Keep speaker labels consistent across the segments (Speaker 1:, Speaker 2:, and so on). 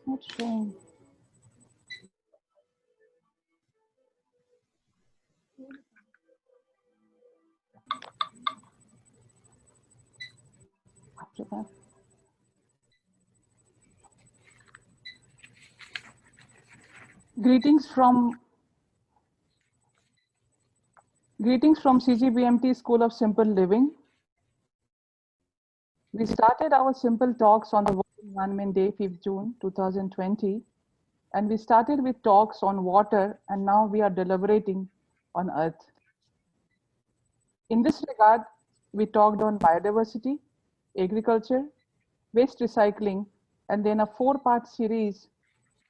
Speaker 1: Not showing. After that. Greetings from CGBMT School of Simple Living. We started our simple talks on the World Environment Day, 5th June 2020, and we started with talks on water, and now we are deliberating on earth. In this regard, we talked on biodiversity, agriculture, waste recycling, and then a 4-part series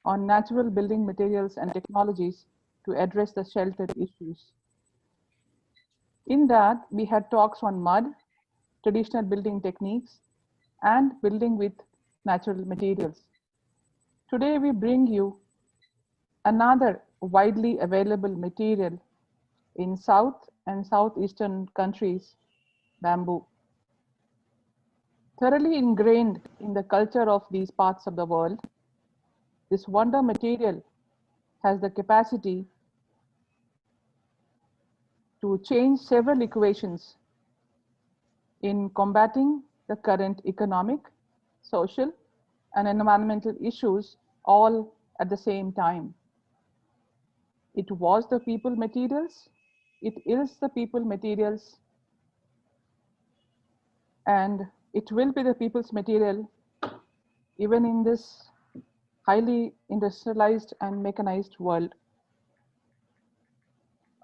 Speaker 1: on natural building materials and technologies to address the shelter issues. In that, we had talks on mud, traditional building techniques, and building with natural materials. Today, we bring you another widely available material in South and Southeastern countries, bamboo. Thoroughly ingrained in the culture of these parts of the world, this wonder material has the capacity to change several equations in combating the current economic, social, and environmental issues all at the same time. It was the people materials, it is the people materials, and it will be the people's material even in this highly industrialized and mechanized world.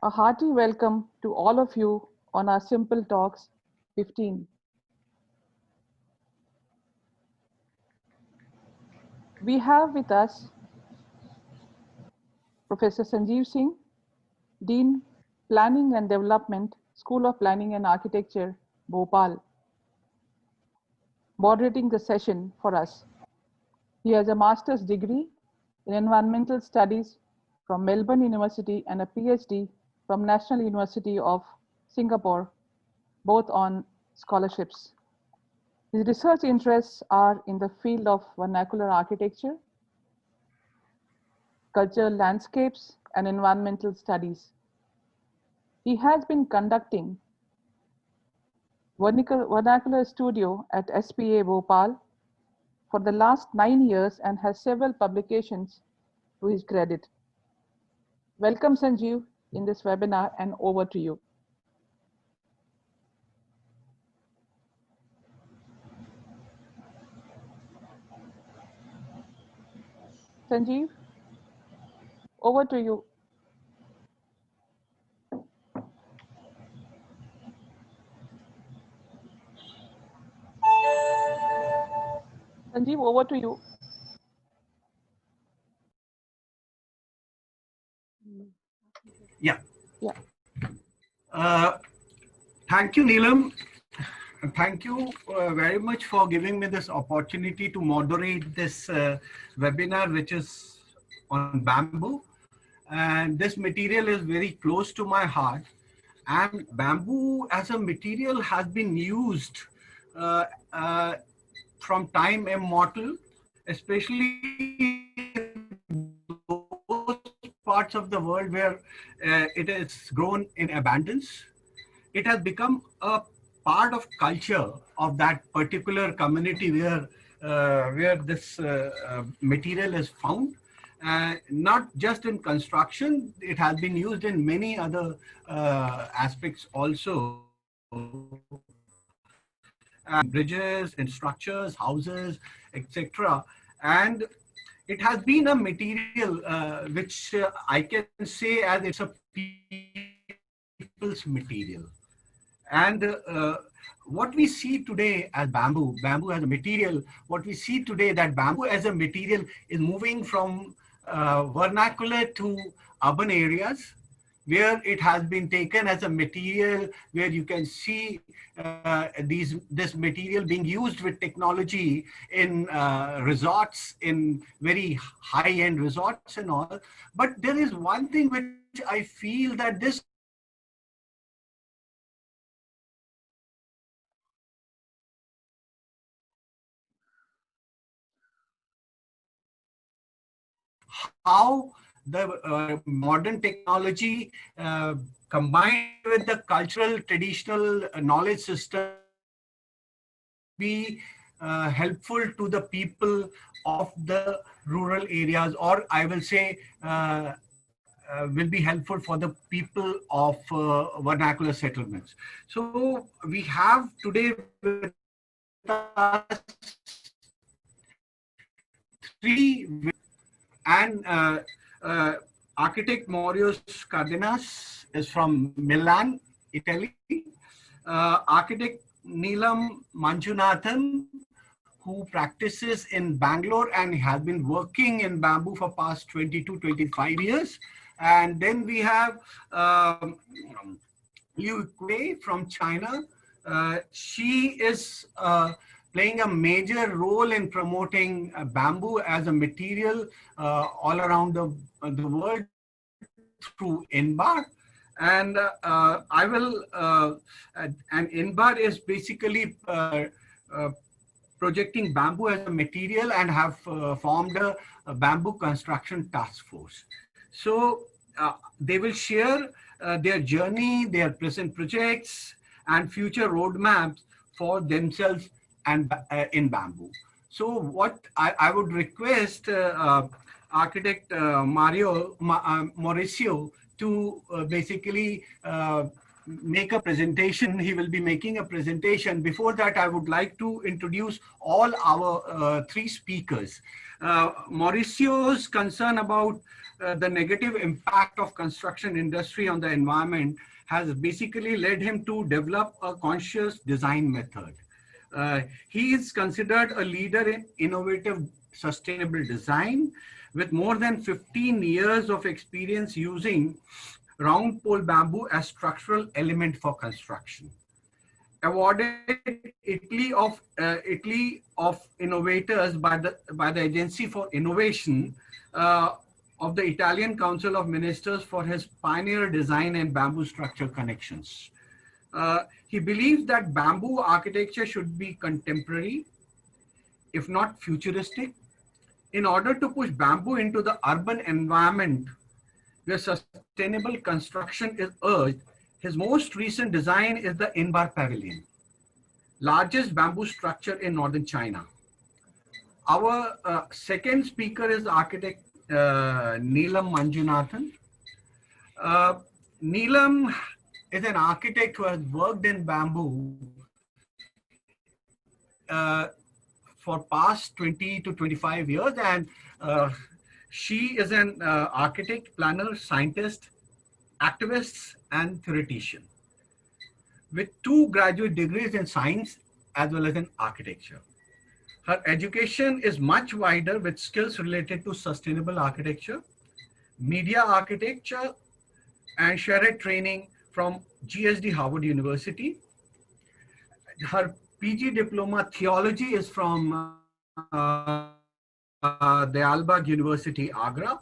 Speaker 1: A hearty welcome to all of you on our Simple Talks 15. We have with us Professor Sanjeev Singh, Dean, Planning and Development, School of Planning and Architecture, Bhopal, moderating the session for us. He has a master's degree in environmental studies from Melbourne University and a PhD from National University of Singapore, both on scholarships. His research interests are in the field of vernacular architecture, cultural landscapes, and environmental studies. He has been conducting vernacular studio at SPA Bhopal for the last 9 years and has several publications to his credit. Welcome, Sanjeev, in this webinar, and over to you. Sanjeev, over to you. Sanjeev, over to you.
Speaker 2: Yeah.
Speaker 1: Yeah.
Speaker 2: Thank you, Neelam. Thank you very much for giving me this opportunity to moderate this webinar, which is on bamboo. And this material is very close to my heart. And bamboo as a material has been used from time immemorial, especially those parts of the world where it is grown in abundance. It has become a part of culture of that particular community where this material is found. Not just in construction, it has been used in many other aspects also. Bridges, in structures, houses, etc. And it has been a material which I can say as it's a people's material. And what we see today as bamboo as a material, what we see today that bamboo as a material is moving from vernacular to urban areas, where it has been taken as a material where you can see this material being used with technology in resorts, in very high-end resorts and all. But there is one thing which I feel that this how the modern technology combined with the cultural traditional knowledge system will be helpful to the people of the rural areas, or I will say will be helpful for the people of vernacular settlements. So we have today with us three, and architect Mauricio Cardenas is from Milan, Italy. Architect Neelam Manjunathan, who practices in Bangalore and has been working in bamboo for past 20 to 25 years. And then we have Liu Kewei from China. She is playing a major role in promoting bamboo as a material all around the world through INBAR. And I will, and INBAR is basically projecting bamboo as a material and have formed a bamboo construction task force. So they will share their journey, their present projects, and future roadmaps for themselves and in bamboo. So what I would request architect Mauricio to basically make a presentation. He will be making a presentation. Before that, I would like to introduce all our three speakers. Mauricio's concern about the negative impact of construction industry on the environment has basically led him to develop a conscious design method. He is considered a leader in innovative sustainable design with more than 15 years of experience using round pole bamboo as structural element for construction. Awarded Italy of Innovators by the Agency for Innovation of the Italian Council of Ministers for his pioneer design and bamboo structure connections. He believes that bamboo architecture should be contemporary, if not futuristic, in order to push bamboo into the urban environment where sustainable construction is urged. His most recent design is the INBAR Pavilion, largest bamboo structure in northern China. Our second speaker is architect Neelam Manjunathan. Neelam is an architect who has worked in bamboo for past 20 to 25 years, and she is an architect, planner, scientist, activist, and theoretician with 2 graduate degrees in science as well as in architecture. Her education is much wider with skills related to sustainable architecture, media architecture, and shared training from GSD Harvard University. Her PG diploma theology is from Dayalbagh University, Agra.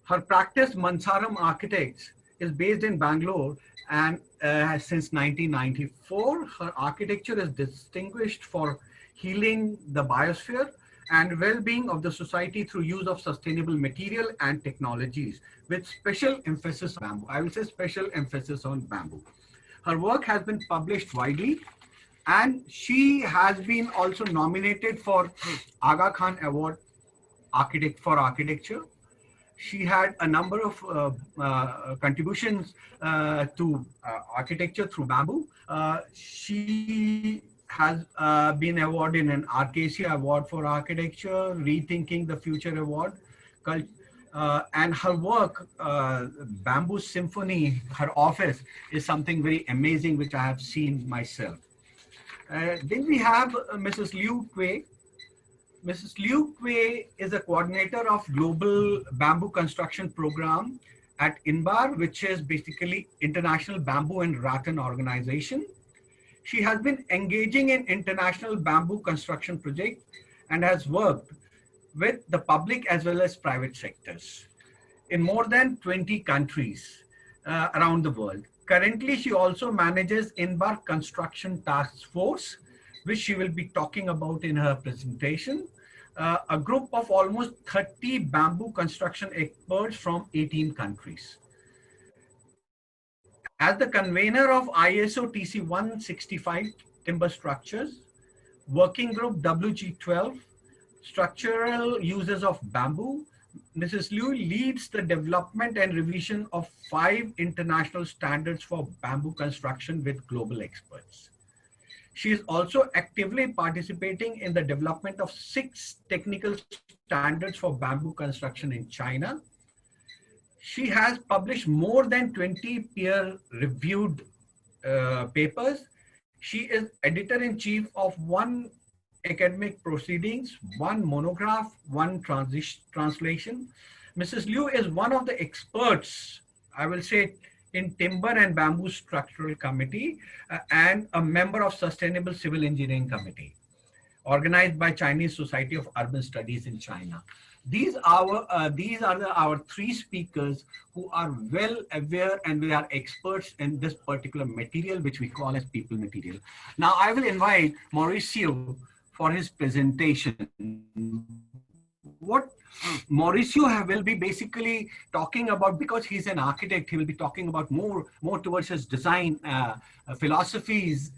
Speaker 2: Her practice, Mansaram Architects, is based in Bangalore and since 1994. Her architecture is distinguished for healing the biosphere and well-being of the society through use of sustainable material and technologies with special emphasis on bamboo. I will say special emphasis on bamboo. Her work has been published widely, and she has been also nominated for Aga Khan Award for Architecture. She had a number of contributions to architecture through bamboo. She has been awarded an RKC Award for Architecture, Rethinking the Future Award. And her work, Bamboo Symphony, her office, is something very amazing, which I have seen myself. Then we have Mrs. Liu Kewei. Mrs. Liu Kewei is a coordinator of Global Bamboo Construction Program at INBAR, which is basically International Bamboo and Rattan Organization. She has been engaging in international bamboo construction projects and has worked with the public as well as private sectors in more than 20 countries around the world. Currently, she also manages INBAR Construction Task Force, which she will be talking about in her presentation. a group of almost 30 bamboo construction experts from 18 countries. As the convener of ISO TC 165 timber structures, Working Group WG12, Structural Uses of Bamboo, Mrs. Liu leads the development and revision of 5 international standards for bamboo construction with global experts. She is also actively participating in the development of 6 technical standards for bamboo construction in China. She has published more than 20 peer-reviewed papers. She is editor-in-chief of 1 academic proceedings, 1 monograph, 1 translation. Mrs. Liu is one of the experts, I will say, in Timber and Bamboo Structural Committee and a member of Sustainable Civil Engineering Committee, organized by Chinese Society of Urban Studies in China. These are our 3 speakers who are well aware and they are experts in this particular material, which we call as people material. Now I will invite Mauricio for his presentation. What Mauricio will be basically talking about, because he's an architect, he will be talking about more towards his design philosophies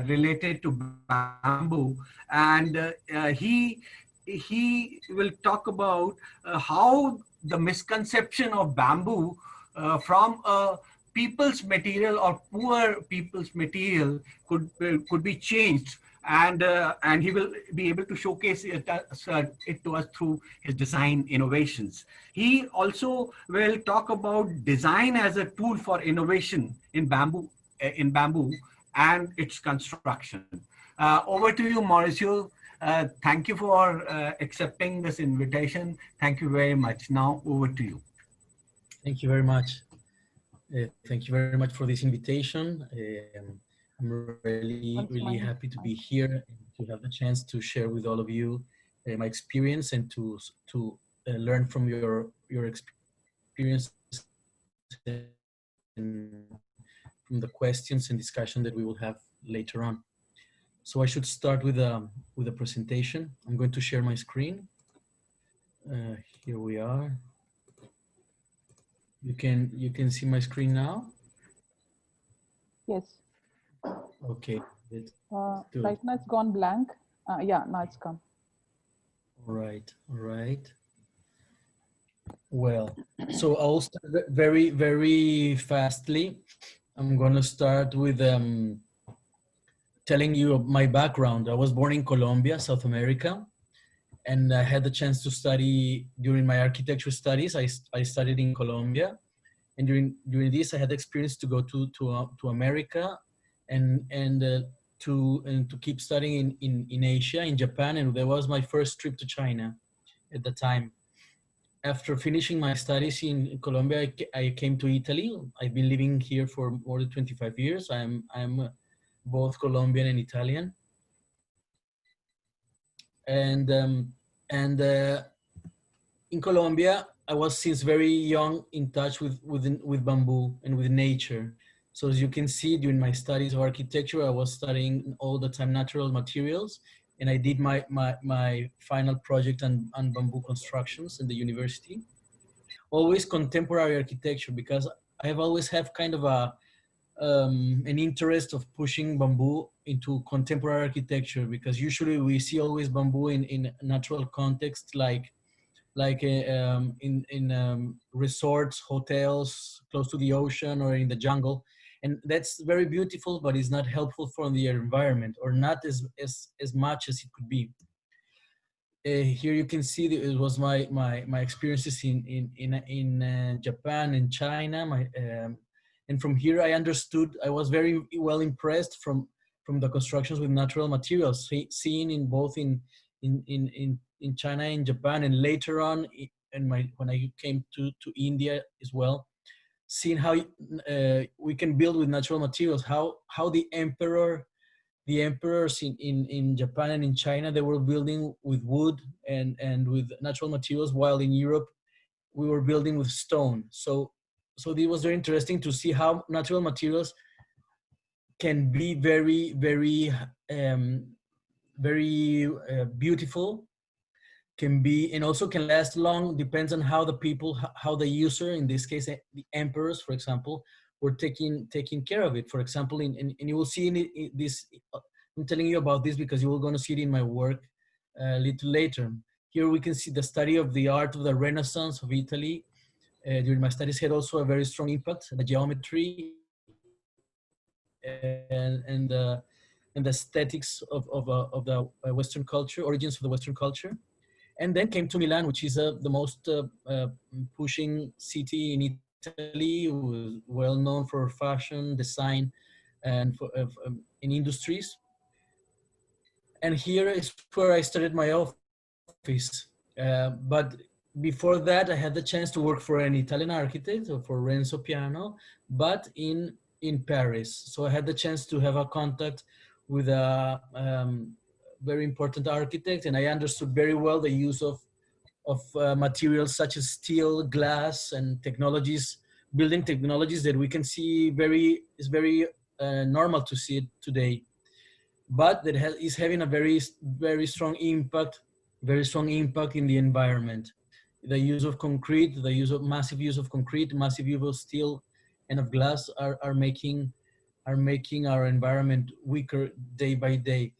Speaker 2: related to bamboo, and he will talk about how the misconception of bamboo from a people's material or poor people's material could be changed, and he will be able to showcase it to us through his design innovations. He also will talk about design as a tool for innovation in bamboo and its construction. Over to you, Mauricio. Thank you for accepting this invitation. Thank you very much. Now over to you.
Speaker 3: Thank you very much. Thank you very much for this invitation. I'm really happy to be here and to have the chance to share with all of you my experience and to learn from your experience and from the questions and discussion that we will have later on. So I should start with a presentation. I'm going to share my screen. Here we are. You can see my screen now?
Speaker 1: Yes.
Speaker 3: Okay.
Speaker 1: Right now it's gone blank. Yeah, now it's come.
Speaker 3: All right. Well, so I'll start very fastly. I'm going to start with telling you my background. I was born in Colombia, South America, and I had the chance to study during my architecture studies. I studied in Colombia, and during this I had the experience to go to America and to keep studying in Asia, in Japan, and that was my first trip to China at the time. After finishing my studies in Colombia, I came to Italy. I've been living here for more than 25 years. I'm both Colombian and Italian. And in Colombia, I was since very young in touch with bamboo and with nature. So as you can see, during my studies of architecture, I was studying all the time natural materials, and I did my final project on bamboo constructions in the university. Always contemporary architecture, because I have always have kind of an interest of pushing bamboo into contemporary architecture, because usually we see always bamboo in natural context, like in resorts, hotels close to the ocean or in the jungle, and that's very beautiful, but it's not helpful for the environment, or not as much as it could be. Here you can see it was my experiences in Japan and China. And from here I understood, I was very well impressed from the constructions with natural materials, seen in both in China and Japan, and later on when I came to India as well, seeing how we can build with natural materials, how the emperors in Japan and in China, they were building with wood and with natural materials, while in Europe we were building with stone. So it was very interesting to see how natural materials can be very beautiful, can be, and also can last long, depends on how the people, how the user, in this case the emperors, for example, were taking care of it. For example, and you will see in this, I'm telling you about this because you are going to see it in my work a little later. Here we can see the study of the art of the Renaissance of Italy. During my studies had also a very strong impact, the geometry and the aesthetics of the Western culture, origins of the Western culture. And then came to Milan, which is the most pushing city in Italy, was well known for fashion, design, and for, in industries. And here is where I started my office. But before that, I had the chance to work for an Italian architect, or for Renzo Piano, but in Paris. So I had the chance to have a contact with a very important architect, and I understood very well the use of materials such as steel, glass, and technologies, building technologies that we can see is very normal to see it today, but that is having a very strong impact, in the environment. The use of concrete, massive use of concrete, massive use of steel and of glass are making our environment weaker day by day.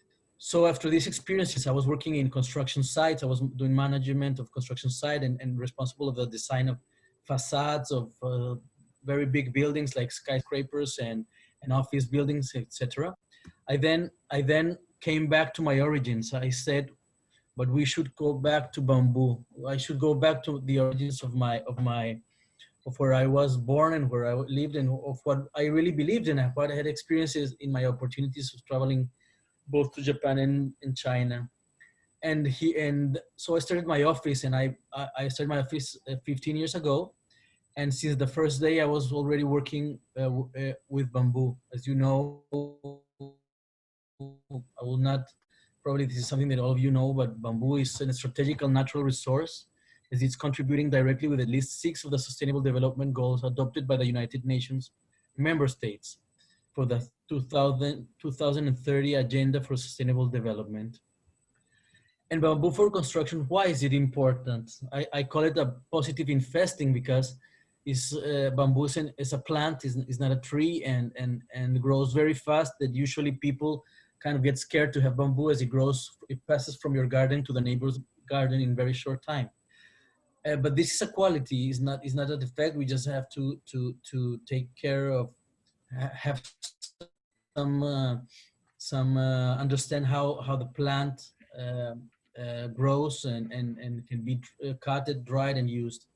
Speaker 3: So after these experiences, I was working in construction sites. I was doing management of construction site and responsible of the design of facades of very big buildings like skyscrapers and office buildings, etc. I then came back to my origins. I said, but we should go back to bamboo. I should go back to the origins of where I was born and where I lived, and of what I really believed in, and what I had experiences in my opportunities of traveling both to Japan and China. And so I started my office, and I started my office 15 years ago. And since the first day, I was already working with bamboo. As you know, I will not, probably this is something that all of you know, but bamboo is a strategical natural resource, as it's contributing directly with at least 6 of the Sustainable Development Goals adopted by the United Nations member states for the 2030 Agenda for Sustainable Development. And bamboo for construction, why is it important? I call it a positive investing because bamboo is a plant, is not a tree, and grows very fast, that usually people kind of get scared to have bamboo as it passes from your garden to the neighbor's garden in very short time. But this is a quality, is not a defect. We just have to take care of, have some understand how the plant grows and can be cut, dried, and used.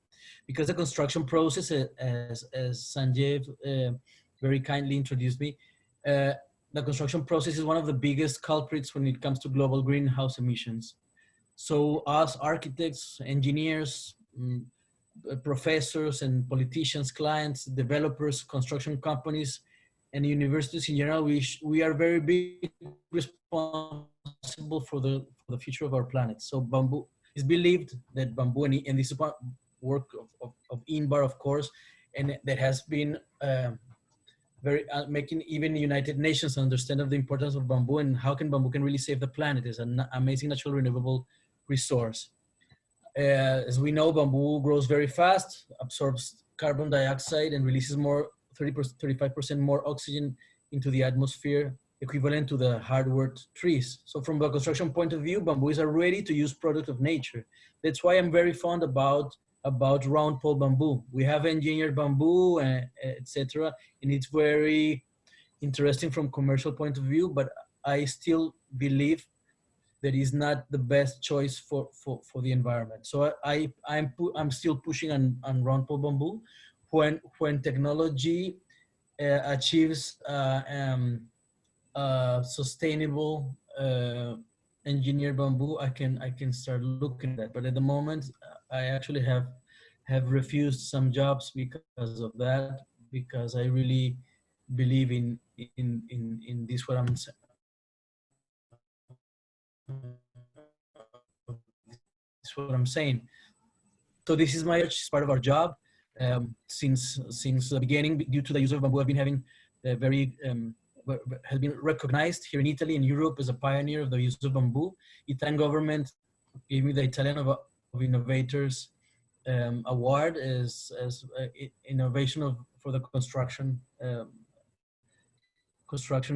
Speaker 3: Because the construction process, as Sanjeev very kindly introduced me, the construction process is one of the biggest culprits when it comes to global greenhouse emissions. So us architects, engineers, professors and politicians, clients, developers, construction companies, and universities in general, we are very big responsible for the future of our planet. So bamboo is believed that bamboo, and this is work of Inbar, of course, and that has been making even the United Nations understand of the importance of bamboo and how bamboo can really save the planet. It's an amazing natural renewable resource. As we know, bamboo grows very fast, absorbs carbon dioxide, and releases 35% more oxygen into the atmosphere, equivalent to the hardwood trees. So from the construction point of view, bamboo is a ready-to-use product of nature. That's why I'm very fond about round pole bamboo. We have engineered bamboo, etc., and it's very interesting from commercial point of view, but I still believe that is not the best choice for the environment. So I'm still pushing on round pole bamboo. When technology achieves sustainable engineered bamboo, I can start looking at that. But at the moment, I actually have refused some jobs because of that, because I really believe in this what I'm saying. So this is my part of our job. Since the beginning, due to the use of bamboo, I've been having has been recognized here in Italy and Europe as a pioneer of the use of bamboo. Italian government gave me the Italian of Innovators award as innovation for the construction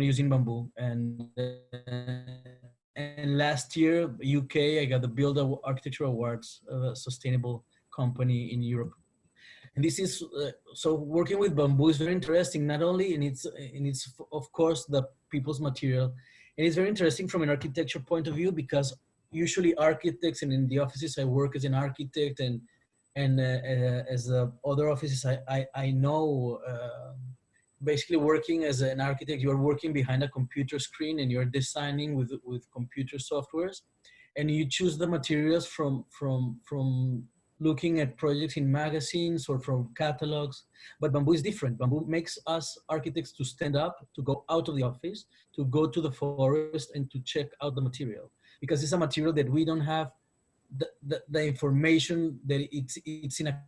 Speaker 3: using bamboo. And last year, UK, I got the Build Architecture Awards of a sustainable company in Europe. And this is so working with bamboo is very interesting, not only in its of course the people's material, and it's very interesting from an architecture point of view, because usually architects, and in the offices I work as an architect, and as the other offices I know, basically working as an architect, you're working behind a computer screen and you're designing with computer softwares, and you choose the materials from looking at projects in magazines or from catalogs. But bamboo is different. Bamboo makes us architects to stand up, to go out of the office, to go to the forest and to check out the material, because it's a material that we don't have the information that it's in a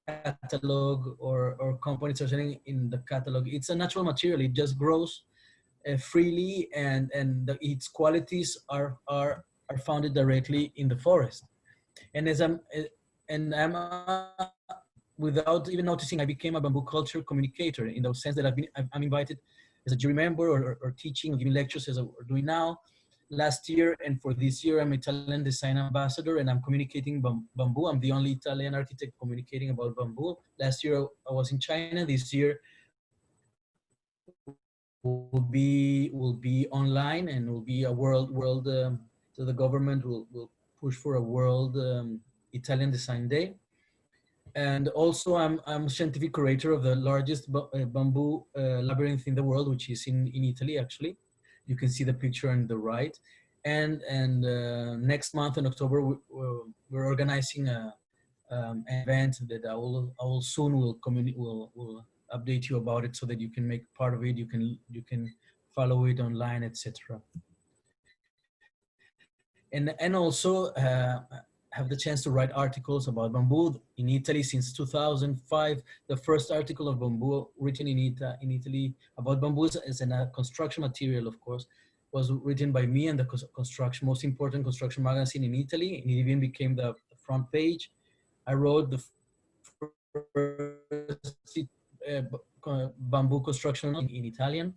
Speaker 3: catalog, or companies are selling in the catalog. It's a natural material. It just grows freely, and its qualities are founded directly in the forest. And as I'm without even noticing, I became a bamboo culture communicator, in the sense that I'm invited as a jury member, or teaching, or giving lectures as we're doing now. Last year and for this year, I'm Italian design ambassador, and I'm communicating bamboo. I'm the only Italian architect communicating about bamboo. Last year I was in China. This year will be online, and will be a world. So the government will push for a world Italian Design Day. And also I'm scientific curator of the largest bamboo labyrinth in the world, which is in Italy, actually. You can see the picture on the right. And next month in October, we're organizing an event that I will soon will update you about it, so that you can make part of it. You can follow it online, etc. And also have the chance to write articles about bamboo in Italy since 2005. The first article of bamboo written in Italy about bamboo as a construction material, of course, was written by me, and the most important construction magazine in Italy. And it even became the front page. I wrote the first bamboo construction in Italian,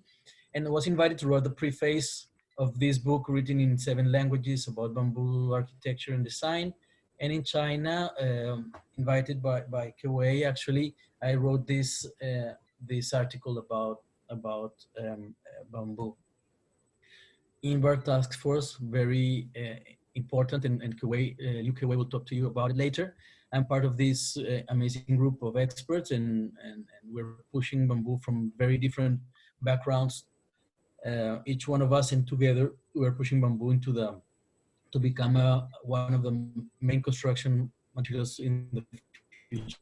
Speaker 3: and was invited to write the preface of this book written in 7 languages about bamboo architecture and design. And in China, invited by Kewei, actually, I wrote this article about bamboo. Invert Task Force, very important, and Liu Kewei will talk to you about it later. I'm part of this amazing group of experts, and we're pushing bamboo from very different backgrounds, each one of us, and together we're pushing bamboo to become one of the main construction materials in the future.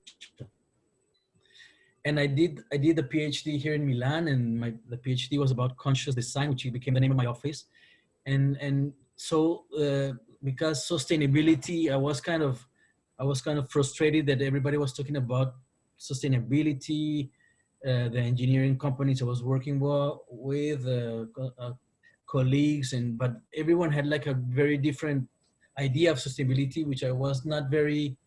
Speaker 3: And I did a PhD here in Milan, and the PhD was about conscious design, which became the name of my office. And so because sustainability, I was kind of frustrated that everybody was talking about sustainability. The engineering companies I was working with, colleagues, but everyone had like a very different idea of sustainability, which I was not very.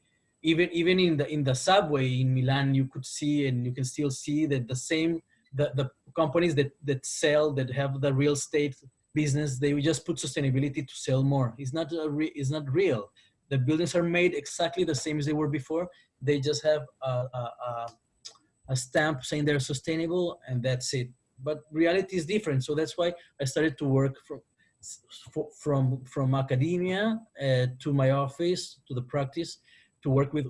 Speaker 3: Even in the subway in Milan, you could see, and you can still see, that the companies that have the real estate business, they will just put sustainability to sell more. It's not real. The buildings are made exactly the same as they were before. They just have a stamp saying they're sustainable, and that's it. But reality is different. So that's why I started to work from academia to my office, to the practice, to work with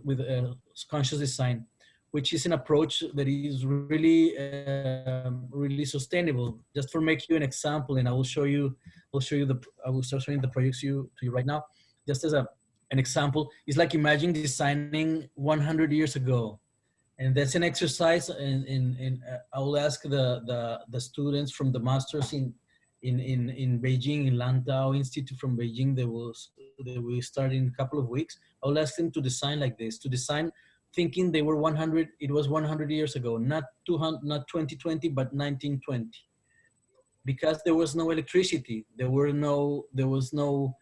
Speaker 3: conscious design, which is an approach that is really really sustainable. Just for make you an example, and I will start showing the projects to you right now. Just as an example, it's like imagine designing 100 years ago. And that's an exercise, and I will ask the students from the masters in Beijing, in Lantau Institute from Beijing. They will start in a couple of weeks. I will ask them to design like this, to design thinking they were 100. It was 100 years ago, not 200, not 2020, but 1920, because there was no electricity. There was no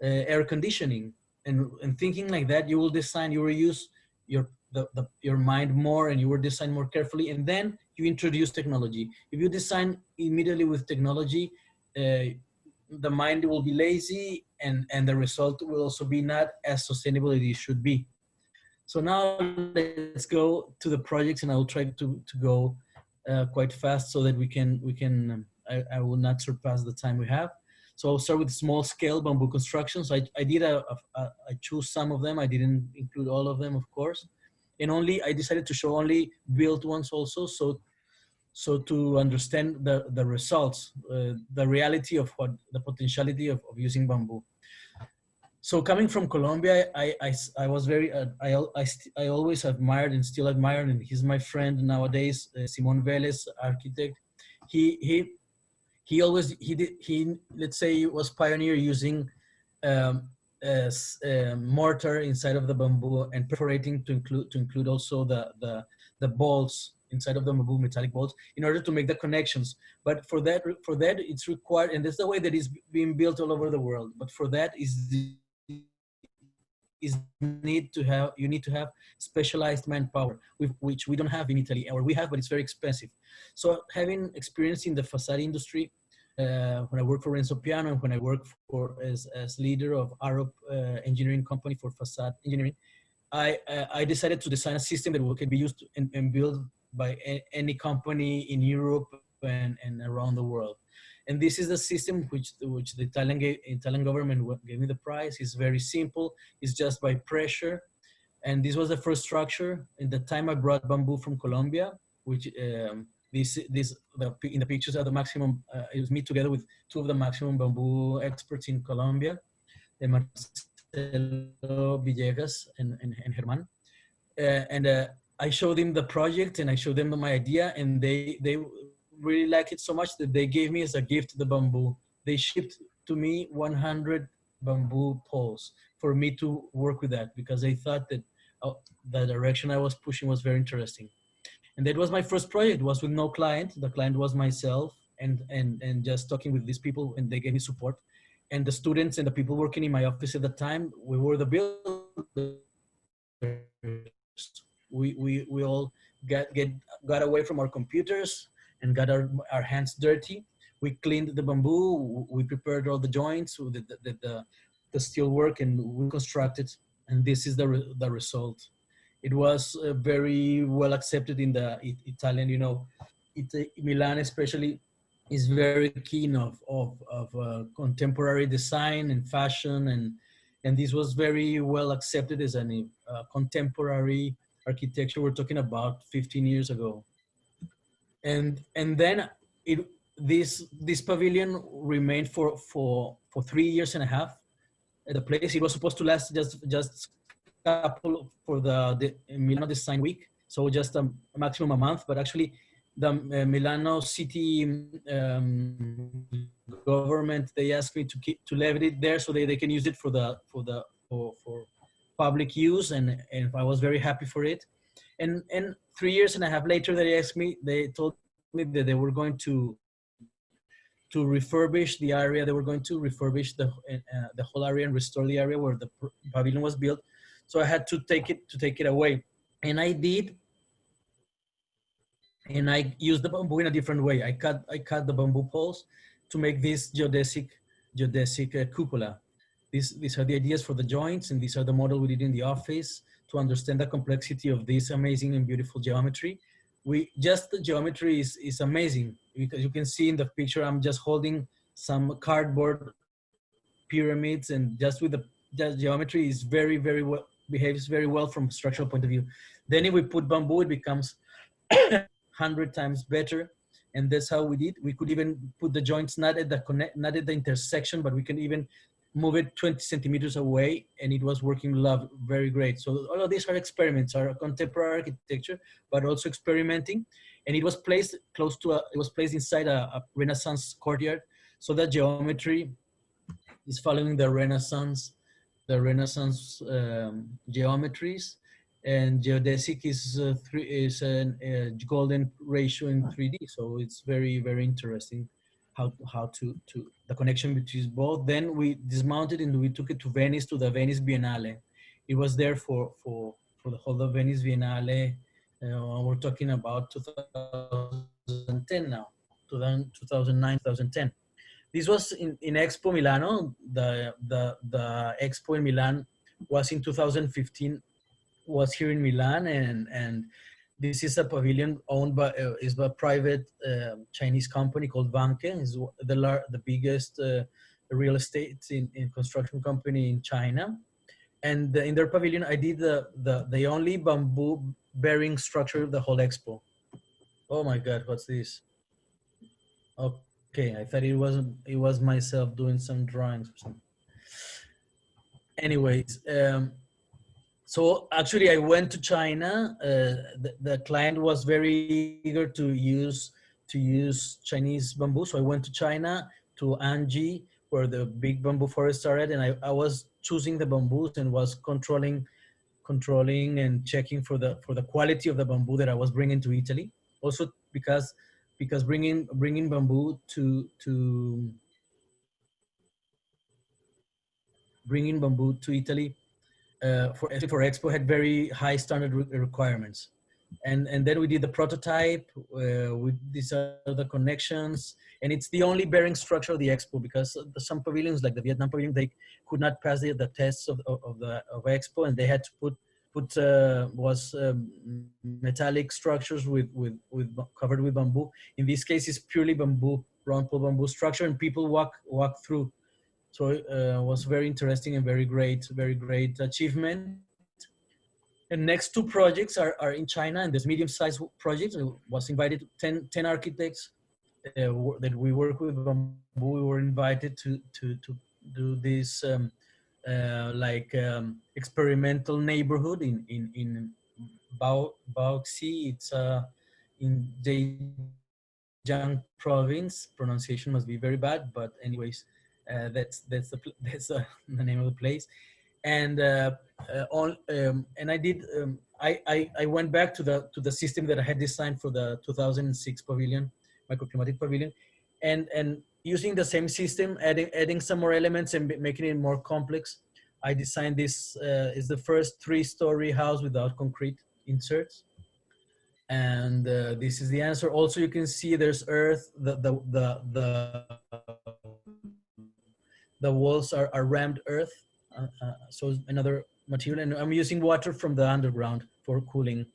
Speaker 3: air conditioning. And thinking like that, you will design, you will use your mind more, and you will design more carefully, and then you introduce technology. If you design immediately with technology, the mind will be lazy, and the result will also be not as sustainable as it should be. So now let's go to the projects, and I will try to go quite fast so that I will not surpass the time we have. So I'll start with small scale bamboo constructions. I chose some of them. I didn't include all of them, of course. And I decided to show only built ones also. So to understand the results, the reality of the potentiality of using bamboo. So coming from Colombia, I was very, I always admired and still admire, and he's my friend nowadays, Simon Velez, architect. He, he, he let's say was pioneer using mortar inside of the bamboo and perforating to include also the bolts inside of the bamboo, metallic bolts, in order to make the connections. But for that it's required, and that's the way that is being built all over the world. But for that you need to have specialized manpower, which we don't have in Italy, or we have, but it's very expensive. So having experience in the facade industry, when I worked for Renzo Piano, and when I worked as leader of engineering company for facade engineering, I decided to design a system that can be used and built by any company in Europe and around the world. And this is the system which the Italian government gave me the prize. It's very simple. It's just by pressure. And this was the first structure. In the time I brought bamboo from Colombia, which in the pictures are the maximum. It was me together with two of the maximum bamboo experts in Colombia, Marcelo Villegas and Germán. And I showed them the project, and I showed them my idea, and they really like it so much that they gave me as a gift the bamboo. They shipped to me 100 bamboo poles for me to work with that, because they thought that the direction I was pushing was very interesting. And that was my first project. It was with no client. The client was myself, and just talking with these people, and they gave me support. And the students and the people working in my office at the time, we were the builders. We all got away from our computers and got our hands dirty. We cleaned the bamboo. We prepared all the joints, the steel work, and we constructed. And this is the result. It was very well accepted in the Italian, Milan especially is very keen of contemporary design and fashion, and this was very well accepted as a contemporary architecture. We're talking about 15 years ago. And then this pavilion remained for 3 years and a half at the place. It was supposed to last just couple for the Milano Design Week, so just a maximum a month. But actually, the Milano city government, they asked me to leave it there so they can use it for public use, and I was very happy for it. And 3 years and a half later, they told me that they were going to refurbish the area. They were going to refurbish the whole area and restore the area where the pavilion was built. So I had to take it away, and I did. And I used the bamboo in a different way. I cut the bamboo poles to make this geodesic cupola. These are the ideas for the joints, and these are the model we did in the office to understand the complexity of this amazing and beautiful geometry. The geometry is amazing, because you can see in the picture, I'm just holding some cardboard pyramids, and just with the geometry is very, very well, behaves very well from structural point of view. Then if we put bamboo, it becomes 100 times better. And that's how we did. We could even put the joints not at the intersection, but we can even move it 20 centimeters away, and it was working very great. So all of these are experiments, are contemporary architecture, but also experimenting. And it was placed inside a Renaissance courtyard, so that geometry is following the Renaissance geometries. And geodesic is a golden ratio in 3D, so it's very, very interesting. how to the connection between both. Then we dismounted and we took it to Venice, to the Venice Biennale. It was there for the whole of Venice Biennale. We're talking about 2010 now, 2009, 2010. This was in Expo Milano. The Expo in Milan was in 2015, was here in Milan, and this is a pavilion owned by is by a private Chinese company called Vanke. Is the biggest real estate in construction company in China. And in their pavilion, I did the only bamboo bearing structure of the whole expo. Oh my God, what's this? Okay, I thought it was myself doing some drawings or something. Anyways, so actually I went to China. The client was very eager to use Chinese bamboo. So I went to China, to Anji, where the big bamboo forests are at, and I was choosing the bamboos and was controlling and checking for the quality of the bamboo that I was bringing to Italy. Also because bringing bamboo to Italy for Expo had very high standard requirements. And then we did the prototype. These are the connections, and it's the only bearing structure of the Expo, because some pavilions, like the Vietnam pavilion, they could not pass the tests of Expo, and they had to put metallic structures with covered with bamboo. In this case, it's purely bamboo, round pole bamboo structure, and people walk through. So it was very interesting and very great achievement. And next two projects are in China, and there's medium-sized projects. I was invited 10 architects that we work with bamboo. We were invited to do this experimental neighborhood in Baoxi. It's in Zhejiang province. Pronunciation must be very bad, but anyways, that's the name of the place. And and I did I went back to the system that I had designed for the 2006 pavilion, microclimatic pavilion, and using the same system, adding some more elements and making it more complex. I designed this is the first 3-story house without concrete inserts, and this is the answer. Also, you can see there's earth. The walls are rammed earth. So another material, and I'm using water from the underground for cooling,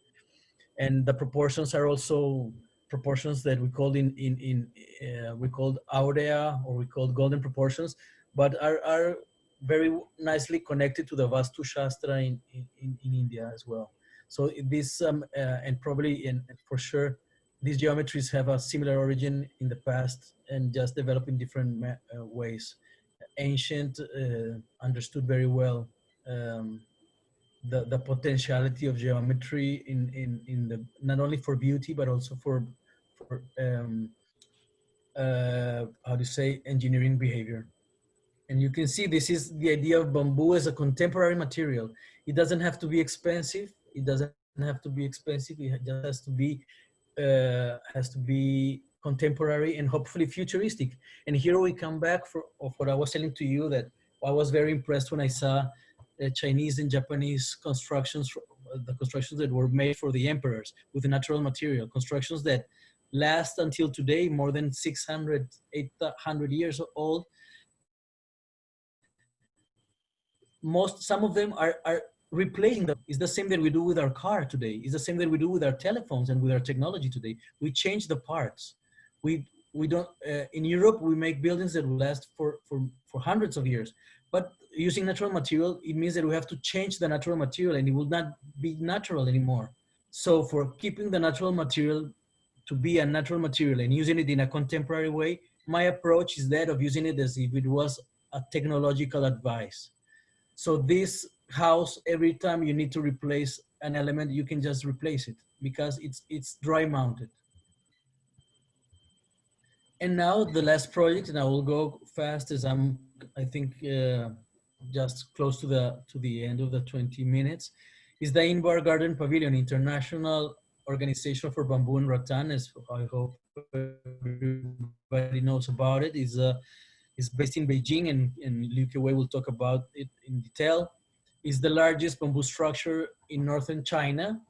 Speaker 3: and the proportions are also proportions that we called we called aurea, or we called golden proportions, but are very nicely connected to the Vastu Shastra in India as well. So this and probably for sure these geometries have a similar origin in the past and just develop in different ways. Ancient understood very well the potentiality of geometry in the not only for beauty but also for how to say, engineering behavior. And you can see this is the idea of bamboo as a contemporary material. It doesn't have to be expensive. It doesn't have to be expensive. It just has to be contemporary and hopefully futuristic. And here we come back of what I was telling to you, that I was very impressed when I saw Chinese and Japanese constructions, the constructions that were made for the emperors with natural material, constructions that last until today, more than 600, 800 years old. Some of them are replacing them. It's the same that we do with our car today. It's the same that we do with our telephones and with our technology today. We change the parts. We don't, in Europe, we make buildings that will last for hundreds of years. But using natural material, it means that we have to change the natural material and it will not be natural anymore. So for keeping the natural material to be a natural material and using it in a contemporary way, my approach is that of using it as if it was a technological advice. So this house, every time you need to replace an element, you can just replace it because it's dry mounted. And now the last project, and I will go fast as I think just close to the end of the 20 minutes, is the Inbar Garden Pavilion, International Organization for Bamboo and Rattan, as I hope everybody knows about it, is based in Beijing, and Liu Kewei will talk about it in detail. Is the largest bamboo structure in northern China.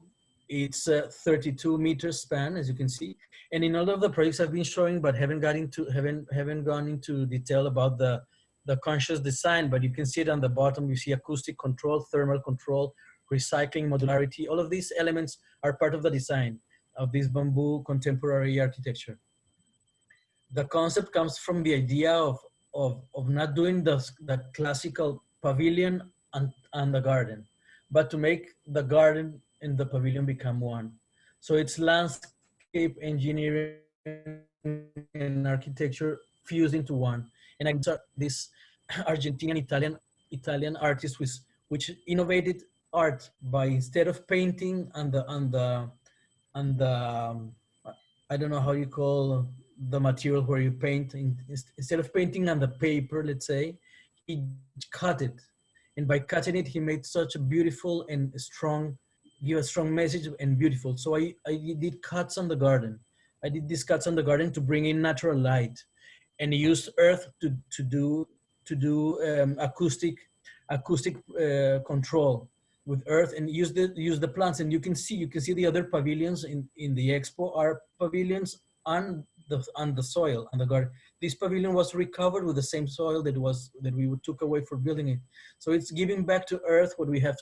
Speaker 3: It's a 32 meters span, as you can see. And in all of the projects I've been showing, but haven't gone into detail about the conscious design, but you can see it on the bottom. You see acoustic control, thermal control, recycling, modularity. All of these elements are part of the design of this bamboo contemporary architecture. The concept comes from the idea of not doing the classical pavilion and the garden, but to make the garden and the pavilion become one. So it's landscape engineering and architecture fused into one. And I this Argentinian Italian artist which innovated art by, instead of painting on the I don't know how you call the material where you paint, instead of painting on the paper, let's say, he cut it. And by cutting it, he made such a beautiful and strong, give a strong message and beautiful. So I did cuts on the garden. I did these cuts on the garden to bring in natural light, and used earth to do acoustic control with earth, and use the plants. And you can see the other pavilions in the expo are pavilions on the soil, on the garden. This pavilion was recovered with the same soil that we took away for building it. So it's giving back to earth what we have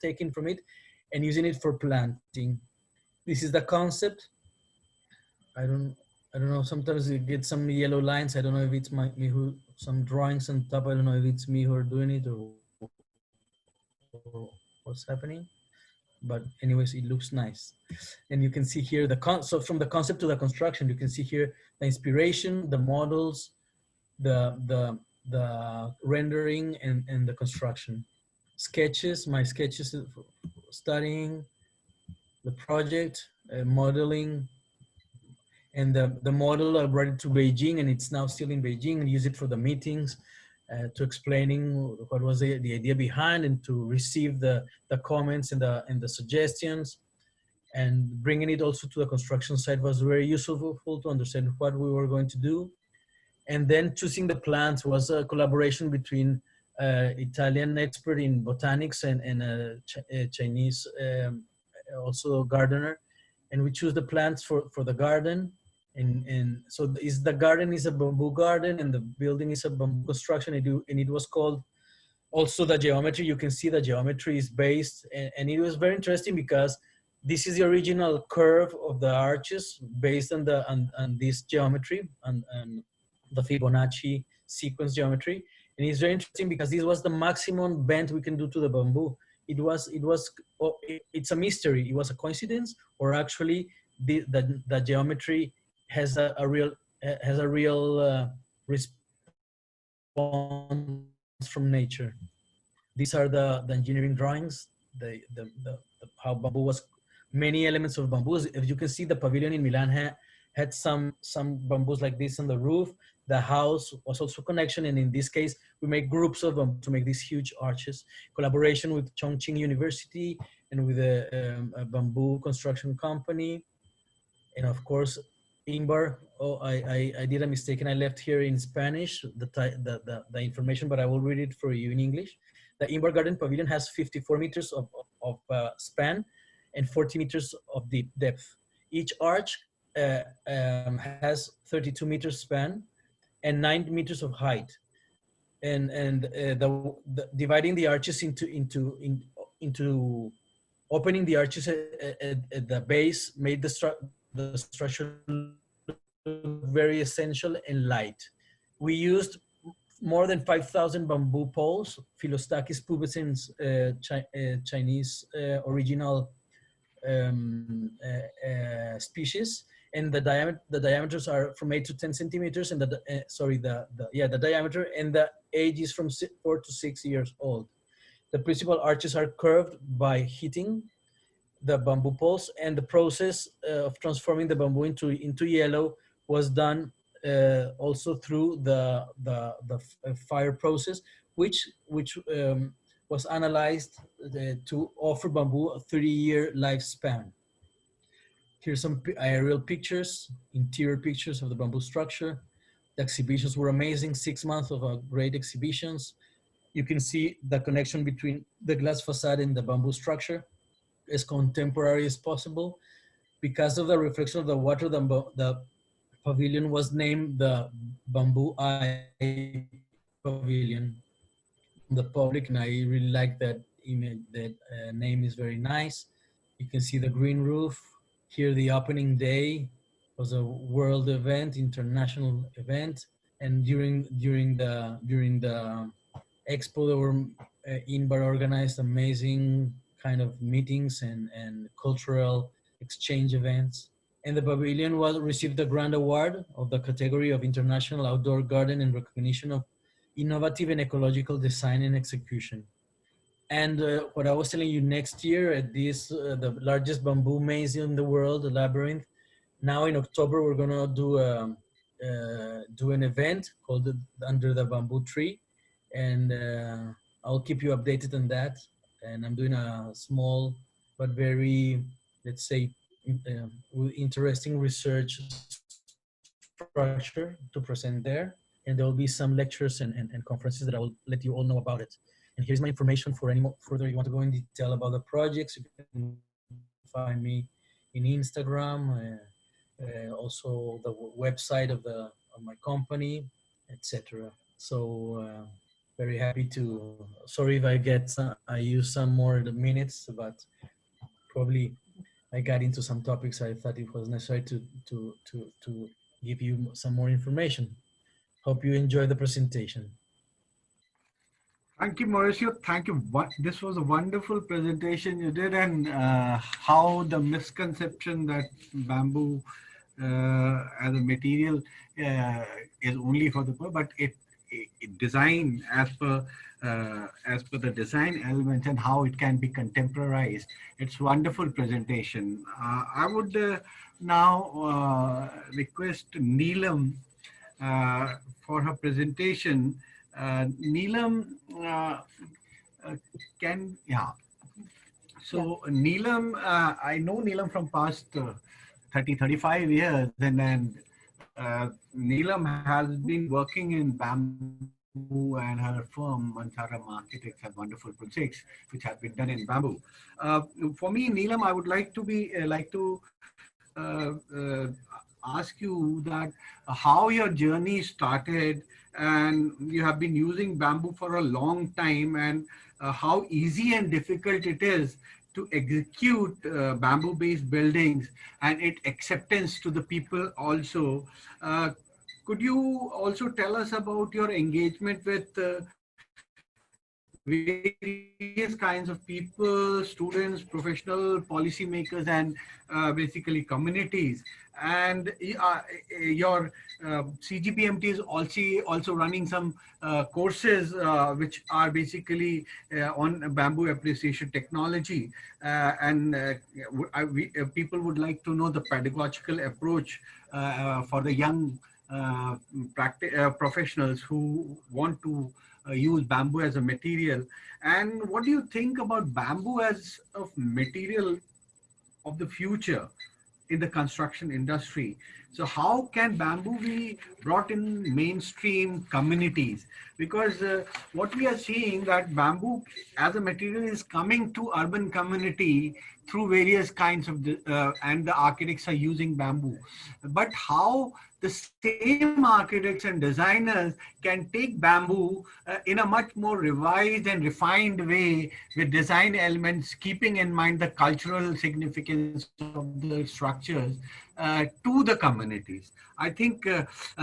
Speaker 3: taken from it, and using it for planting. This is the concept. I don't know. Sometimes you get some yellow lines. I don't know if it's me who, some drawings on top. I don't know if it's me who are doing it, or what's happening. But anyways, it looks nice. And you can see here so from the concept to the construction, you can see here the inspiration, the models, the rendering, and the construction. Sketches, my sketches, studying the project, modeling, and the model I brought it to Beijing, and it's now still in Beijing, and use it for the meetings, to explaining what was the idea behind, and to receive the comments and the suggestions. And bringing it also to the construction site was very useful to understand what we were going to do. And then choosing the plants was a collaboration between Italian expert in botanics and a Chinese also gardener. And we choose the plants for the garden. And so the garden is a bamboo garden, and the building is a bamboo construction. And it was called, also the geometry, you can see the geometry is based, and it was very interesting because this is the original curve of the arches based on this geometry, and the Fibonacci sequence geometry. And it's very interesting because this was the maximum bend we can do to the bamboo. It's a mystery. It was a coincidence, or actually the geometry has a real response from nature. These are the engineering drawings, how bamboo was, many elements of bamboo. As you can see, the pavilion in Milan had some bamboos like this on the roof. The house was also connection, and in this case, we make groups of them to make these huge arches. Collaboration with Chongqing University and with a bamboo construction company, and of course, Ingvar. Oh, I did a mistake, and I left here in Spanish the information, but I will read it for you in English. The Ingvar Garden Pavilion has 54 meters of span and 40 meters of deep depth. Each arch has 32 meters span and 9 meters of height. And dividing the arches into opening the arches at the base made the structure very essential and light. We used more than 5,000 bamboo poles, Philostachys pubescens, Chinese original species, and the diameters are from 8 to 10 centimeters, and the diameter, and the age is from 4 to 6 years old. The principal arches are curved by heating the bamboo poles, and the process of transforming the bamboo into yellow was done also through the fire process, which was analyzed to offer bamboo a 30-year lifespan. Here's some aerial pictures, interior pictures of the bamboo structure. The exhibitions were amazing, 6 months of great exhibitions. You can see the connection between the glass facade and the bamboo structure, as contemporary as possible. Because of the reflection of the water, the pavilion was named the Bamboo Eye Pavilion from the public, and I really like that image. That name is very nice. You can see the green roof. Here, the opening day was a world event, international event, and during the expo, there were Inbar organized amazing kind of meetings and cultural exchange events. And the pavilion was received the grand award of the category of International Outdoor Garden in recognition of innovative and ecological design and execution. And what I was telling you, next year at this, the largest bamboo maze in the world, the Labyrinth, now in October, we're gonna do an event called Under the Bamboo Tree. And I'll keep you updated on that. And I'm doing a small but very, let's say, interesting research structure to present there. And there will be some lectures and conferences that I will let you all know about it. And here's my information for any more further you want to go in detail about the projects. You can find me in Instagram, also the website of my company, etc. So very happy to. Sorry if I use some more minutes, but probably I got into some topics. I thought it was necessary to give you some more information. Hope you enjoy the presentation.
Speaker 2: Thank you, Mauricio. Thank you. This was a wonderful presentation you did, and how the misconception that bamboo as a material is only for the poor, but it designed as per the design elements and how it can be contemporized. It's wonderful presentation. I would now request Neelam for her presentation. Neelam So Neelam, I know Neelam from past 35 years, and then Neelam has been working in bamboo, and her firm, Manjunath Architects, has wonderful projects which have been done in bamboo. For me, Neelam, I would like to ask you that how your journey started, and you have been using bamboo for a long time, and how easy and difficult it is to execute bamboo-based buildings and its acceptance to the people also. Could you also tell us about your engagement with various kinds of people, students, professional, policymakers, and basically communities? And your CGPMT is also running some courses which are basically on bamboo appreciation technology. People would like to know the pedagogical approach for the young professionals who want to use bamboo as a material. And what do you think about bamboo as a material of the future in the construction industry? So how can bamboo be brought in mainstream communities? Because what we are seeing that bamboo as a material is coming to urban community through various kinds of, and the architects are using bamboo. But how the same architects and designers can take bamboo in a much more revised and refined way with design elements, keeping in mind the cultural significance of the structures to the communities. I think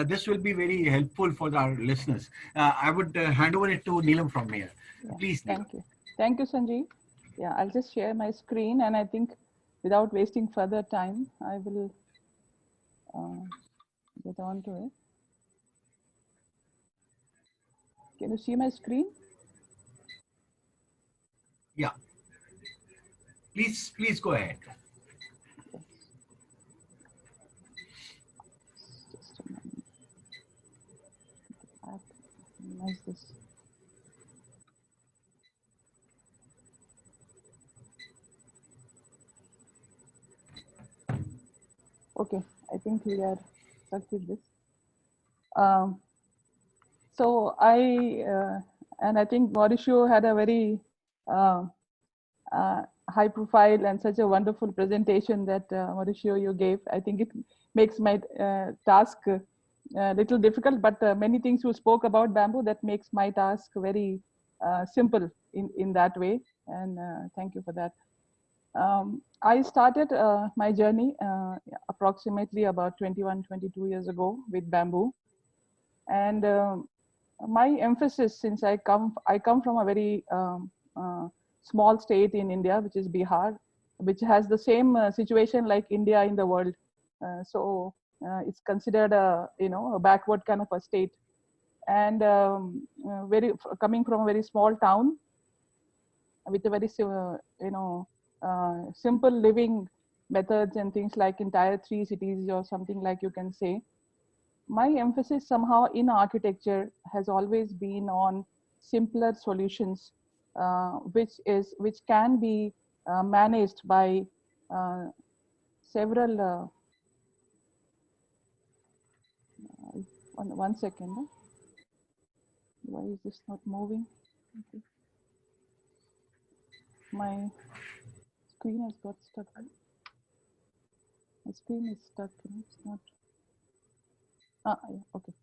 Speaker 2: this will be very helpful for our listeners. I would hand over it to Neelam from here.
Speaker 1: Yeah,
Speaker 2: Please, Neelam.
Speaker 1: thank you. Thank you, Sanjeev. Yeah, I'll just share my screen, and I think without wasting further time, I will get on to it. Can you see my screen?
Speaker 2: Yeah. Please go ahead.
Speaker 1: Yes. Just a moment. I have to minimize this. Okay, I think we are stuck with this. Um, so and I think Mauricio had a very uh, high profile and such a wonderful presentation that Mauricio you gave. I think it makes my task a little difficult, but many things you spoke about bamboo that makes my task very simple in that way. And thank you for that. I started my journey approximately about 21, 22 years ago with bamboo. And my emphasis, since I come from a very small state in India, which is Bihar, which has the same situation like India in the world. It's considered a backward kind of a state. And coming from a very small town with a very simple living methods and things like in tier 3 cities or something like you can say, my emphasis somehow in architecture has always been on simpler solutions, which can be managed by uh, several. One second. Why is this not moving? Okay. My screen has got stuck. My screen is stuck. It's not. Yeah, okay.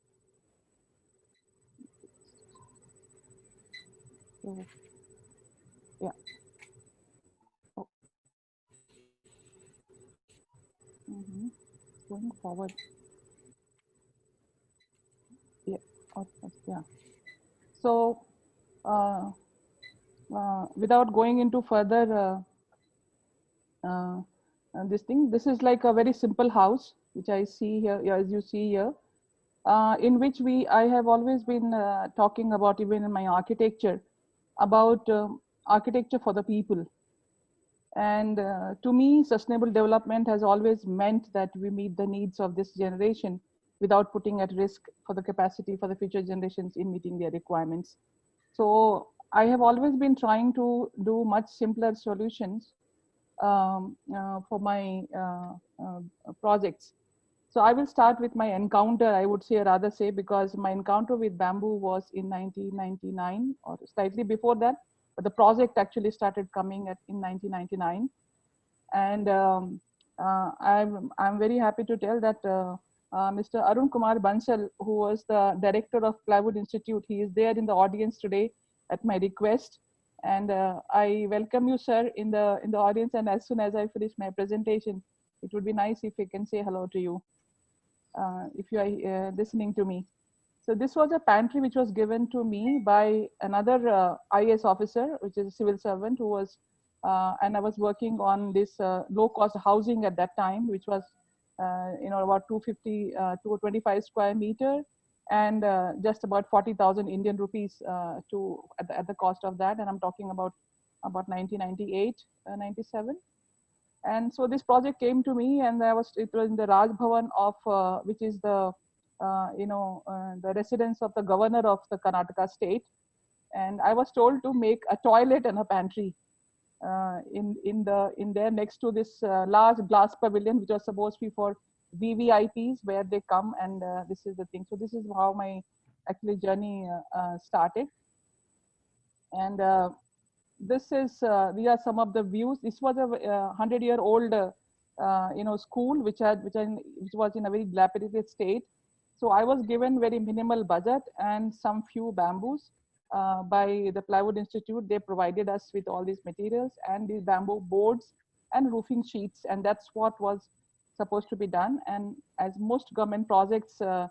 Speaker 1: So yeah. Oh, going forward. Yeah. Yeah. So uh, without going into further uh, this thing, this is like a very simple house which I see here, yeah, as you see here, in which I have always been talking about, even in my architecture, about architecture for the people. And to me, sustainable development has always meant that we meet the needs of this generation without putting at risk for the capacity for the future generations in meeting their requirements. So I have always been trying to do much simpler solutions for my projects. So I will start with my encounter, I would say, rather say, because my encounter with bamboo was in 1999 or slightly before that, but the project actually started coming in 1999. And I'm very happy to tell that Mr. Arun Kumar Bansal, who was the director of Plywood Institute, he is there in the audience today at my request. And I welcome you, sir, in the audience. And as soon as I finish my presentation, it would be nice if I can say hello to you, if you are listening to me. So this was a pantry which was given to me by another IAS officer, which is a civil servant who was, and I was working on this low-cost housing at that time, which was, about 250, 225 square meter, and just about 40,000 Indian rupees at the cost of that. And I'm talking about 1998, 97. And so this project came to me, and it was in the Raj Bhavan of which is the residence of the governor of the Karnataka state. And I was told to make a toilet and a pantry in there next to this large glass pavilion, which was supposed to be for VVIPs, where they come, and this is the thing. So this is how my actually journey started. And these are some of the views. This was a 100-year-old school which was in a very dilapidated state. So I was given very minimal budget and some few bamboos by the Plywood Institute. They provided us with all these materials and these bamboo boards and roofing sheets, and that's what was supposed to be done. And as most government projects, I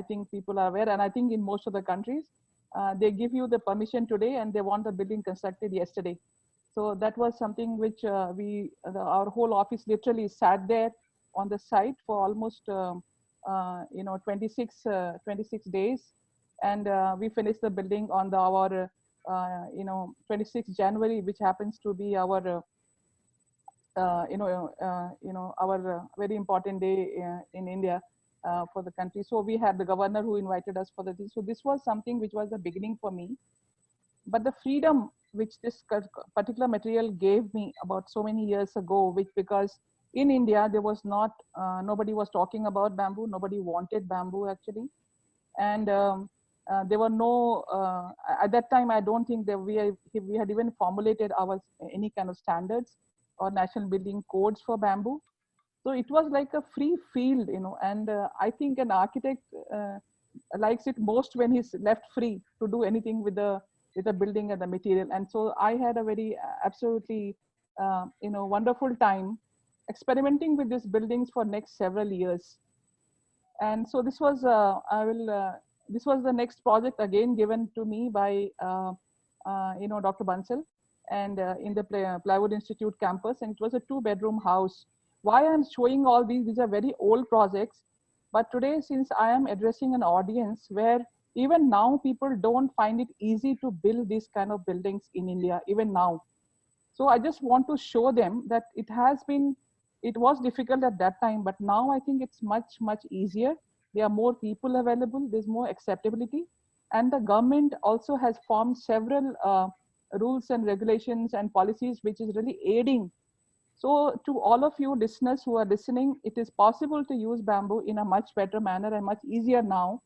Speaker 1: think people are aware, and I think in most of the countries, they give you the permission today and they want the building constructed yesterday. So that was something which our whole office literally sat there on the site for almost 26 days, and we finished the building on our 26th January, which happens to be our our very important day in India for the country. So we had the governor who invited us for the thing. So this was something which was the beginning for me. But the freedom which this particular material gave me about so many years ago, which because in India, there was not, nobody was talking about bamboo. Nobody wanted bamboo actually. And there were no, at that time, I don't think that we had even formulated our any kind of standards or national building codes for bamboo. So it was like a free field, and I think an architect likes it most when he's left free to do anything with the building and the material. And so I had a very absolutely wonderful time experimenting with these buildings for next several years. And so this was this was the next project again given to me by Dr. Bansal, and in the Plywood Institute campus, and it was a 2-bedroom house. Why I'm showing all these are very old projects, but today, since I am addressing an audience where even now people don't find it easy to build these kind of buildings in India, even now. So I just want to show them that it was difficult at that time, but now I think it's much, much easier. There are more people available, there's more acceptability. And the government also has formed several rules and regulations and policies, which is really aiding. So to all of you listeners who are listening, it is possible to use bamboo in a much better manner and much easier now.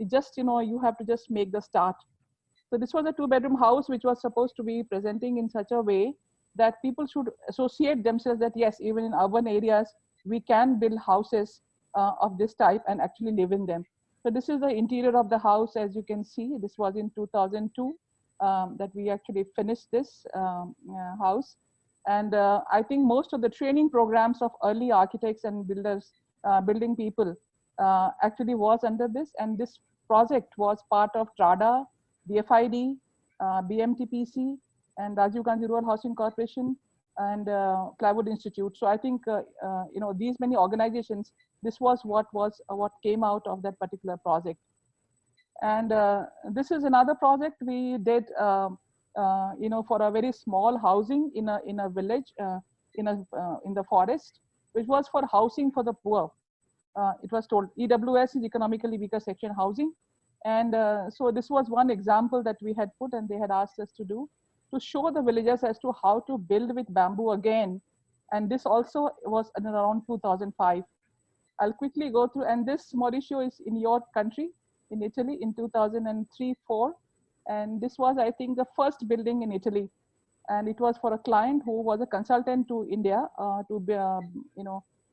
Speaker 1: It just, you have to just make the start. So this was a 2-bedroom house, which was supposed to be presenting in such a way that people should associate themselves that yes, even in urban areas, we can build houses of this type and actually live in them. So this is the interior of the house. As you can see, this was in 2002 that we actually finished this house. And I think most of the training programs of early architects and builders, building people actually was under this. And this project was part of TRADA, DFID, BMTPC, and Rajiv Gandhi Rural Housing Corporation, and Plywood Institute. So I think these many organizations, this was what came out of that particular project. And this is another project we did, for a very small housing in a village in the forest, which was for housing for the poor. It was told EWS is economically weaker section housing. And so this was one example that we had put, and they had asked us to do, to show the villagers as to how to build with bamboo again. And this also was in around 2005. I'll quickly go through, and this, Mauricio, is in your country, in Italy, in 2003-04. And this was, I think, the first building in Italy. And it was for a client who was a consultant to India, to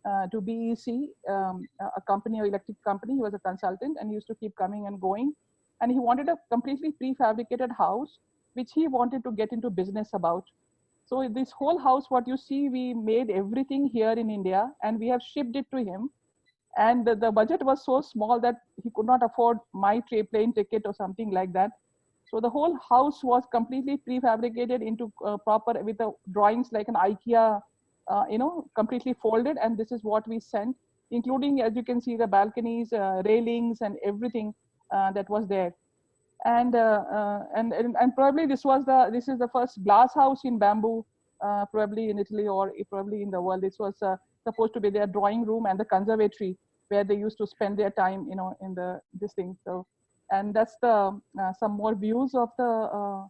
Speaker 1: BEC, a company, or electric company. He was a consultant and he used to keep coming and going. And he wanted a completely prefabricated house, which he wanted to get into business about. So this whole house, what you see, we made everything here in India and we have shipped it to him. And the budget was so small that he could not afford my plane ticket or something like that. So the whole house was completely prefabricated into proper, with the drawings like an IKEA, completely folded. And this is what we sent, including, as you can see, the balconies, railings, and everything that was there. And probably this is the first glass house in bamboo, probably in Italy or probably in the world. This was supposed to be their drawing room and the conservatory where they used to spend their time, in this thing. So, and that's the some more views of the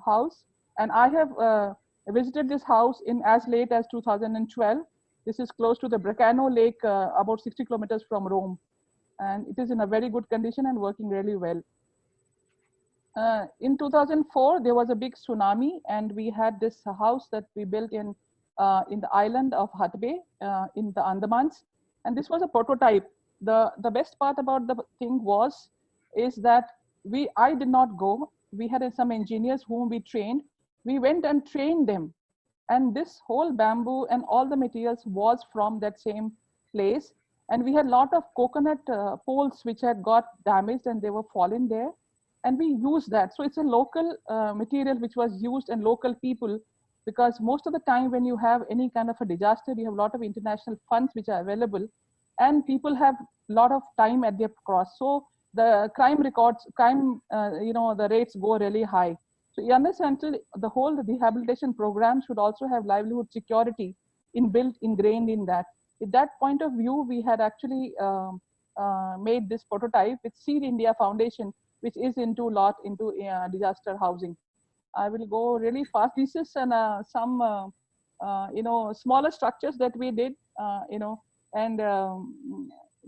Speaker 1: house. And I have visited this house in as late as 2012. This is close to the Brecano Lake, about 60 kilometers from Rome, and it is in a very good condition and working really well. In 2004, there was a big tsunami, and we had this house that we built in the island of Hatbe in the Andamans, and this was a prototype. The best part about the thing is that I did not go. We had some engineers whom we trained. We went and trained them, and this whole bamboo and all the materials was from that same place. And we had a lot of coconut poles which had got damaged and they were fallen there. And we use that. So it's a local material which was used, and local people, because most of the time when you have any kind of a disaster, you have a lot of international funds which are available, and people have a lot of time at their cross. So the the rates go really high. So you understand, the whole rehabilitation program should also have livelihood security ingrained in that. At that point of view, we had actually made this prototype with Seed India Foundation, which is into disaster housing. I will go really fast. This is some smaller structures that we did. you know, and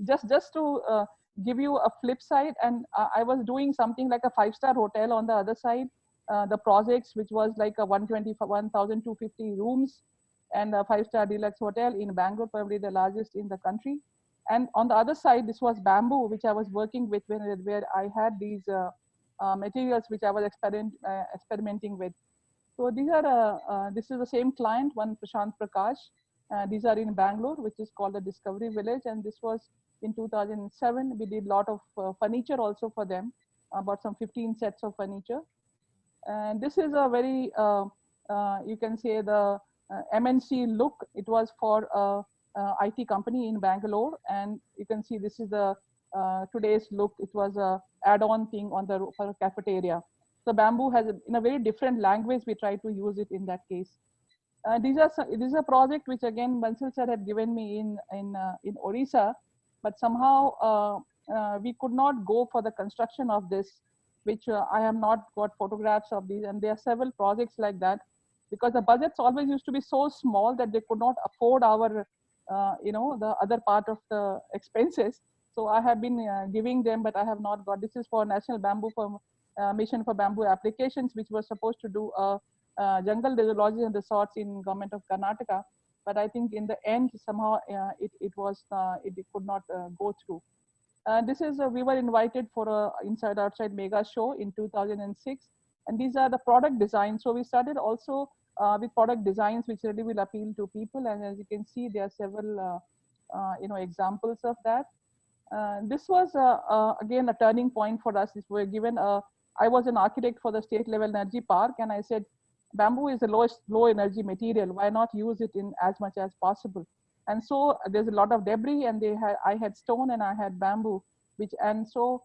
Speaker 1: just to give you a flip side, and I was doing something like a five-star hotel on the other side, the projects which was like a 1,250 rooms and a five-star deluxe hotel in Bangalore, probably the largest in the country. And on the other side, this was bamboo, which I was working with, where I had these materials which I was experimenting with. So these are, this is the same client, one Prashant Prakash. These are in Bangalore, which is called the Discovery Village. And this was in 2007. We did a lot of furniture also for them, about some 15 sets of furniture. And this is a very, you can say the MNC look. It was for a IT company in Bangalore. And you can see this is the today's look. It was a add-on thing on the for a cafeteria. So bamboo has, in a very different language, we try to use it in that case. This is a project which again Bansal sir had given me in Orissa, but somehow we could not go for the construction of this, which I have not got photographs of these, and there are several projects like that, because the budgets always used to be so small that they could not afford our, you know, the other part of the expenses. So I have been giving them, but I have not got. This is for National Bamboo for Mission for Bamboo Applications, which was supposed to do a jungle zoology and resorts in government of Karnataka. But I think in the end, somehow it could not go through. This is, we were invited for a Inside Outside Mega Show in 2006. And these are the product designs. So we started also with product designs, which really will appeal to people. And as you can see, there are several, you know, examples of that. This was, again, a turning point for us. We were given I was an architect for the state level energy park. And I said, bamboo is the lowest low energy material. Why not use it in as much as possible? And so there's a lot of debris, and I had stone and I had bamboo, and so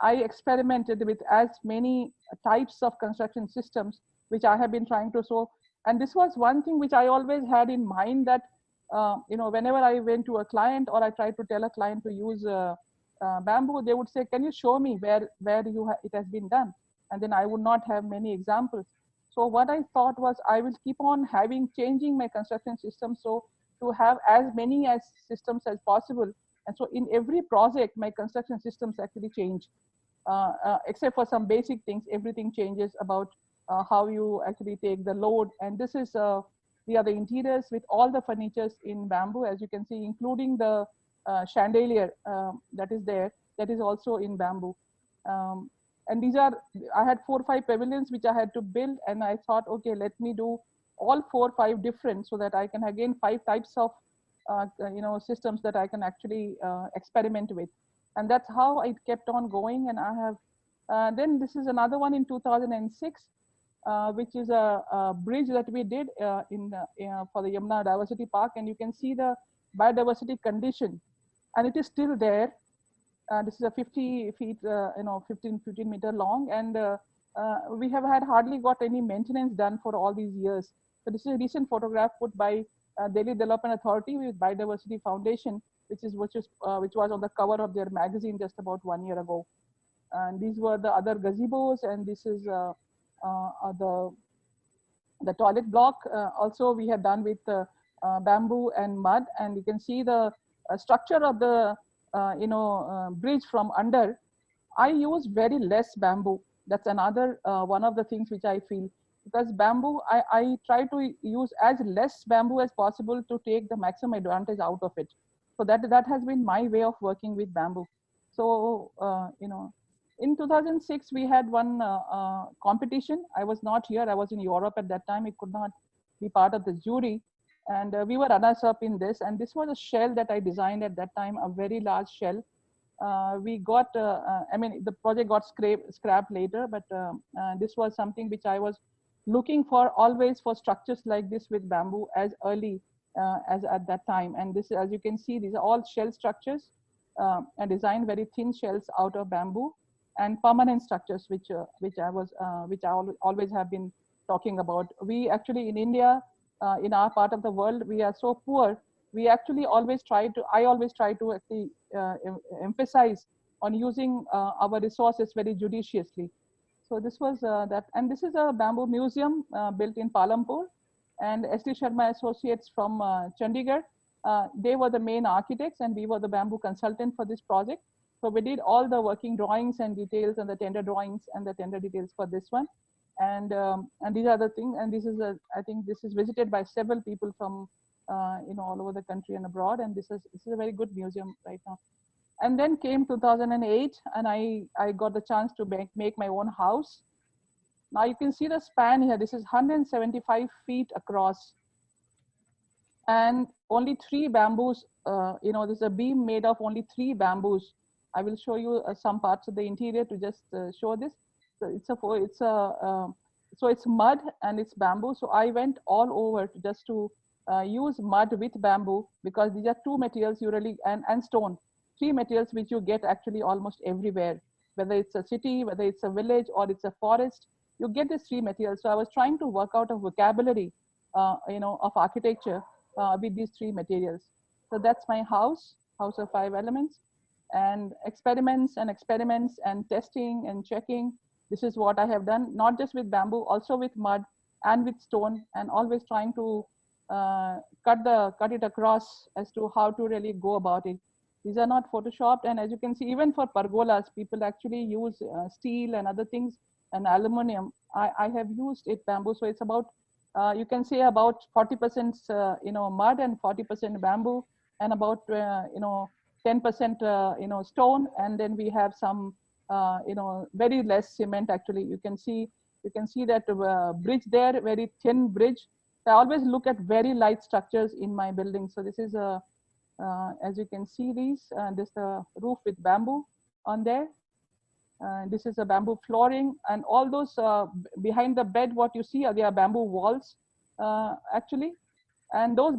Speaker 1: I experimented with as many types of construction systems, which I have been trying to solve. And this was one thing which I always had in mind, that, you know, whenever I went to a client or I tried to tell a client to use bamboo, they would say, can you show me where it has been done? And then I would not have many examples. So what I thought was, I will keep on changing my construction system, so to have as many systems as possible. And so in every project, my construction systems actually change, except for some basic things. Everything changes about how you actually take the load. And this is the other interiors with all the furnitures in bamboo, as you can see, including the chandelier that is there, that is also in bamboo. And these are, I had 4 or 5 pavilions which I had to build, and I thought, okay, let me do all 4 or 5 different, so that I can again 5 types of you know, systems that I can actually experiment with. And that's how I kept on going. And I have then this is another one in 2006, which is a bridge that we did for the Yamuna Diversity Park, and you can see the biodiversity condition, and it is still there. This is a 50 feet, you know, 15 meter long, and we have had hardly got any maintenance done for all these years. So this is a recent photograph put by Delhi Development Authority with Biodiversity Foundation, which was on the cover of their magazine just about 1 year ago. And these were the other gazebos, and this is the toilet block. Also, we had done with bamboo and mud, and you can see the structure of the you know, bridge from under. I use very less bamboo. That's another one of the things which I feel, because bamboo, I try to use as less bamboo as possible to take the maximum advantage out of it. So that has been my way of working with bamboo. So you know, in 2006 we had one competition. I was not here. I was in Europe at that time. I could not be part of the jury, and we were runners up in this. And this was a shell that I designed at that time, a very large shell. We got, I mean, the project got scrapped later, but this was something which I was looking for always, for structures like this with bamboo as early as at that time. And this, as you can see, these are all shell structures, and designed very thin shells out of bamboo, and permanent structures, which I always have been talking about. We actually in India, in our part of the world, we are so poor. We actually always try to, I always try to actually emphasize on using our resources very judiciously. So this was that. And this is a bamboo museum built in Palampur, and S.D. Sharma Associates from Chandigarh. They were the main architects and we were the bamboo consultant for this project. So we did all the working drawings and details and the tender drawings and the tender details for this one. And these are the things. And this is I think this is visited by several people from all over the country and abroad. And this is a very good museum right now. And then came 2008, and I got the chance to make my own house. Now you can see the span here. This is 175 feet across, and only 3 bamboos. This is a beam made of only 3 bamboos. I will show you some parts of the interior to just show this. So it's mud and it's bamboo. So I went all over just to use mud with bamboo, because these are 2 materials you really and stone, 3 materials which you get actually almost everywhere, whether it's a city, whether it's a village, or it's a forest. You get these 3 materials. So I was trying to work out a vocabulary, of architecture with these 3 materials. So that's my house of 5 elements, and experiments and testing and checking. This is what I have done, not just with bamboo, also with mud and with stone, and always trying to cut it across as to how to really go about it. These are not photoshopped, and as you can see, even for pergolas, people actually use steel and other things and aluminum. I have used it bamboo, so it's about you can say about 40% mud and 40% bamboo, and about 10% stone, and then we have some very less cement. Actually, you can see that bridge there, very thin bridge. I always look at very light structures in my building. So this is a as you can see this the roof with bamboo on there. This is a bamboo flooring, and all those behind the bed, what you see are their bamboo walls actually. And those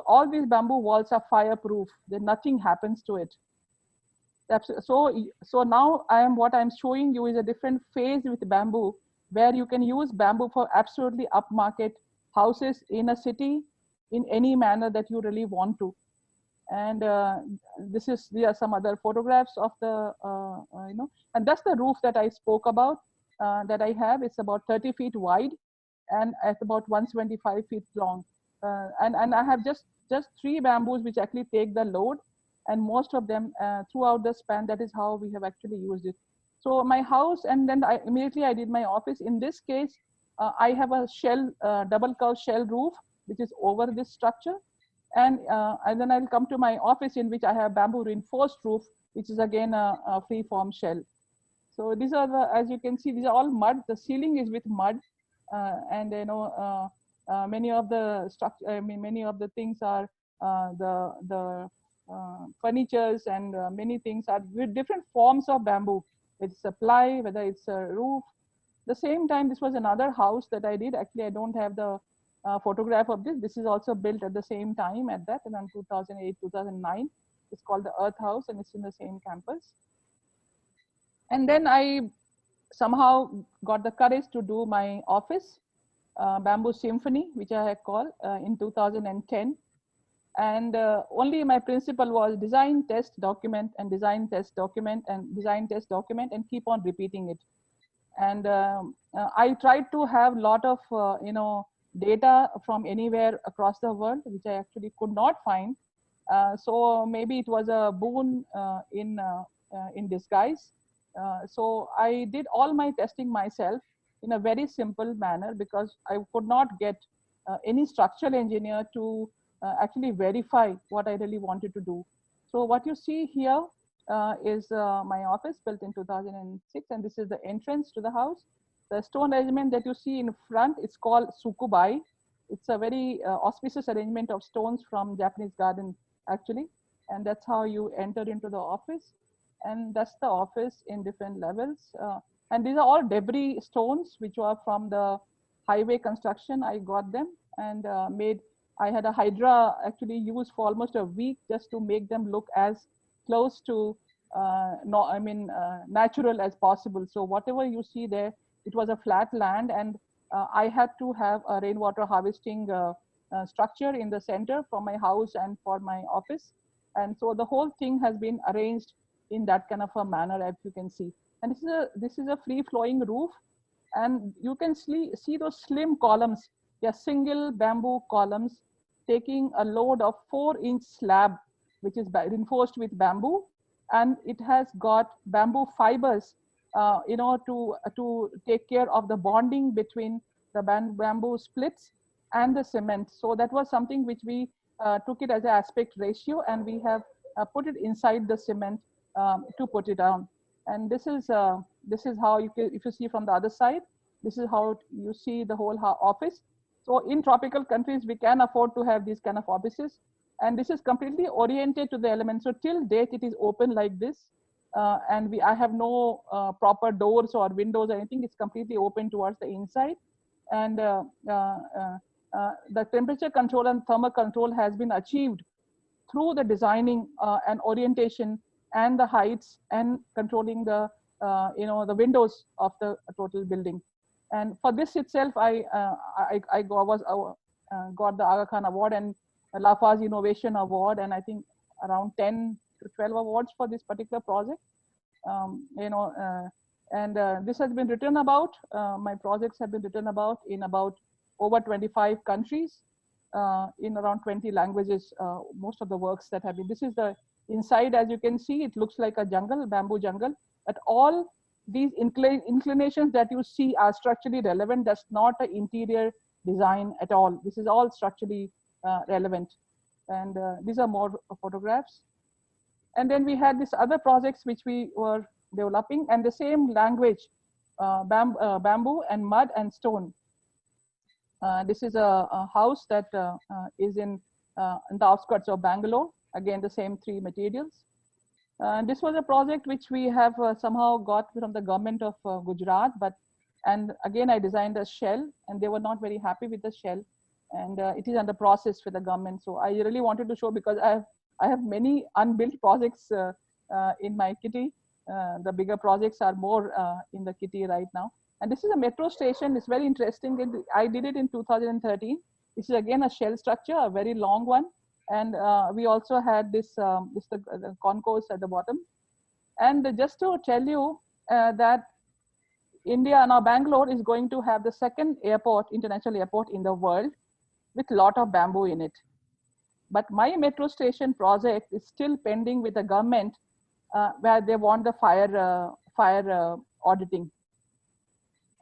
Speaker 1: all these bamboo walls are fireproof. Then nothing happens to it. So now what I'm showing you is a different phase with bamboo, where you can use bamboo for absolutely upmarket houses in a city in any manner that you really want to. And there are some other photographs of the and that's the roof that I spoke about, that I have. It's about 30 feet wide and at about 175 feet long, and I have just 3 bamboos which actually take the load, and most of them throughout the span. That is how we have actually used it. So my house, and then immediately I did my office. In this case, I have a double curved shell roof which is over this structure. And then I'll come to my office, in which I have bamboo reinforced roof, which is again a free form shell. So these are as you can see, these are all mud. The ceiling is with mud, and many of the many of the things are the furnitures, and many things are with different forms of bamboo. It's a ply, whether it's a roof. The same time, this was another house that I did. Actually, I don't have the photograph of this. This is also built at the same time at that, around 2008, 2009. It's called the Earth House, and it's in the same campus. And then I somehow got the courage to do my office, Bamboo Symphony, which I had called in 2010. And only my principle was design, test, document, and design, test, document, and design, test, document, and keep on repeating it. And I tried to have a lot of data from anywhere across the world, which I actually could not find. So maybe it was a boon in disguise. So I did all my testing myself in a very simple manner, because I could not get any structural engineer to actually verify what I really wanted to do. So what you see here is my office, built in 2006, and this is the entrance to the house. The stone arrangement that you see in front, it's called sukubai. It's a very auspicious arrangement of stones from Japanese garden, actually. And that's how you enter into the office. And that's the office in different levels. And these are all debris stones, which were from the highway construction. I got them and I had a hydra actually used for almost a week just to make them look as close to natural as possible. So whatever you see there, it was a flat land, and I had to have a rainwater harvesting structure in the center for my house and for my office. And so the whole thing has been arranged in that kind of a manner, as you can see. And this is a free flowing roof, and you can see those slim columns. They are single bamboo columns taking a load of 4-inch slab, which is reinforced with bamboo, and it has got bamboo fibers, to take care of the bonding between the bamboo splits and the cement. So that was something which we took it as an aspect ratio, and we have put it inside the cement to put it down. And this is how you can, if you see from the other side, this is how you see the whole office. So in tropical countries, we can afford to have these kind of offices. And this is completely oriented to the elements. So till date, it is open like this. And I have no proper doors or windows or anything. It's completely open towards the inside. And the temperature control and thermal control has been achieved through the designing and orientation and the heights and controlling the the windows of the total building. And for this itself, I got the Aga Khan Award and Lafarge Innovation Award, and I think around 10 to 12 awards for this particular project. This has been written about, my projects have been written about in about over 25 countries, in around 20 languages, most of the works that have been. This is the inside, as you can see, it looks like a jungle, bamboo jungle, but all these inclinations that you see are structurally relevant. That's not an interior design at all. This is all structurally relevant. And these are more photographs. And then we had these other projects which we were developing, and the same language, bamboo and mud and stone. This is a house that is in the outskirts of Bangalore. Again, the same 3 materials. This was a project which we have somehow got from the government of Gujarat, and again, I designed a shell, and they were not very happy with the shell, and it is under process with the government. So I really wanted to show, because I have many unbuilt projects in my kitty. The bigger projects are more in the kitty right now. And this is a metro station. It's very interesting. I did it in 2013. This is again a shell structure, a very long one. And we also had the concourse at the bottom. And just to tell you that India, now Bangalore is going to have the second international airport in the world with a lot of bamboo in it. But my metro station project is still pending with the government, where they want the fire auditing.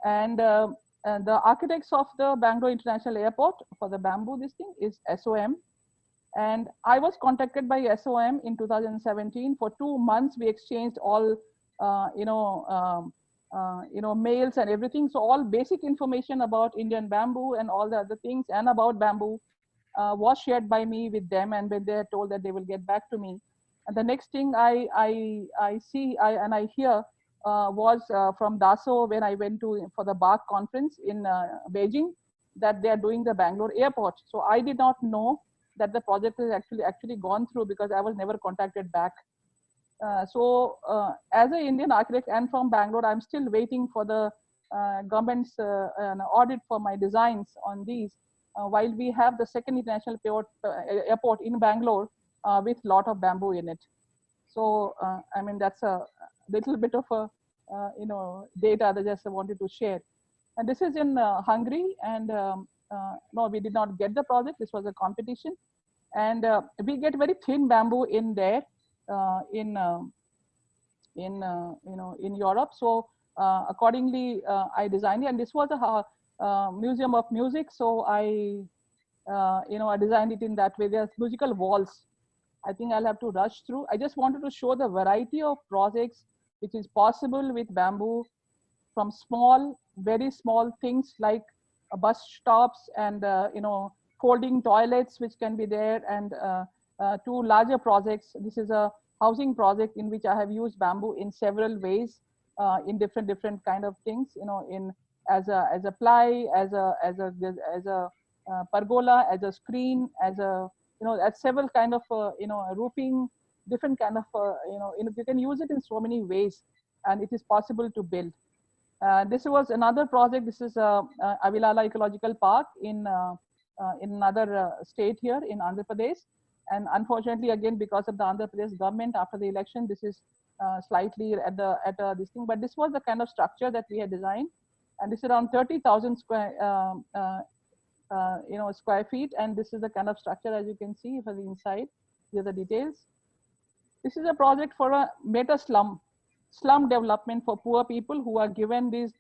Speaker 1: And the architects of the Bangalore International Airport for the bamboo, this thing is SOM. And I was contacted by SOM in 2017. For 2 months, we exchanged all, mails and everything. So all basic information about Indian bamboo and all the other things and about bamboo was shared by me with them. And when they are told that they will get back to me. And the next thing I hear was from DASO when I went for the BARC conference in Beijing, that they are doing the Bangalore airport. So I did not know that the project is actually gone through, because I was never contacted back. As an Indian architect and from Bangalore, I'm still waiting for the government's audit for my designs on these, while we have the second international airport in Bangalore with a lot of bamboo in it. So, I mean, that's a little bit of a, data that I just wanted to share. And this is in Hungary, and no, we did not get the project. This was a competition, and we get very thin bamboo in there, in Europe. So accordingly, I designed it, and this was a museum of music. So I designed it in that way. There's musical walls. I think I'll have to rush through. I just wanted to show the variety of projects which is possible with bamboo, from small, very small things like bus stops and folding toilets, which can be there, and to larger projects. This is a housing project in which I have used bamboo in several ways, in different kind of things. As a ply, as a pergola, as a screen, as several kind of roofing, different kind of you can use it in so many ways, and it is possible to build. This was another project. This is Avilala Ecological Park in another state here in Andhra Pradesh. And unfortunately, again, because of the Andhra Pradesh government after the election, this is slightly at this thing. But this was the kind of structure that we had designed. And this is around 30,000 square feet. And this is the kind of structure, as you can see for the inside. Here are the details. This is a project for a meta slum development for poor people who are given these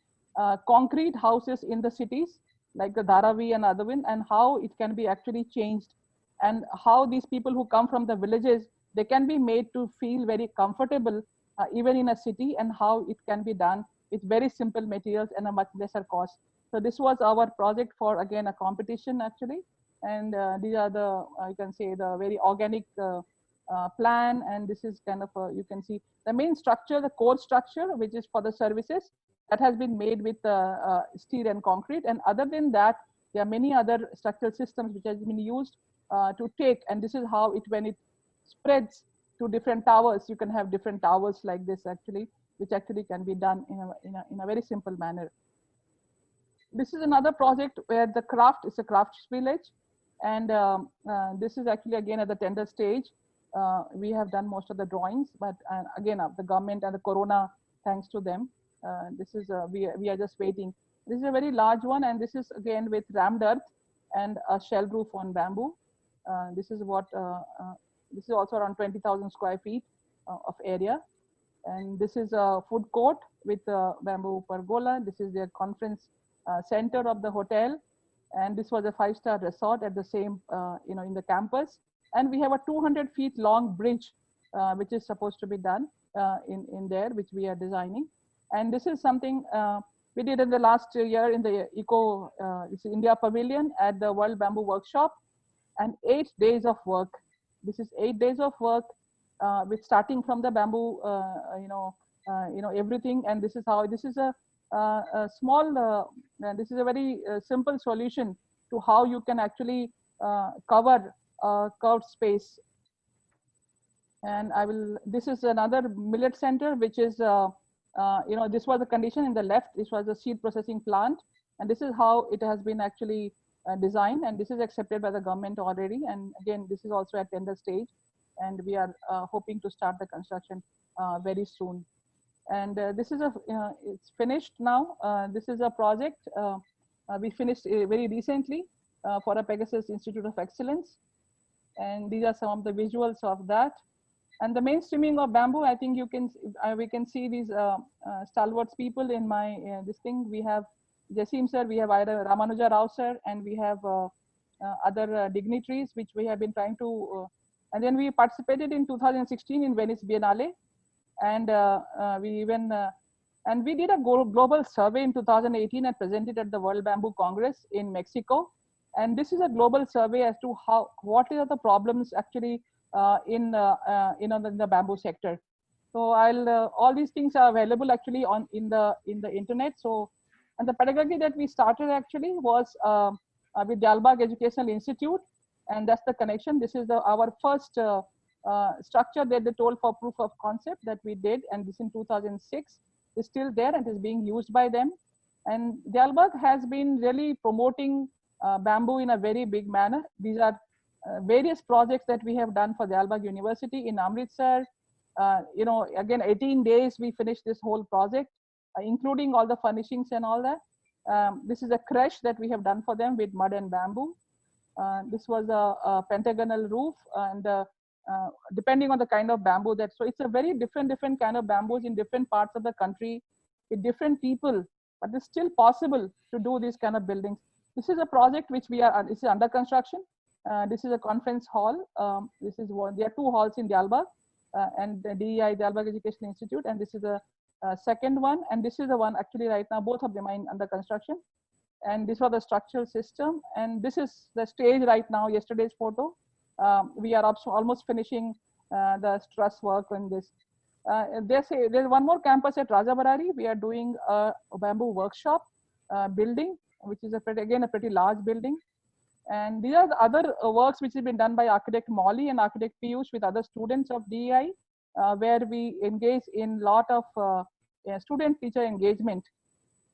Speaker 1: concrete houses in the cities like the Dharavi and Adavin, and how it can be actually changed, and how these people who come from the villages, they can be made to feel very comfortable even in a city, and how it can be done with very simple materials and a much lesser cost. So this was our project for, again, a competition actually. And these are the, you can say, the very organic plan. And this is kind of, you can see the main structure, the core structure, which is for the services, that has been made with steel and concrete. And other than that, there are many other structural systems which has been used to take. And this is how it, when it spreads to different towers, you can have different towers like this actually, which actually can be done in a very simple manner. This is another project where the craft is a crafts village. And this is actually, again, at the tender stage. We have done most of the drawings, but again, the government and the corona, thanks to them, this is we are just waiting. This is a very large one, and this is again with rammed earth and a shell roof on bamboo. This is what this is also around 20,000 square feet of area. And this is a food court with a bamboo pergola. This is their conference center of the hotel. And this was a 5-star resort at the same, in the campus. And we have a 200 feet long bridge, which is supposed to be done in there, which we are designing. And this is something we did in the last year in the India Pavilion at the World Bamboo Workshop, and 8 days of work. This is 8 days of work with starting from the bamboo, everything. And this is how, this is a small, this is a very simple solution to how you can actually cover curved space. And this is another millet center, which is, this was the condition in the left. This was a seed processing plant. And this is how it has been actually designed. And this is accepted by the government already. And again, this is also at tender stage. And we are hoping to start the construction very soon. And this is it's finished now. This is a project we finished very recently for a Pegasus Institute of Excellence. And these are some of the visuals of that. And the mainstreaming of bamboo, I think we can see these stalwarts people in my this thing. We have Jasim sir, we have Ramanuja Rao sir, and we have other dignitaries which we have been trying to. And then we participated in 2016 in Venice Biennale, and we did a global survey in 2018 and presented at the World Bamboo Congress in Mexico. And this is a global survey as to what are the problems actually in the bamboo sector. So all these things are available actually in the internet. So, and the pedagogy that we started actually was with Dalbagh Educational Institute, and that's the connection. This is our first structure that they told for proof of concept that we did, and this in 2006 is still there and is being used by them. And Dalbagh has been really promoting bamboo in a very big manner. These are various projects that we have done for Dalbagh University in Amritsar. Again, 18 days we finished this whole project, including all the furnishings and all that. This is a creche that we have done for them with mud and bamboo. This was a pentagonal roof, and depending on the kind of bamboo so it's a very different kind of bamboos in different parts of the country with different people, but it's still possible to do these kind of buildings. This is a project which this is under construction. This is a conference hall. This is one. There are 2 halls in Dalbagh and the DEI, Dalbagh Educational Institute, and this is the second one. And this is the one actually right now, both of them are under construction. And this was the structural system. And this is the stage right now, yesterday's photo. We are almost finishing the truss work on this. There's one more campus at Rajabarari. We are doing a bamboo workshop building, which is a pretty large building. And these are the other works which have been done by architect Molly and architect Piyush with other students of DEI, where we engage in lot of student-teacher engagement.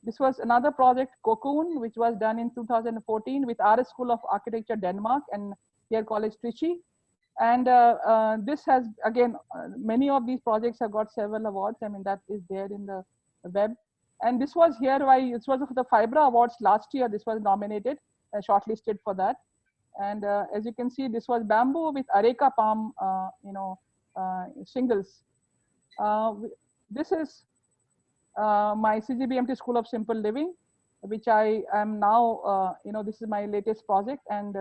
Speaker 1: This was another project, Cocoon, which was done in 2014 with RS School of Architecture, Denmark, and here College Trichy. And this has, again, many of these projects have got several awards. I mean, that is there in the web. And this was here, it was for the Fibra Awards last year, this was nominated. shortlisted for that. And as you can see, this was bamboo with areca palm, shingles. This is my CGBMT School of Simple Living, which I am now, this is my latest project. And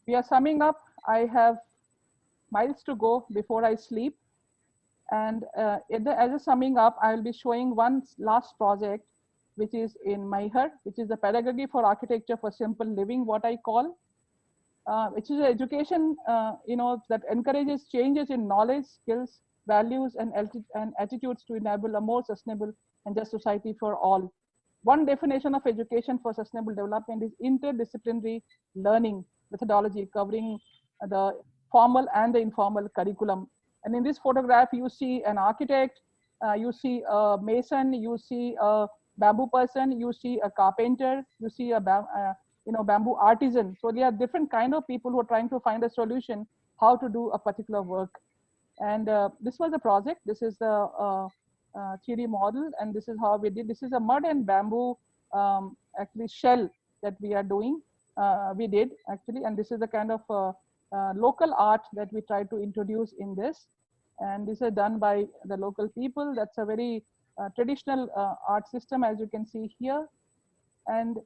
Speaker 1: we are summing up. I have miles to go before I sleep. And as a summing up, I will be showing one last project, which is in Maihar, which is the Pedagogy for Architecture for Simple Living, what I call, which is an education, that encourages changes in knowledge, skills, values, and attitudes to enable a more sustainable and just society for all. One definition of education for sustainable development is interdisciplinary learning methodology covering the formal and the informal curriculum. And in this photograph, you see an architect, you see a mason, you see a bamboo person, you see a carpenter, you see a bamboo artisan. So there are different kind of people who are trying to find a solution how to do a particular work. And this was the project. This is the 3D model, and this is how we did. This is a mud and bamboo actually shell that we are doing. We did actually, and this is the kind of local art that we try to introduce in this. And this is done by the local people. That's a very traditional art system, as you can see here. And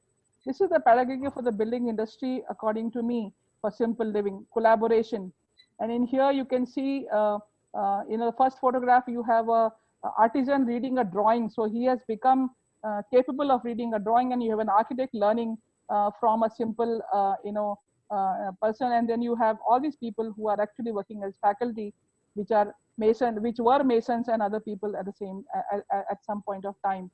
Speaker 1: this is the pedagogy for the building industry, according to me, for simple living, collaboration. And in here, you can see, in the first photograph, you have a artisan reading a drawing. So he has become capable of reading a drawing, and you have an architect learning from a simple, person. And then you have all these people who are actually working as faculty, which were masons and other people at some point of time.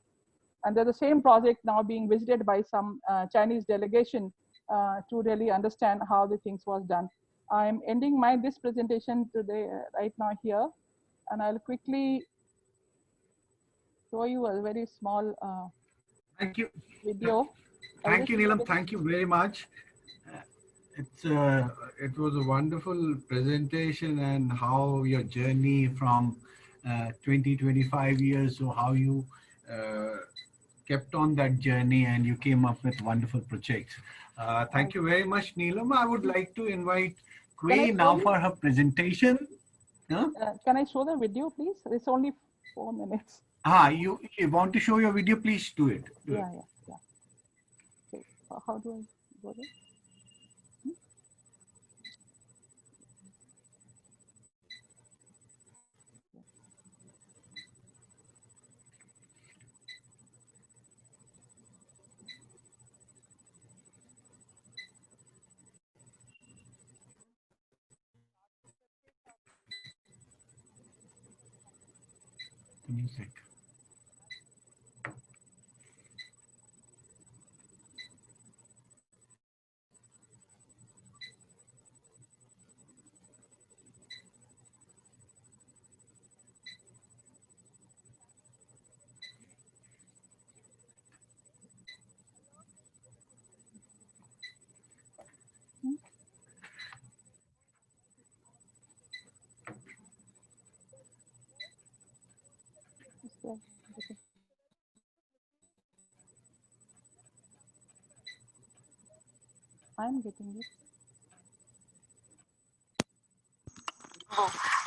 Speaker 1: And there's the same project now being visited by some Chinese delegation to really understand how the things was done. I'm ending this presentation today right now here, and I'll quickly show you a very small
Speaker 2: Thank you.
Speaker 1: video.
Speaker 2: Thank you, Neelam. Thank you very much. It was a wonderful presentation, and how your journey from 25 years, so how you kept on that journey and you came up with wonderful projects. Thank you very much, Neelam. I would like to invite Kewei now for her presentation.
Speaker 1: Can I show the video, please? It's only 4 minutes.
Speaker 2: You want to show your video? Please do it.
Speaker 1: Yeah. Okay. How do I go there?
Speaker 2: Music.
Speaker 1: Okay. I'm getting it.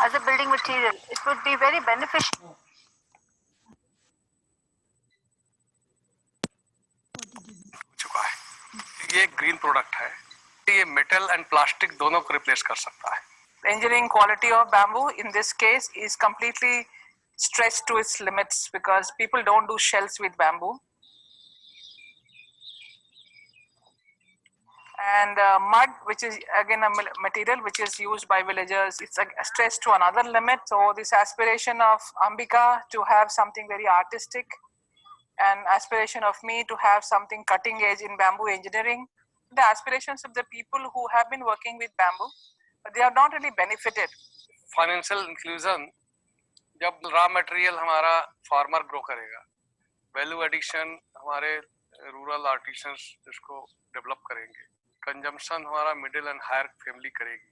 Speaker 4: As a building material, it would be very beneficial.
Speaker 5: चुका है ये green product है ये metal and plastic दोनों को replace कर सकता है
Speaker 4: The engineering quality of bamboo in this case is completely stretched to its limits because people don't do shells with bamboo. And mud, which is again a material which is used by villagers, it's stretched to another limit. So this aspiration of Ambika to have something very artistic, and aspiration of me to have something cutting edge in bamboo engineering, the aspirations of the people who have been working with bamboo, but they have not really benefited.
Speaker 5: Financial inclusion जब raw material हमारा farmer grow करेगा value addition हमारे rural artisans इसको develop करेंगे consumption हमारा middle and higher family करेगी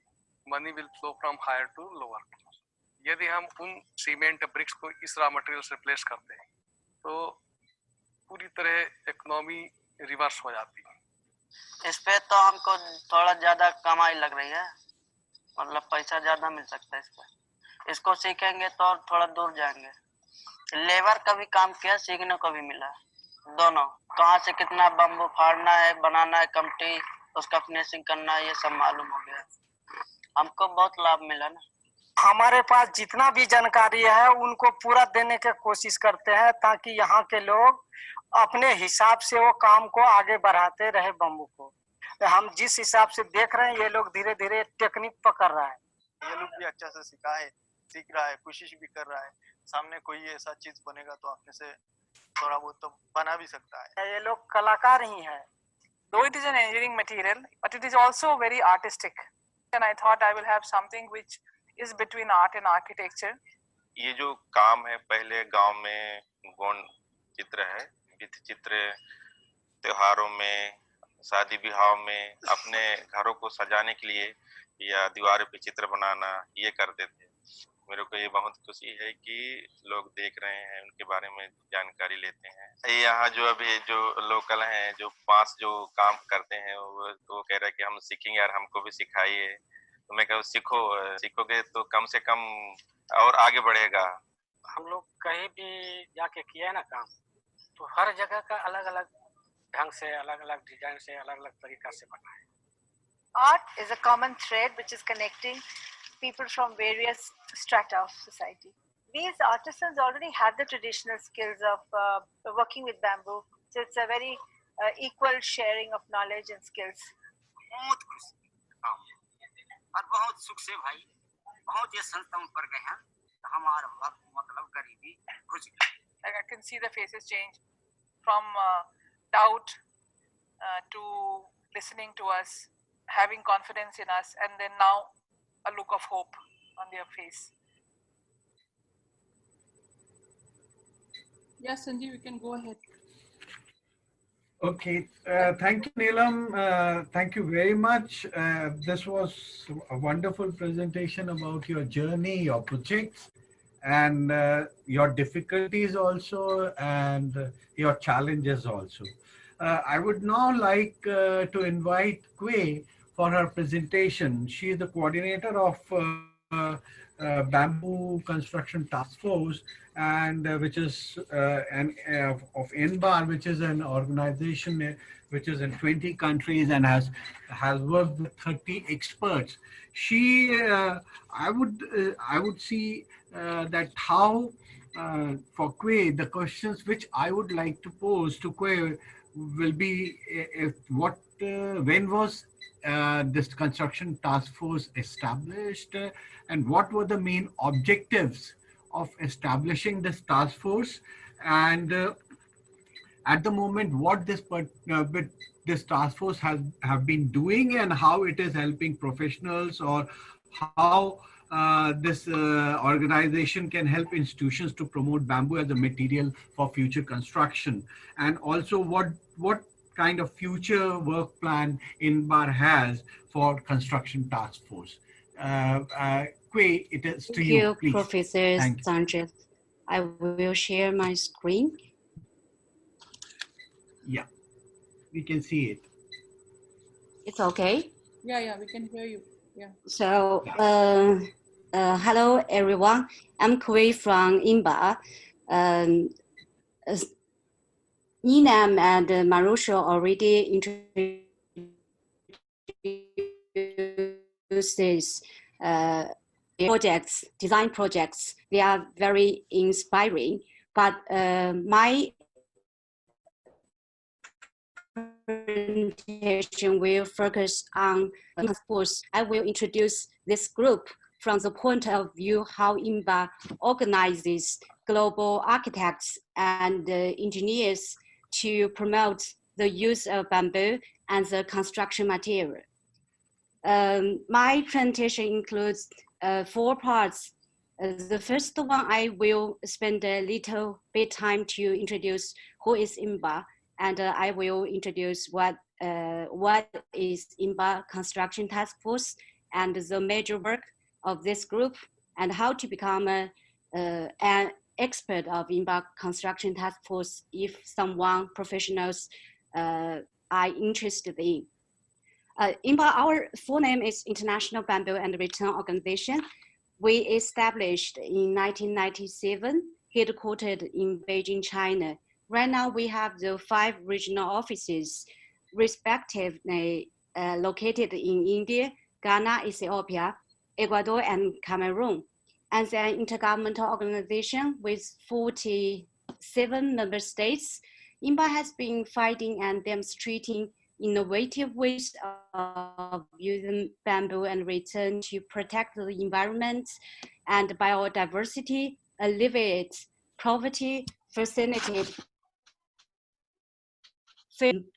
Speaker 5: money will flow from higher to lower class यदि हम उन सीमेंट ब्रिक्स को इस रॉ मटेरियल से रिप्लेस करते हैं तो पूरी तरह इकोनॉमी रिवर्स हो जाती है।
Speaker 6: इस पे तो हमको थोड़ा ज्यादा कमाई लग रही है, मतलब पैसा ज्यादा मिल सकता है इस पे। इसको सीखेंगे तो और थोड़ा दूर जाएंगे। लेबर का भी काम किया, सीखने को भी मिला, दोनों। कहाँ से कितना बम्बू फाड़ना है, बनाना है, कमटी, उसका फिनिशिंग करना है, ये सब मालूम हो गया। हमको बहुत लाभ मिला ना।
Speaker 4: हमारे पास जितना भी जानकारी है उनको पूरा देने की कोशिश करते हैं, ताकि यहाँ के लोग अपने हिसाब से वो काम को आगे बढ़ाते रहे बम्बू को। हम जिस हिसाब से देख रहे हैं, ये लोग धीरे धीरे टेक्निक पकड़ रहा है।
Speaker 7: ये लोग भी अच्छा से सीख रहा है, कोशिश भी कर रहा है। सामने कोई ऐसा चीज बनेगा तो अपने से थोड़ा बहुत तो बना भी सकता है।
Speaker 4: ये लोग कलाकार ही हैं। Though it is an engineering material, but it is also very artistic. And I thought I will have something which is between art and architecture.
Speaker 8: ये जो काम है, पहले गांव में गौण चित्र है, भित्ति चित्र त्योहारों में, शादी विवाह में अपने घरों को सजाने के लिए या दीवार पे चित्र बनाना ये करते थे। मेरे को ये बहुत खुशी है कि लोग देख रहे हैं, उनके बारे में जानकारी लेते हैं। यहाँ जो अभी जो लोकल हैं, जो पास जो काम करते हैं, वो कह रहे हैं कि हम सीखेंगे यार, हमको भी सिखाइए। तो मैं कहूँ सीखोगे तो कम से कम और आगे बढ़ेगा।
Speaker 9: हम लोग कहीं भी जाके किया है ना काम, तो हर जगह का अलग अलग ढंग से, अलग अलग डिजाइन से, अलग अलग तरीका से बना है।
Speaker 10: Art is a common thread which is connecting people from various strata of society. These artisans already have the traditional skills of working with bamboo, so it's a very equal sharing of knowledge and skills.
Speaker 11: बहुत खुशी और बहुत सुख से भाई, बहुत ये संस्था में पड़ गए हैं, हमारा वक्त मतलब गरीबी कुछ।
Speaker 4: Like I can see the faces change from doubt to listening to us, having confidence in us, and then now a look of hope on their face.
Speaker 1: Yes, Sanjeev, you can go ahead.
Speaker 2: Okay, thank you, Neelam. Thank you very much. This was a wonderful presentation about your journey, your projects, and your difficulties also, and your challenges also. I would now like to invite Kewei for her presentation. She is the coordinator of Bamboo Construction Task Force, and which is of NBAR, which is an organization which is in 20 countries and has worked with 30 experts. She, I would see that how for Kewei, the questions which I would like to pose to Kewei will be when was this construction task force established, and what were the main objectives of establishing this task force, and at the moment what this task force have been doing, and how it is helping professionals, or how this organization can help institutions to promote bamboo as a material for future construction, and also what kind of future work plan NBAR has for construction task force. Kewei, it is to you, please.
Speaker 12: Professor Sanchez. I will share my screen.
Speaker 2: Yeah, we can see it.
Speaker 12: It's okay?
Speaker 1: Yeah, we can hear you. Yeah.
Speaker 12: So, hello everyone. I'm Kewei from NBAR. Neelam and Mauricio already introduced this design projects. They are very inspiring, but my presentation will focus on task force. I will introduce this group from the point of view how NBAR organizes global architects and engineers to promote the use of bamboo as a construction material. My presentation includes 4 parts. The first one, I will spend a little bit time to introduce who is NBAR, and I will introduce what is NBAR Construction Task Force and the major work of this group, and how to become an expert of INBA Construction Task Force if someone professionals are interested in. INBA, our full name is International Bamboo and Return Organization. We established in 1997, headquartered in Beijing, China. Right now, we have the 5 regional offices, respectively located in India, Ghana, Ethiopia, Ecuador, and Cameroon. As an intergovernmental organization with 47 member states, INBA has been fighting and demonstrating innovative ways of using bamboo and return to protect the environment and biodiversity, alleviate poverty, facilitate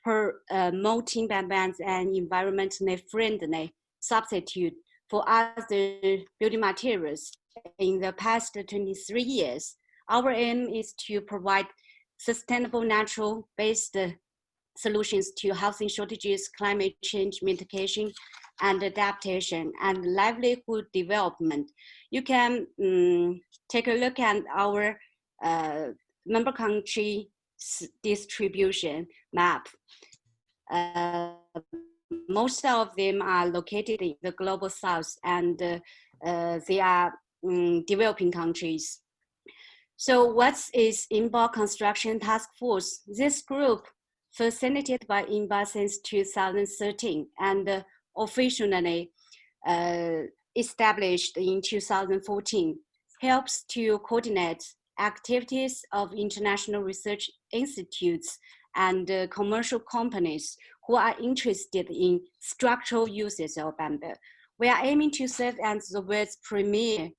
Speaker 12: promoting bamboo and environmentally friendly substitute for other building materials. In the past 23 years, our aim is to provide sustainable natural-based solutions to housing shortages, climate change mitigation and adaptation, and livelihood development. You can take a look at our member country distribution map. Most of them are located in the global south, and they are developing countries. So what is INBA Construction Task Force? This group, facilitated by INBA since 2013 and officially established in 2014, helps to coordinate activities of international research institutes and commercial companies who are interested in structural uses of bamboo. We are aiming to serve as the world's premier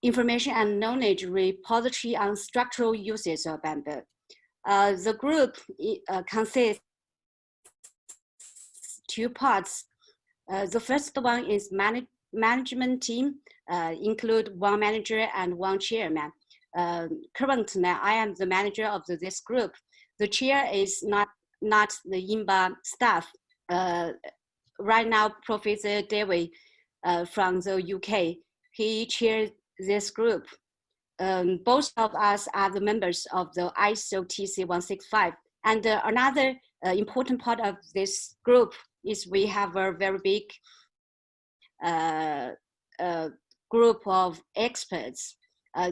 Speaker 12: information and knowledge repository on structural uses of bamboo. The group consists 2 parts. The first one is management team, include 1 manager and 1 chairman. Currently, I am the manager of this group. The chair is not the INBA staff. Right now, Professor David from the UK, he chairs this group. Both of us are the members of the ISO TC 165. And another important part of this group is we have a very big group of experts.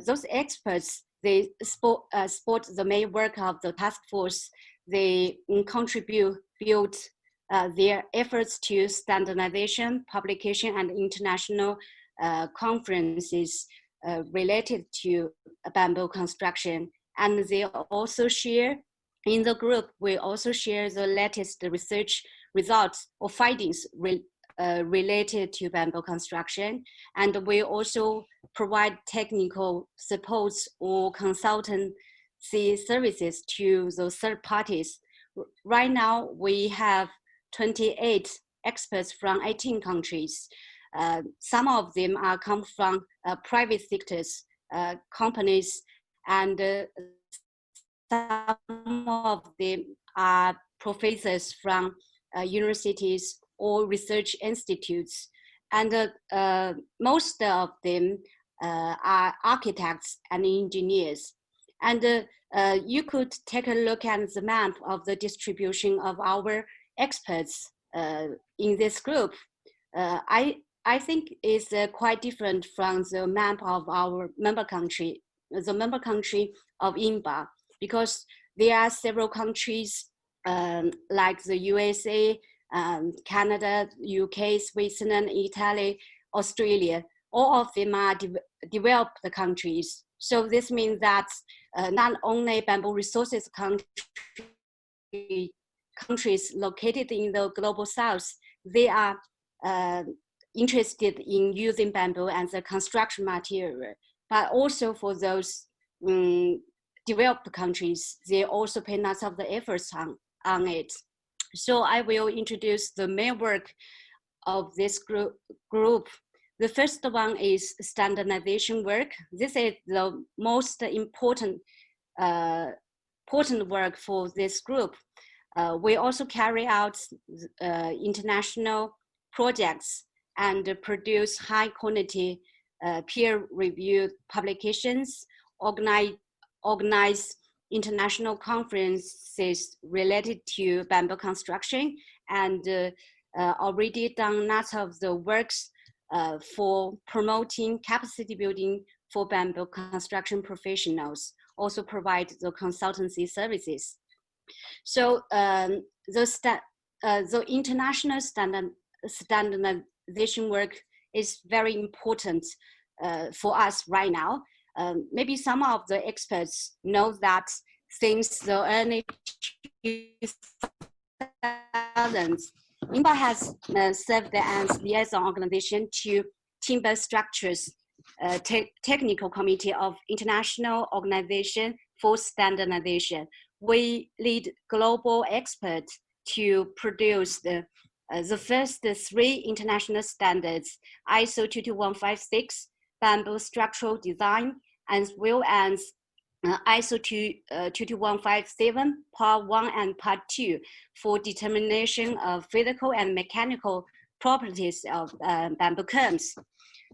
Speaker 12: Those experts, they support the main work of the task force. They contribute, build their efforts to standardization, publication, and international conferences related to bamboo construction. And they also share, in the group, we also share the latest research results or findings related to bamboo construction. And we also provide technical supports or consultancy services to those third parties. Right now, we have 28 experts from 18 countries. Some of them are come from private sectors, companies, and some of them are professors from universities or research institutes. And most of them are architects and engineers. And you could take a look at the map of the distribution of our experts in this group. I think it's quite different from the map of our member country, the member country of INBA, because there are several countries like the USA, Canada, UK, Switzerland, Italy, Australia. All of them are developed countries. So this means that not only bamboo resources countries located in the global south, they are interested in using bamboo as a construction material, but also for those developed countries, they also pay lots of the efforts on it. So I will introduce the main work of this group. The first one is standardization work. This is the most important work for this group. We also carry out international projects and produce high quality peer-reviewed publications organize international conferences related to bamboo construction, and already done lots of the works for promoting capacity building for bamboo construction professionals, also provide the consultancy services. So the international standardization work is very important for us right now. Maybe some of the experts know that since the early 2000s, INBA has served as liaison organization to timber structures technical committee of International Organization for Standardization. We lead global experts to produce the first 3 international standards, ISO 22156, bamboo structural design, as well as ISO 22157, Part 1 and Part 2 for determination of physical and mechanical properties of bamboo cones.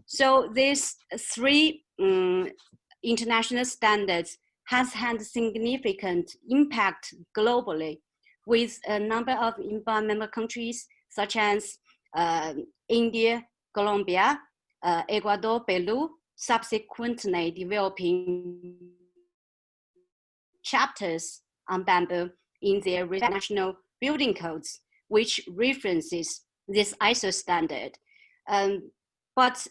Speaker 12: So these 3 international standards has had significant impact globally, with a number of INBA member countries such as India, Colombia, Ecuador, Peru, subsequently developing chapters on bamboo in their national building codes, which references this ISO standard. But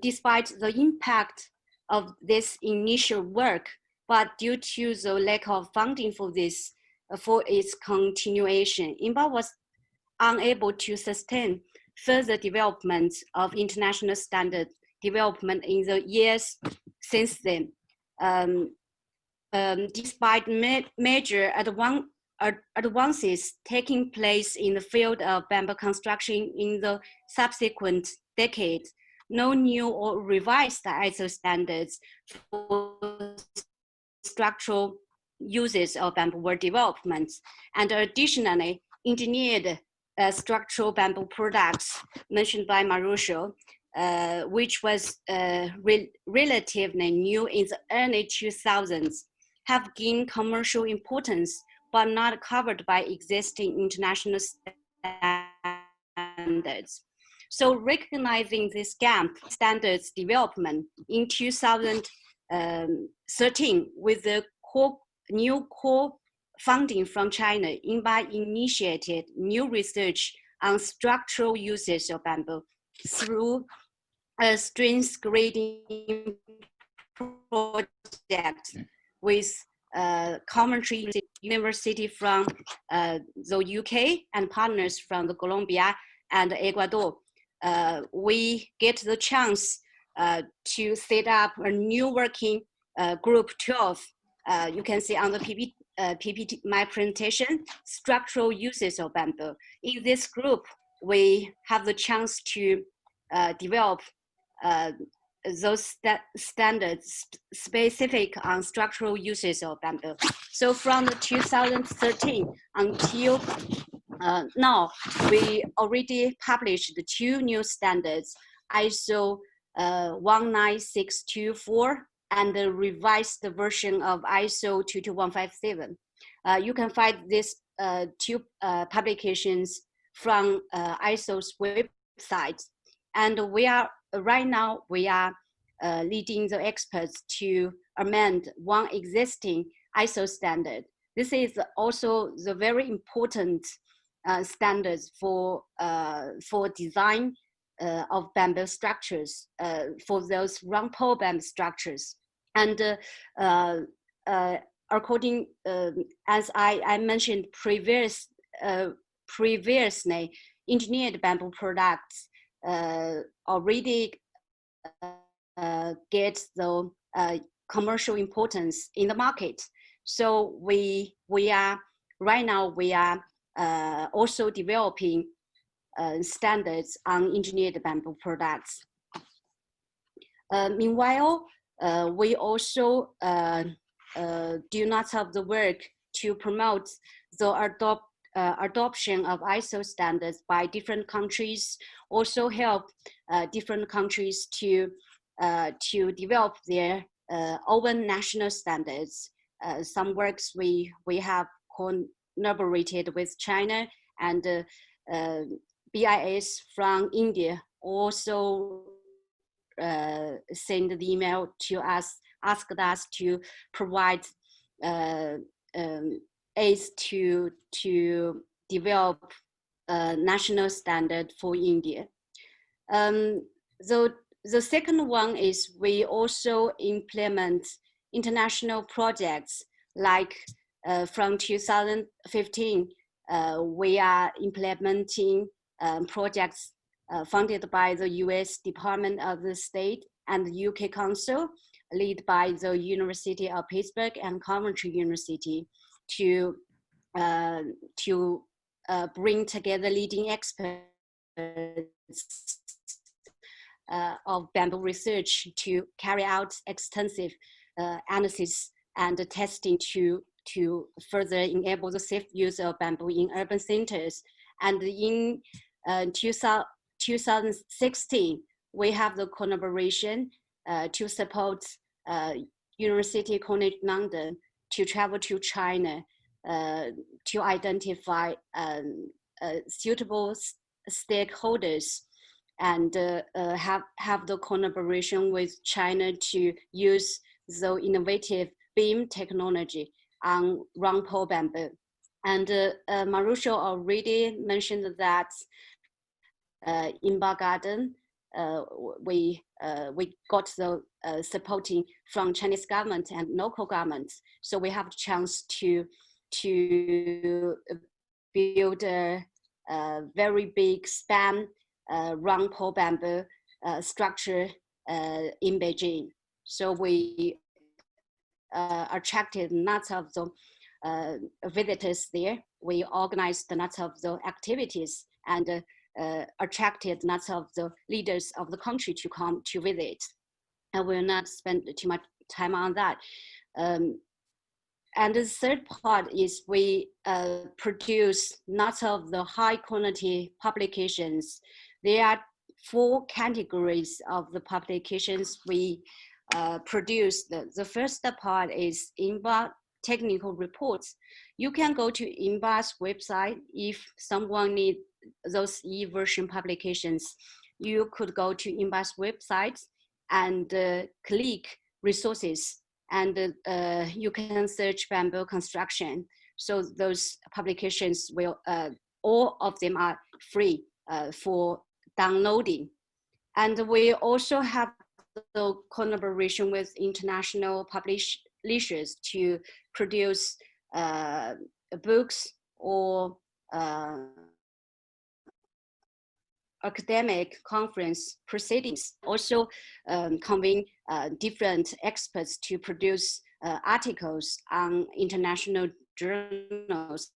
Speaker 12: despite the impact of this initial work, but due to the lack of funding for this, for its continuation, INBA was unable to sustain further development of international standard development in the years since then. Despite major advances taking place in the field of bamboo construction in the subsequent decades, no new or revised ISO standards for structural uses of bamboo were developed. And additionally, engineered structural bamboo products mentioned by Mauricio, which was relatively new in the early 2000s, have gained commercial importance, but not covered by existing international standards. So recognizing this gap, standards development in 2013, with the new core funding from China, INBA initiated new research on structural uses of bamboo through a strength grading project with Coventry University from the UK and partners from the Colombia and Ecuador. We get the chance to set up a new working group 12. You can see on the PPT, my presentation, structural uses of bamboo. In this group, we have the chance to develop those standards specific on structural uses of bamboo. So from the 2013 until now, we already published the 2 new standards, ISO 19624 and the revised version of ISO 22157. You can find these 2 publications from ISO's website. And we are, right now, we are leading the experts to amend 1 existing ISO standard. This is also the very important standards for design of bamboo structures, for those round pole bamboo structures. And according, as I mentioned previously, engineered bamboo products already get the commercial importance in the market. So we are, right now, we are also developing standards on engineered bamboo products. Meanwhile, we also do not have the work to promote the adoption of ISO standards by different countries, also help different countries to develop their own national standards. Some works we have collaborated with China, and BIS from India also sent the email to us, asked us to provide aids to develop a national standard for India. So the second one is we also implement international projects, like from 2015, we are implementing projects funded by the US Department of the State and the UK Council, led by the University of Pittsburgh and Coventry University, to bring together leading experts of bamboo research to carry out extensive analysis and testing to further enable the safe use of bamboo in urban centers. And in 2016, we have the collaboration to support University College London to travel to China to identify suitable stakeholders and have the collaboration with China to use the innovative beam technology on round pole bamboo. And Mauricio already mentioned that in Bar Garden, we got the supporting from Chinese government and local governments. So we have the chance to build a very big span round pole bamboo structure in Beijing. So we attracted lots of the visitors there. We organized lots of the activities and attracted lots of the leaders of the country to come to visit. I will not spend too much time on that. And the third part is we produce lots of the high quality publications. There are 4 categories of the publications we produce. The first part is INBA technical reports. You can go to INBA's website. If someone needs those e-version publications, you could go to INBA's website and click resources, and you can search bamboo construction. So those publications will, all of them are free for downloading. And we also have the collaboration with international publishers to produce books or academic conference proceedings. Also convene different experts to produce articles on international journals.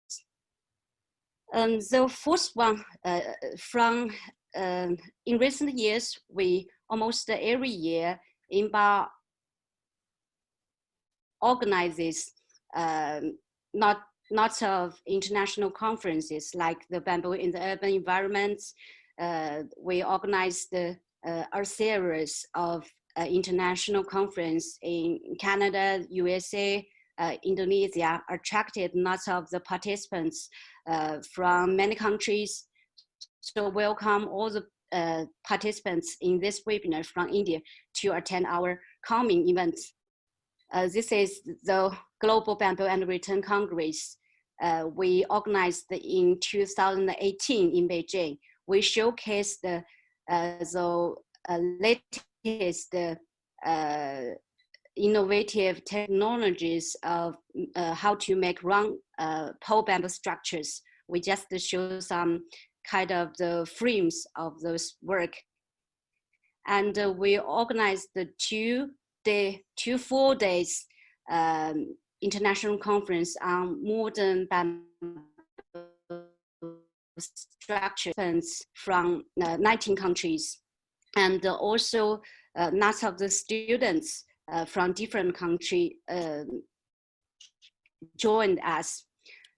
Speaker 12: The fourth one, in recent years, we almost every year INBA organizes lots of international conferences like the Bamboo in the Urban Environments. We organized a series of international conference in Canada, USA, Indonesia, attracted lots of the participants from many countries. So welcome all the participants in this webinar from India to attend our coming events. This is the Global Bamboo and Return Congress. We organized in 2018 in Beijing. We showcased the latest innovative technologies of how to make round pole bamboo structures. We just show some kind of the frames of those work. And we organized the 4 days international conference on modern bamboo structures from 19 countries. And also lots of the students from different countries joined us.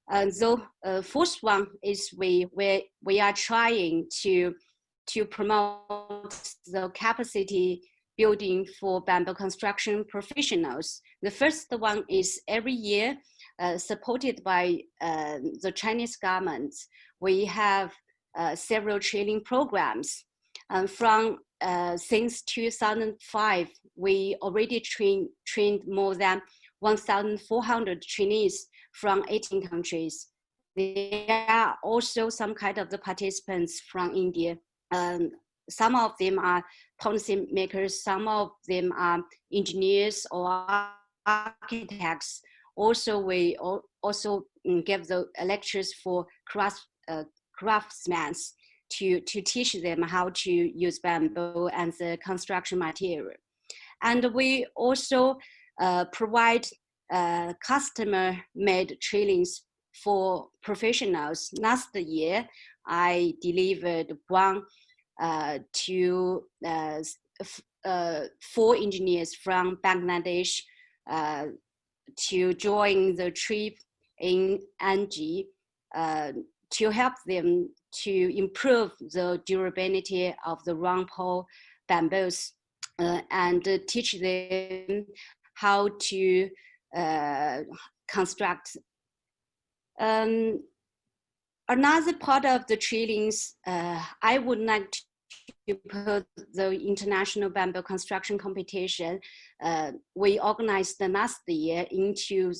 Speaker 12: And so first one is we are trying to promote the capacity building for bamboo construction professionals. The first one is every year, supported by the Chinese government. We have several training programs. Since 2005, we already trained more than 1,400 trainees from 18 countries. There are also some kind of the participants from India. Some of them are policy makers, some of them are engineers or architects. Also, we also give the lectures for craftsmen to teach them how to use bamboo as a construction material. And we also provide customer-made trainings for professionals. Last year, I delivered one to 4 engineers from Bangladesh to join the trip in Anji to help them to improve the durability of the round pole bamboos and teach them how to construct. Another part of the trainings, I would like to put the International Bamboo Construction Competition we organized last year into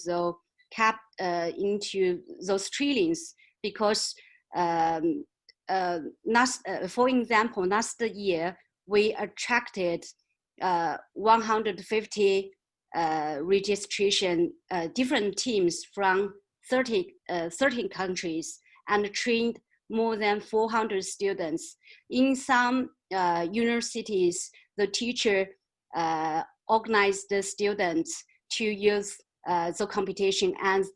Speaker 12: those trainings, because for example, last year we attracted 150 registration different teams from 13 countries and trained more than 400 students. In some universities, the teacher organized the students to use the competition as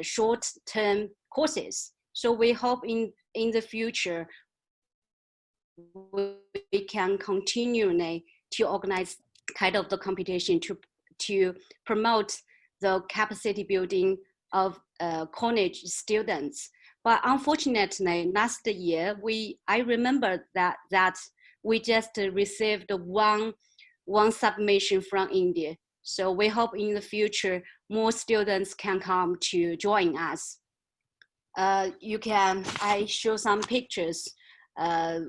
Speaker 12: short-term courses. So we hope in the future we can continually to organize kind of the competition to promote the capacity building of college students. But unfortunately, last year I remember that we just received one submission from India. So we hope in the future more students can come to join us. I show some pictures.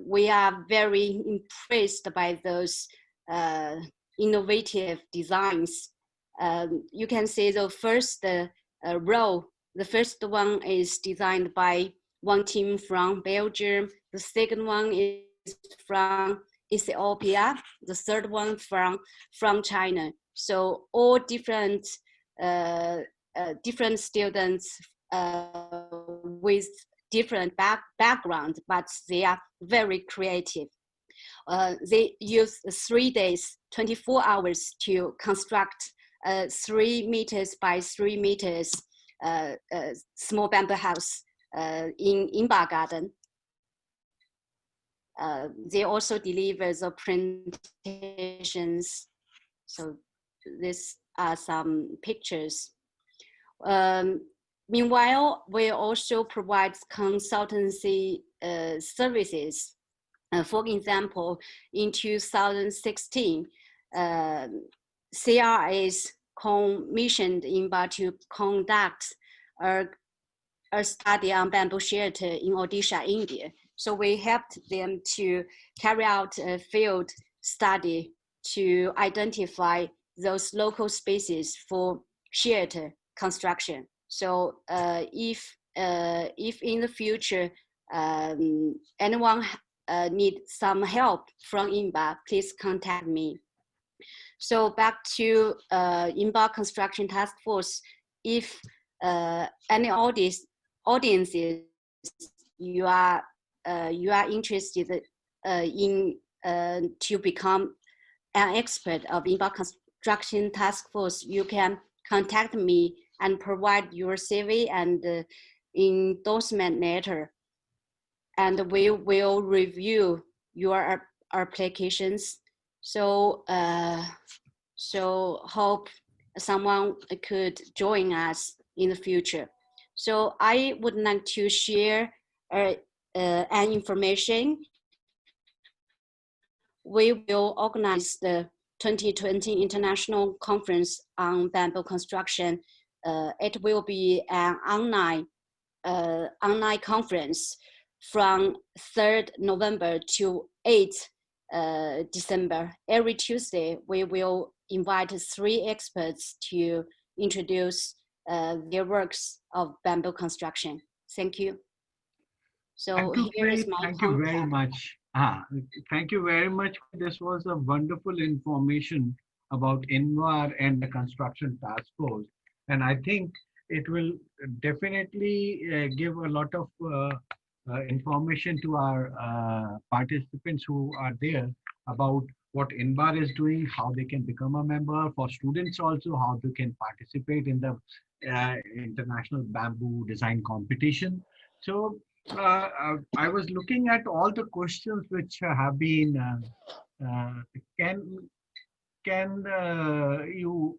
Speaker 12: We are very impressed by those innovative designs. You can see the first row. The first one is designed by one team from Belgium. The second one is from Ethiopia. The third one from China. So all different students with different background, but they are very creative. They use 3 days, 24 hours to construct 3 meters by 3 meters small bamboo house in Imba Garden. They also deliver the presentations. So these are some pictures. Meanwhile, we also provide consultancy services. For example, in 2016, CRS commissioned INBA to conduct a study on bamboo shelter in Odisha, India. So we helped them to carry out a field study to identify those local spaces for shelter construction. So if in the future anyone need some help from INBA, please contact me. So back to INBA Construction Task Force. If any audiences you are interested in to become an expert of INBA Construction Task Force, you can contact me and provide your CV and endorsement letter, and we will review your applications. So hope someone could join us in the future. So I would like to share an information we will organize the 2020 International Conference on Bamboo Construction. It will be an online conference from 3rd November to 8th December. Every Tuesday, we will invite 3 experts to introduce their works of bamboo construction. Thank you. So here is my
Speaker 2: Thank you very
Speaker 12: contact.
Speaker 2: much. Thank you very much. This was a wonderful information about INVAR and the construction task force. And I think it will definitely give a lot of information to our participants who are there about what INVAR is doing, how they can become a member, for students also, how they can participate in the International Bamboo Design Competition. So I was looking at all the questions which have been, can you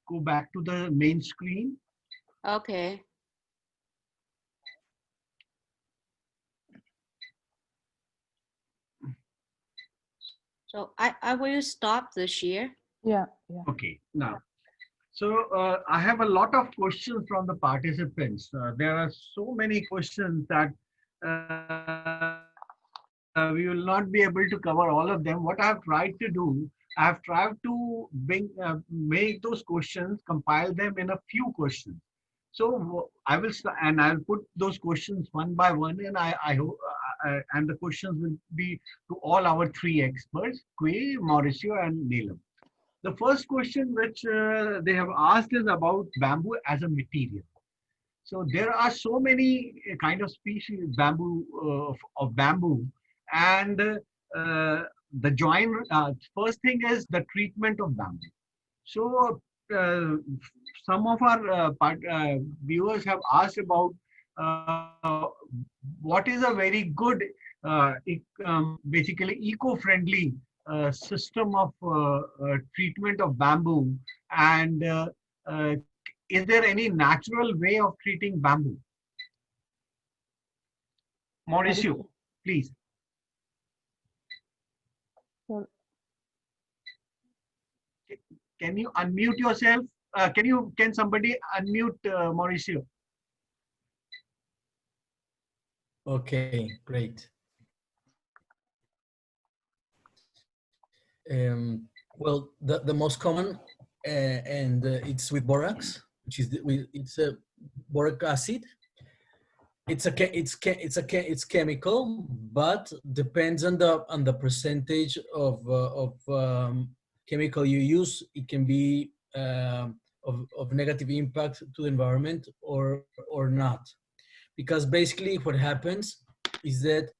Speaker 2: go back to the main screen?
Speaker 12: Okay. So I will stop the share.
Speaker 1: Yeah.
Speaker 2: Okay, now. So I have a lot of questions from the participants. There are so many questions that we will not be able to cover all of them. What I have tried to do, I have tried to make those questions, compile them in a few questions. So I will, and I'll put those questions one by one, and I hope, and the questions will be to all our 3 experts, Kewei, Mauricio, and Neelam. The first question which they have asked is about bamboo as a material. So there are so many kind of species bamboo of bamboo, and the join. First thing is the treatment of bamboo. So some of our viewers have asked about what is a very good, basically eco-friendly system of treatment of bamboo, and is there any natural way of treating bamboo? Mauricio, please. Can you unmute yourself? Can somebody unmute Mauricio?
Speaker 3: Okay, great. Well, the most common, and it's with borax, which is it's a boric acid. It's chemical, but depends on the percentage of chemical you use. It can be of negative impact to the environment or not, because basically what happens is that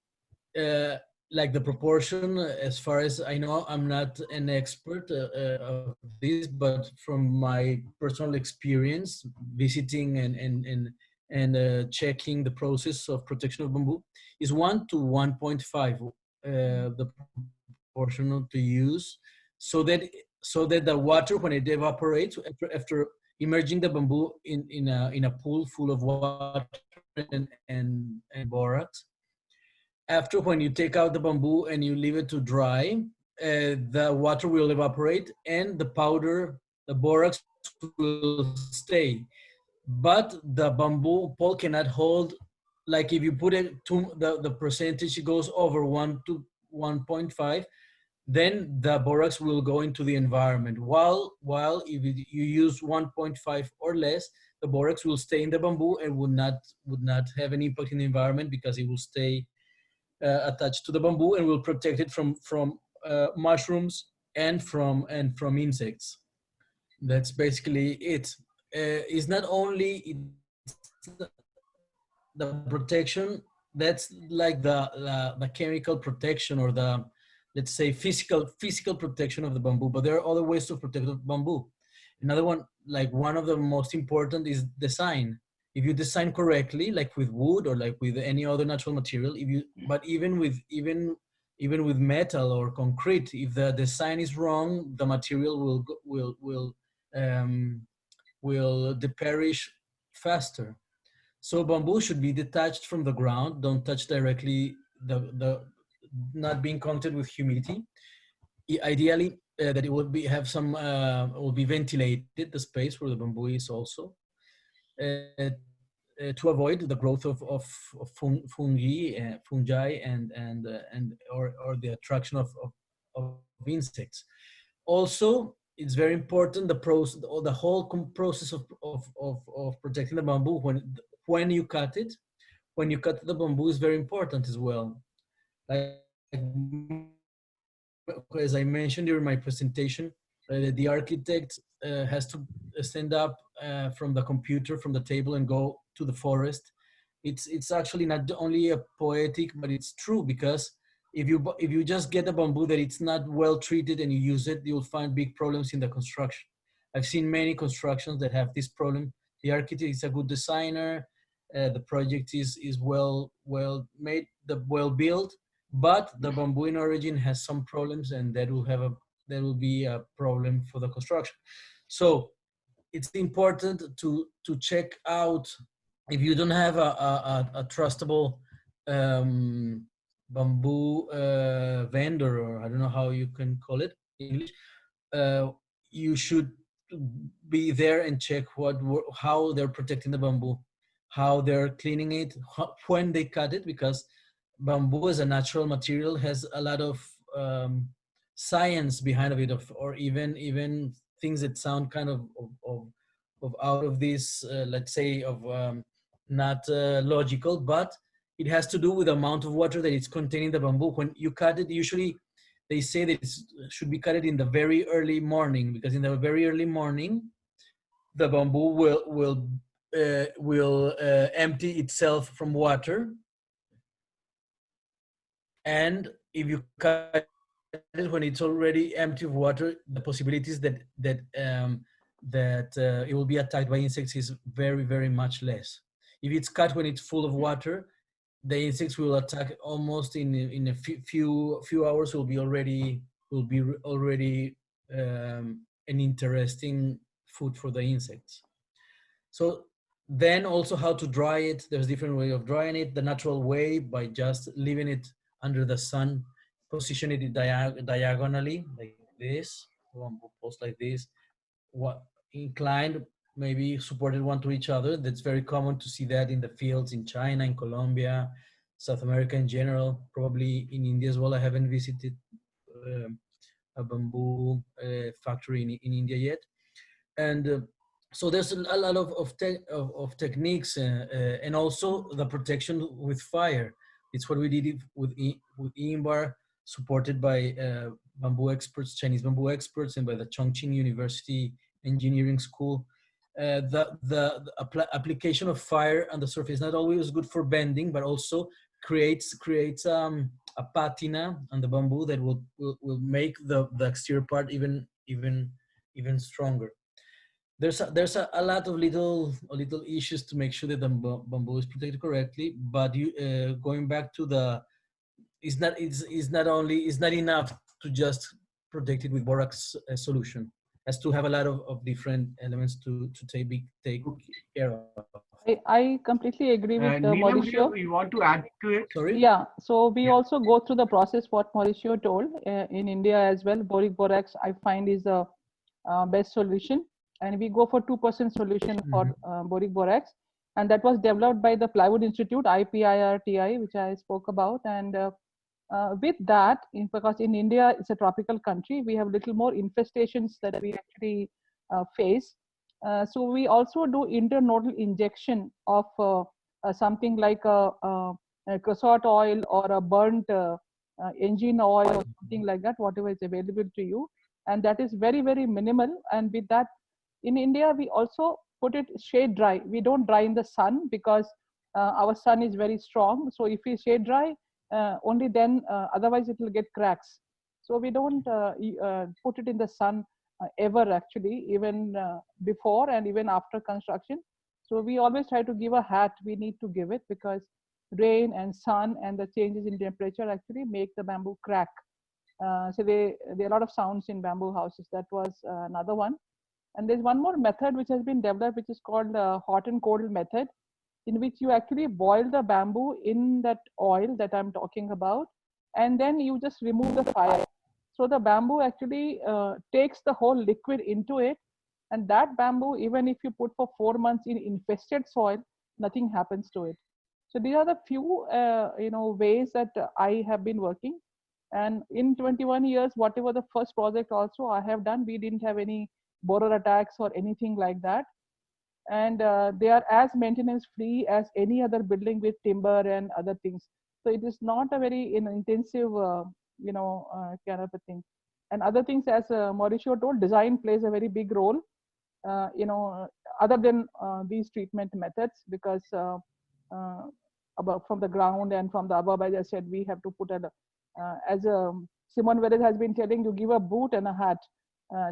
Speaker 3: like the proportion, as far as I know, I'm not an expert of this, but from my personal experience visiting and checking the process of protection of bamboo, is 1 to 1.5 the proportion to use, so that the water, when it evaporates after immersing the bamboo in a pool full of water and borax, after when you take out the bamboo and you leave it to dry, the water will evaporate and the powder, the borax, will stay. But the bamboo pole cannot hold, like if you put it to the percentage goes over 1 to 1.5, then the borax will go into the environment. While if you use 1.5 or less, the borax will stay in the bamboo and would not have any impact in the environment, because it will stay attached to the bamboo and will protect it from mushrooms and from insects. That's basically it. It's not only the protection, that's like the chemical protection, or the, let's say, physical protection of the bamboo, but there are other ways to protect the bamboo. Another one, like one of the most important, is design. If you design correctly, like with wood or like with any other natural material, but even with metal or concrete, if the design is wrong, the material will perish faster. So bamboo should be detached from the ground. Don't touch directly not be in contact with humidity. Ideally, that it will be have some will be ventilated, the space where the bamboo is also, to avoid the growth of fungi or the attraction of insects. Also, it's very important the process, or the whole process of protecting the bamboo when you cut it. When you cut the bamboo is very important as well. Like, as I mentioned during my presentation, the architect has to stand up from the computer, from the table, and go to the forest. It's actually not only a poetic, but it's true, because if you just get a bamboo that it's not well treated and you use it, you'll find big problems in the construction. I've seen many constructions that have this problem. The architect is a good designer, the project is well made, well built, but the bamboo in origin has some problems, and that will be a problem for the construction. So it's important to check out, if you don't have a trustable bamboo vendor, or I don't know how you can call it in English, you should be there and check how they're protecting the bamboo, how they're cleaning it, when they cut it, because bamboo as a natural material has a lot of science behind of it, or even things that sound kind of out of this, let's say, of not logical, but it has to do with the amount of water that it's containing the bamboo. When you cut it, usually they say that it should be cut in the very early morning, because in the very early morning, the bamboo will empty itself from water. And if you cut it when it's already empty of water, the possibilities that it will be attacked by insects is very, very much less. If it's cut when it's full of water, the insects will attack almost in a few hours. Will be already an interesting food for the insects. So then also how to dry it. There's different way of drying it. The natural way, by just leaving it under the sun, position it diagonally like this, one post like this, inclined, maybe supported one to each other. That's very common to see that in the fields in China, in Colombia, South America in general, probably in India as well. I haven't visited a bamboo factory in India yet. And so there's a lot of techniques, and also the protection with fire. It's what we did with Imbar, supported by bamboo experts, Chinese bamboo experts, and by the Chongqing University Engineering School. The application of fire on the surface is not always good for bending, but also creates a patina on the bamboo that will make the exterior part even stronger. There's a lot of little issues to make sure that the bamboo is protected correctly. But going back to it's not enough to just protect it with borax solution. It has to have a lot of different elements to take care of.
Speaker 1: I completely agree with
Speaker 2: Neelam,
Speaker 1: Mauricio.
Speaker 2: you want to add to it?
Speaker 3: Sorry?
Speaker 1: Yeah, so we also go through the process what Mauricio told. In India as well, boric borax I find is the best solution, and we go for 2% solution for boric borax, and that was developed by the Plywood Institute, IPIRTI, which I spoke about. And with that, because in India it's a tropical country, we have little more infestations that we actually face. So we also do internodal injection of something like a creosote oil or a burnt engine oil or something like that, whatever is available to you. And that is very, very minimal. And with that, in India, we also put it shade dry. We don't dry in the sun because our sun is very strong. So if we shade dry, only then, otherwise it will get cracks. So we don't put it in the sun ever, actually, even before and even after construction. So we always try to give a hat. We need to give it because rain and sun and the changes in temperature actually make the bamboo crack. So there are a lot of sounds in bamboo houses. That was another one. And there's one more method which has been developed, which is called hot and cold method, in which you actually boil the bamboo in that oil that I'm talking about and then you just remove the fire. So the bamboo actually takes the whole liquid into it, and that bamboo, even if you put for 4 months in infested soil, nothing happens to it. So these are the few ways that I have been working. And in 21 years, whatever the first project also I have done, we didn't have any borer attacks or anything like that. And they are as maintenance free as any other building with timber and other things. So it is not a very intensive, kind of a thing. And other things, as Mauricio told, design plays a very big role, other than these treatment methods, because from the ground and from the above, as I said, we have to put as Simon Veres has been telling, you give a boot and a hat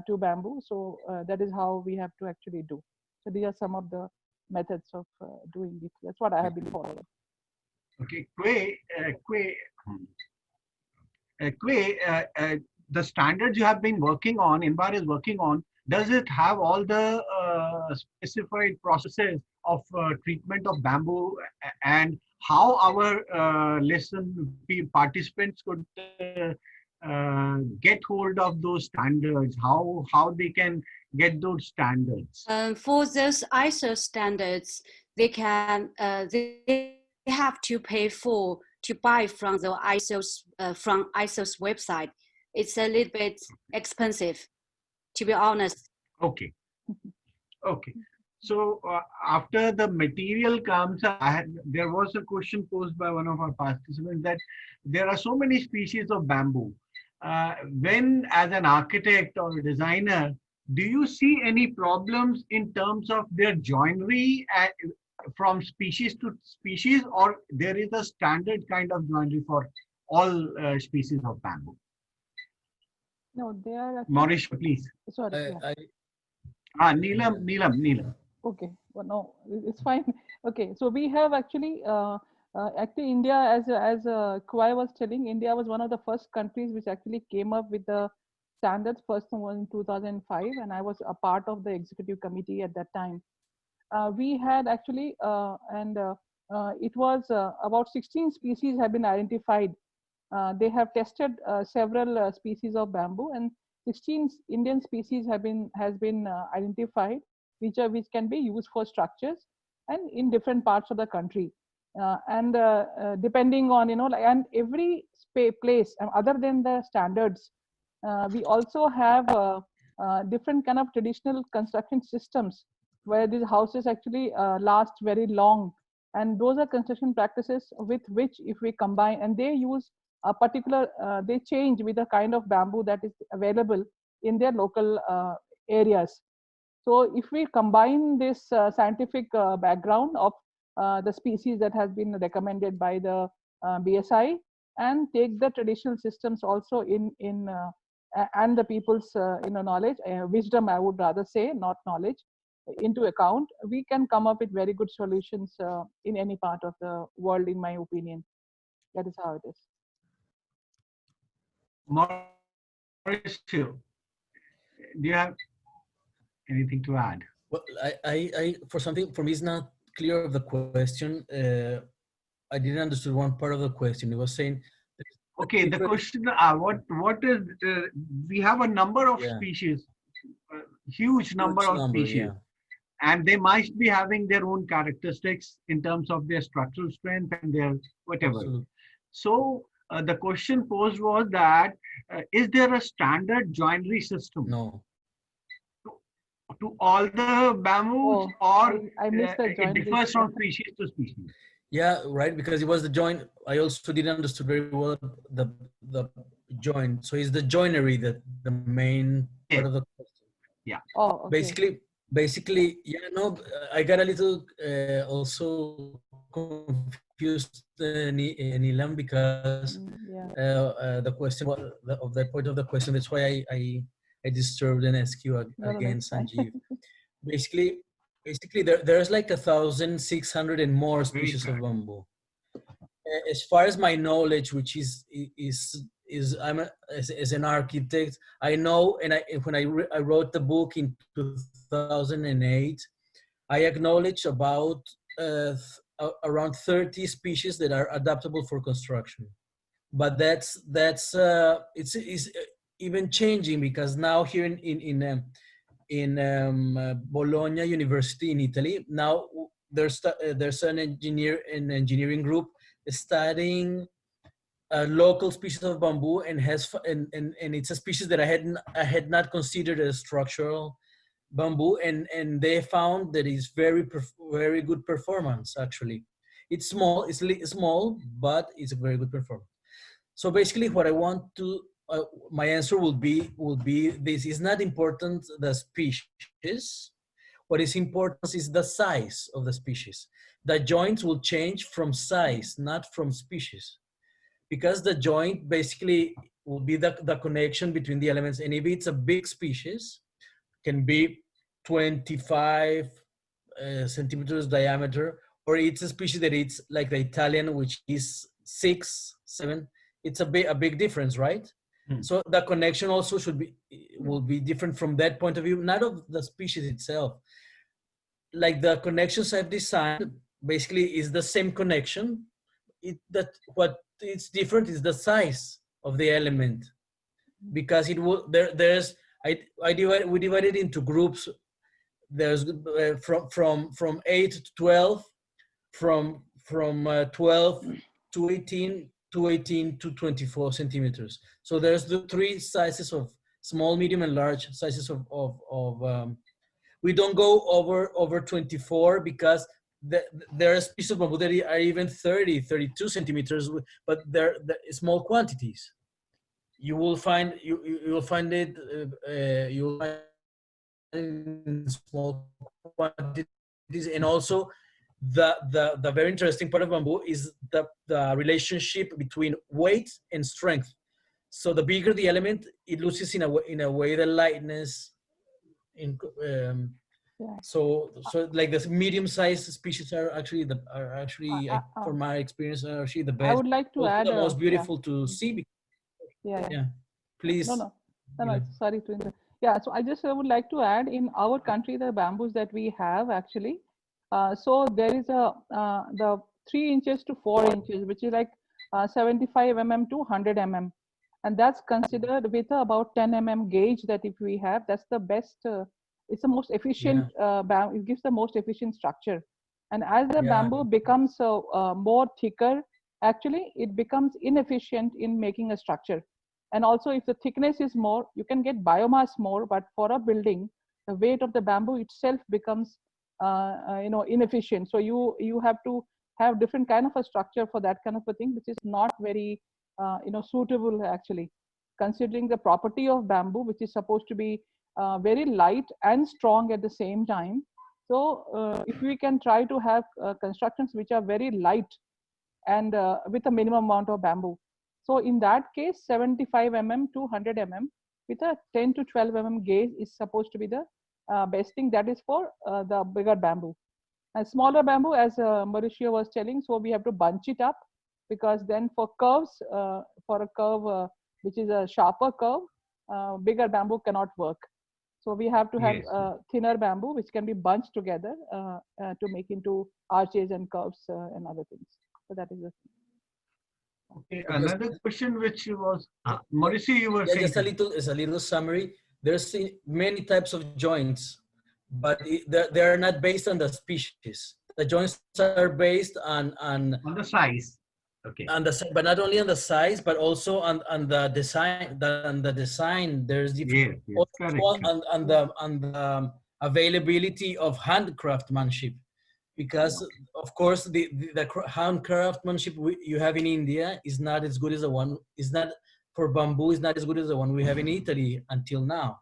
Speaker 1: to bamboo. So that is how we have to actually do. So these are some of the methods of doing it. That's what I have been following.
Speaker 2: Okay, the standards you have been working on, INBAR is working on, does it have all the specified processes of treatment of bamboo, and how our participants could get hold of those standards, how they can get those standards?
Speaker 12: For those ISO standards, they have to pay to buy from the ISO's website. It's a little bit expensive, to be honest.
Speaker 2: Okay. So after the material comes, there was a question posed by one of our participants that there are so many species of bamboo. When, as an architect or a designer, do you see any problems in terms of their joinery from species to species, or there is a standard kind of joinery for all species of bamboo?
Speaker 1: No, they are.
Speaker 2: Mauricio, please.
Speaker 1: Sorry.
Speaker 2: Neelam.
Speaker 1: Okay, well, no, it's fine. Okay, so we have actually, India, as Kewei was telling, India was one of the first countries which actually came up with the standards. First one was in 2005, and I was a part of the executive committee at that time. We had actually, it was about 16 species have been identified. They have tested several species of bamboo, and 16 Indian species has been identified, which can be used for structures and in different parts of the country. Depending on, and every place, other than the standards, we also have different kind of traditional construction systems where these houses actually last very long. And those are construction practices with which, if we combine, and they use a particular, they change with the kind of bamboo that is available in their local areas. So if we combine this scientific background of the species that has been recommended by the BSI, and take the traditional systems also and the people's knowledge, wisdom, I would rather say, not knowledge, into account, we can come up with very good solutions in any part of the world, in my opinion. That is how it is.
Speaker 2: Mauricio, do you have anything to add?
Speaker 3: Well, for me, it's not clear of the question. I didn't understand one part of the question. It was saying.
Speaker 2: Okay, the question, what is, we have a number of species, huge number of species, and they might be having their own characteristics in terms of their structural strength and their whatever. Absolutely. So the question posed was that, is there a standard joinery system?
Speaker 3: No.
Speaker 2: To all the bamboos, or
Speaker 1: I missed the
Speaker 2: it differs from species to species?
Speaker 3: Yeah, right, because it was the joint. I also didn't understand very well the joint. So is the joinery the main part of the question?
Speaker 2: Yeah.
Speaker 1: Oh, okay.
Speaker 3: Basically, yeah. No, I got a little also confused, Neelam, because the question of that point of the question. That's why I disturbed and asked you again, Sanjeev. Basically, there's like 1,600 and more species of bamboo. As far as my knowledge, which is as an architect, I know, and when I wrote the book in 2008, I acknowledge about around 30 species that are adaptable for construction. but it's even changing, because now here in Bologna University in Italy, now there's an engineering group studying a local species of bamboo, and and it's a species that I had not considered as structural bamboo, and they found that it's very good performance. Actually, it's small, small, but it's a very good performance. So basically, what I want to my answer will be this: is not important the species. What is important is the size of the species. The joints will change from size, not from species, because the joint basically will be the connection between the elements. And if it's a big species, can be 25 centimeters diameter, or it's a species that it's like the Italian, which is 6, 7. It's a big difference, right? So the connection also will be different from that point of view, not of the species itself. Like the connections I've designed basically is the same connection. What is different is the size of the element, because it will there's we divide it into groups. There's from 8 to 12, from 12 to 18, to 18 to 24 centimeters. So there's the three sizes of small, medium, and large sizes of we don't go over 24, because there are species of bamboo that are even 30, 32 centimeters, but they're small quantities. You will find you will find it you will find in small quantities. And also the very interesting part of bamboo is the relationship between weight and strength. So the bigger the element, it loses in a way the lightness. So like the medium-sized species are actually for my experience, are actually the best.
Speaker 1: I would like to
Speaker 3: also
Speaker 1: add
Speaker 3: the most beautiful to see.
Speaker 1: Yeah.
Speaker 3: Please.
Speaker 1: No. Sorry to interrupt. Yeah, so I just would like to add, in our country, the bamboos that we have actually, so there is the 3 inches to 4 inches, which is like 75 mm to 100 mm. And that's considered with about 10 mm gauge, that if we have, that's the best, it's the most efficient, it gives the most efficient structure. And as the bamboo becomes more thicker, actually it becomes inefficient in making a structure. And also, if the thickness is more, you can get biomass more, but for a building, the weight of the bamboo itself becomes inefficient. So you have to have different kind of a structure for that kind of a thing, which is not very suitable actually, considering the property of bamboo, which is supposed to be very light and strong at the same time. So if we can try to have constructions which are very light and with a minimum amount of bamboo. So in that case, 75 mm to 100 mm with a 10 to 12 mm gauge is supposed to be the best thing. That is for the bigger bamboo. And smaller bamboo, as Mauricio was telling, so we have to bunch it up, because then for curves, for a curve which is a sharper curve, bigger bamboo cannot work. So we have to have thinner bamboo which can be bunched together to make into arches and curves and other things. So that is the thing.
Speaker 2: Okay, another question which was Mauricio, you were saying.
Speaker 3: Just a little summary. There's many types of joints, but they are not based on the species. The joints are based on
Speaker 2: the size. Okay.
Speaker 3: But not only on the size, but also on the design. There's different on the availability of handcraftsmanship. Because of course the hand craftsmanship you have in India is not as good as the one, is not for bamboo, is not as good as the one we have in Italy until now,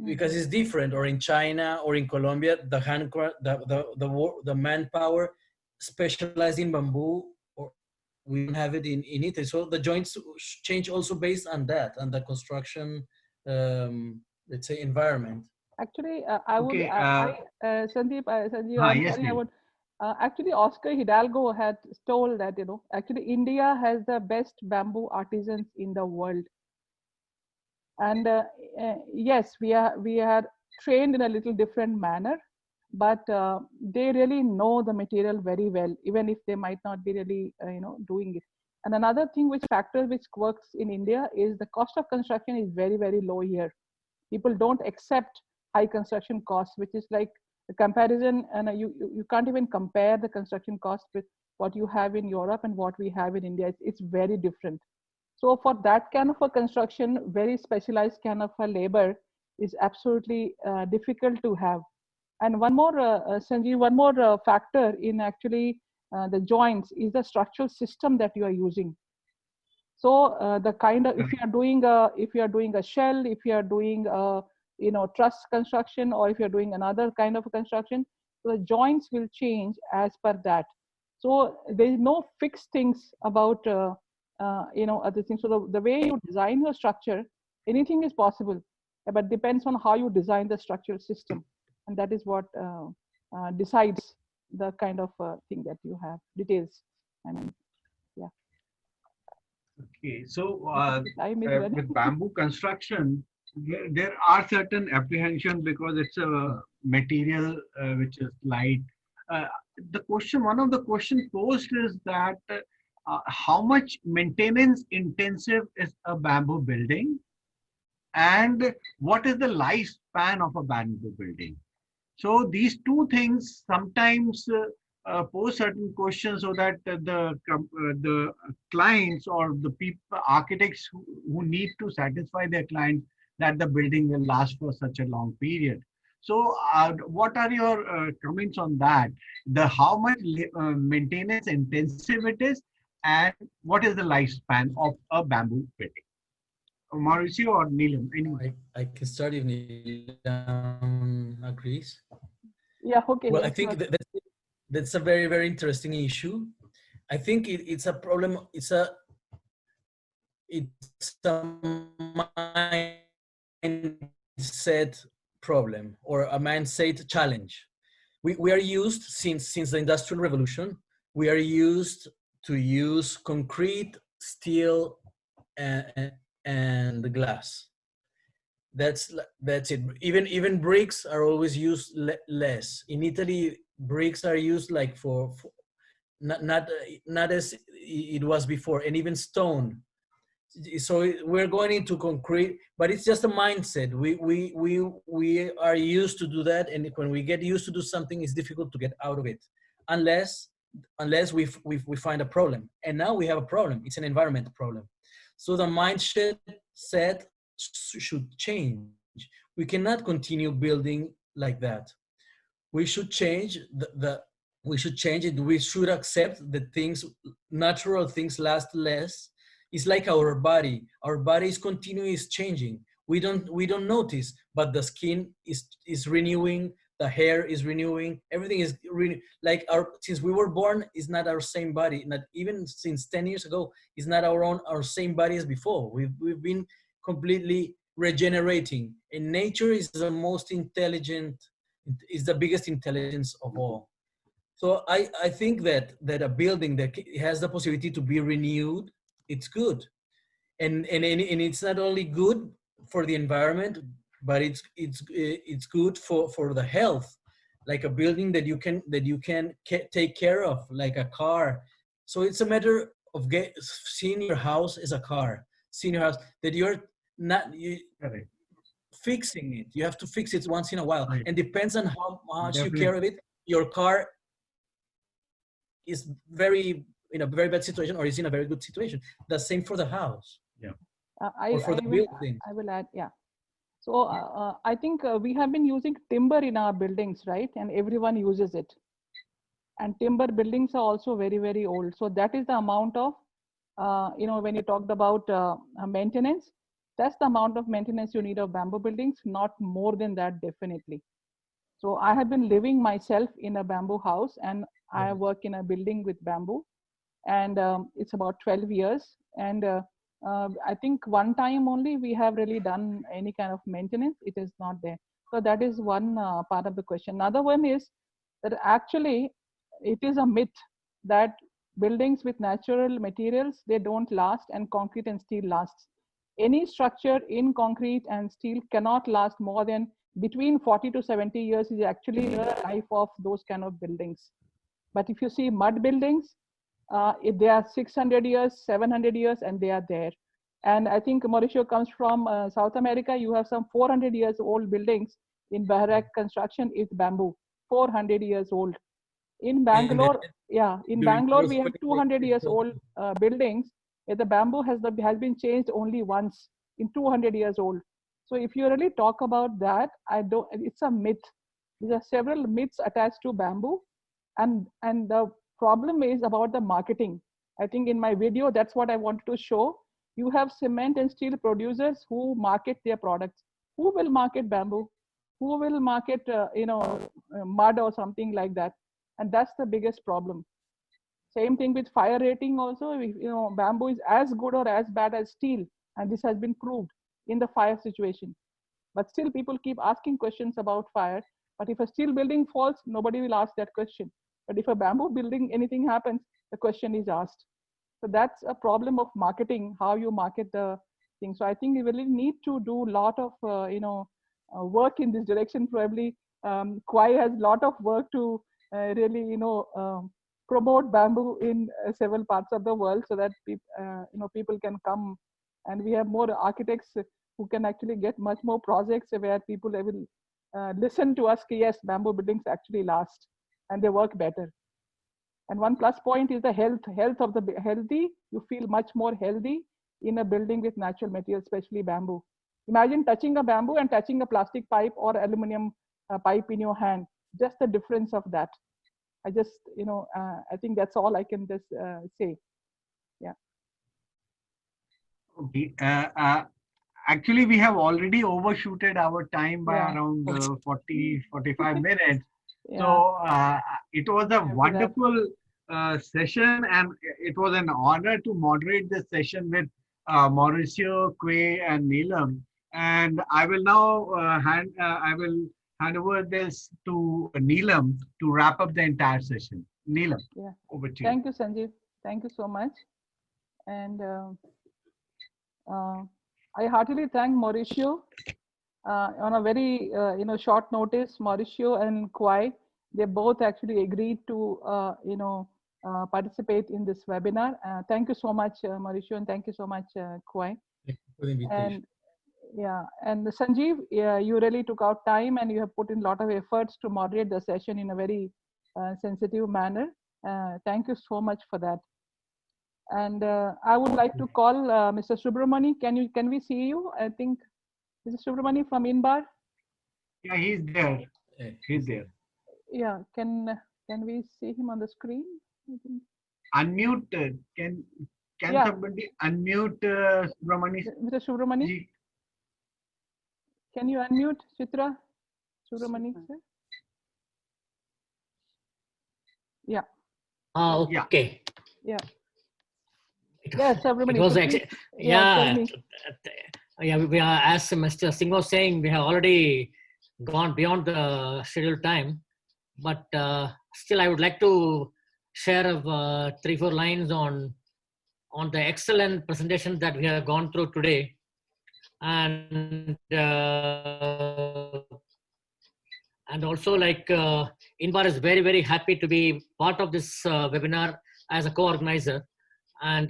Speaker 3: because it's different. Or in China or in Colombia, the handcraft, the manpower specialized in bamboo, or we don't have it in Italy. So the joints change also based on that, and the construction let's say environment.
Speaker 1: Actually, I would, Sandeep,
Speaker 2: yes,
Speaker 1: I would, actually, Oscar Hidalgo had told that, actually India has the best bamboo artisans in the world. And yes, we are trained in a little different manner, but they really know the material very well, even if they might not be really, doing it. And another thing which factor which works in India is the cost of construction is very, very low here. People don't accept high construction costs, which is like the comparison, and you can't even compare the construction cost with what you have in Europe and what we have in India. It's very different. So for that kind of a construction, very specialized kind of a labor is absolutely difficult to have. And one more, Sanjeev, one more factor in actually the joints is the structural system that you are using. So the kind of, if you are doing a shell, if you are doing a, truss construction, or if you're doing another kind of a construction, the joints will change as per that. So there is no fixed things about other things. So the way you design your structure, anything is possible, but depends on how you design the structural system, and that is what decides the kind of thing that you have. Details, I mean, yeah.
Speaker 2: Okay, so with bamboo construction, there are certain apprehensions because it's a material which is light. One of the questions posed is that how much maintenance intensive is a bamboo building, and what is the lifespan of a bamboo building? So these two things sometimes pose certain questions, so that the clients or the people, architects who need to satisfy their clients that the building will last for such a long period. So what are your comments on that? How much maintenance intensive it is, and what is the lifespan of a bamboo building? Mauricio or Neelam? Anyway.
Speaker 3: I can start if Neelam agrees.
Speaker 1: Yeah, okay.
Speaker 3: Well,
Speaker 1: yeah,
Speaker 3: I think
Speaker 1: sure.
Speaker 3: that's a very, very interesting issue. I think it's a problem. It's a mindset problem, or a mindset challenge. We are used since the Industrial Revolution. We are used to use concrete, steel, and glass. That's it. Even bricks are always used less. In Italy, bricks are used like for not as it was before, and even stone. So we're going into concrete, but it's just a mindset. We are used to do that, and when we get used to do something, it's difficult to get out of it, unless we find a problem. And now we have a problem. It's an environmental problem. So the mindset set should change. We cannot continue building like that. We should change we should change it. We should accept that natural things last less. It's like our body. Our body is continuously changing. We don't notice, but the skin is renewing, the hair is renewing, everything is like since we were born, is not our same body. Not even since 10 years ago, is not our same body as before. We've been completely regenerating, and nature is the most intelligent, is the biggest intelligence of all. So I think that a building that has the possibility to be renewed, it's good, and it's not only good for the environment, but it's good for the health, like a building that you can take care of, like a car. So it's a matter of seeing your house as a car, seeing your house that you're not fixing it. You have to fix it once in a while, and depends on how much you care of it. Your car is in a very bad situation, or is in a very good situation. The same for the house.
Speaker 2: Yeah.
Speaker 1: I will add, yeah. So I think we have been using timber in our buildings, right? And everyone uses it. And timber buildings are also very, very old. So that is the amount of, when you talked about maintenance, that's the amount of maintenance you need of bamboo buildings, not more than that, definitely. So I have been living myself in a bamboo house, and I work in a building with bamboo, and it's about 12 years. And I think one time only we have really done any kind of maintenance. It is not there. So that is one part of the question. Another one is that actually it is a myth that buildings with natural materials, they don't last, and concrete and steel lasts. Any structure in concrete and steel cannot last more than between 40 to 70 years is actually the life of those kind of buildings. But if you see mud buildings, They are 600 years, 700 years, and they are there. And I think Mauricio comes from South America. You have some 400 years old buildings in Bahrain construction is bamboo, 400 years old. In Bangalore, yeah, in Bangalore we have 200 years old buildings. The bamboo has been changed only once in 200 years old. So if you really talk about that, it's a myth. There are several myths attached to bamboo, and the problem is about the marketing. I think in my video that's what I wanted to show. You have cement and steel producers who market their products. Who will market bamboo? Who will market mud or something like that? And that's the biggest problem. Same thing with fire rating also. Bamboo is as good or as bad as steel, and this has been proved in the fire situation. But still people keep asking questions about fire. But if a steel building falls, nobody will ask that question. But if a bamboo building, anything happens, the question is asked. So that's a problem of marketing, how you market the thing. So I think we really need to do a lot of work in this direction. Probably Kewei has a lot of work to really promote bamboo in several parts of the world, so that people can come, and we have more architects who can actually get much more projects where people will listen to us. Yes, bamboo buildings actually last and they work better. And one plus point is the health of the healthy. You feel much more healthy in a building with natural materials, especially bamboo. Imagine touching a bamboo and touching a plastic pipe or aluminum pipe in your hand. Just the difference of that. I just, I think that's all I can just say. Yeah.
Speaker 2: Okay. Actually, we have already overshooted our time by around 40, 45 minutes. Yeah. So it was a wonderful session, and it was an honor to moderate this session with Mauricio, Kewei, and Neelam. And I will now hand over this to Neelam to wrap up the entire session. Neelam, over to you.
Speaker 1: Thank you, Sanjeev. Thank you so much. And I heartily thank Mauricio on a very short notice. Mauricio and Kewei, they both actually agreed to participate in this webinar. Thank you so much, Mauricio, and thank you so much, Kewei.
Speaker 3: Thank you for the invitation.
Speaker 1: And Sanjeev, you really took out time and you have put in a lot of efforts to moderate the session in a very sensitive manner. Thank you so much for that. And I would like to call Mr. Subramani. Can we see you? I think Mr. Subramani from INBAR.
Speaker 2: Yeah, he's there. He's there.
Speaker 1: Yeah, can we see him on the screen?
Speaker 2: Unmute. Can somebody unmute Subramani?
Speaker 1: Mr. Subramani? Can you unmute Chitra Subramani, sir? Yeah.
Speaker 13: Okay.
Speaker 1: Yeah. Yes, Subramani.
Speaker 13: It was actually, we are, as Mr. Singh was saying, we have already gone beyond the scheduled time, but still I would like to share 3-4 lines on the excellent presentation that we have gone through today. And also, like, INBAR is very, very happy to be part of this webinar as a co-organizer. And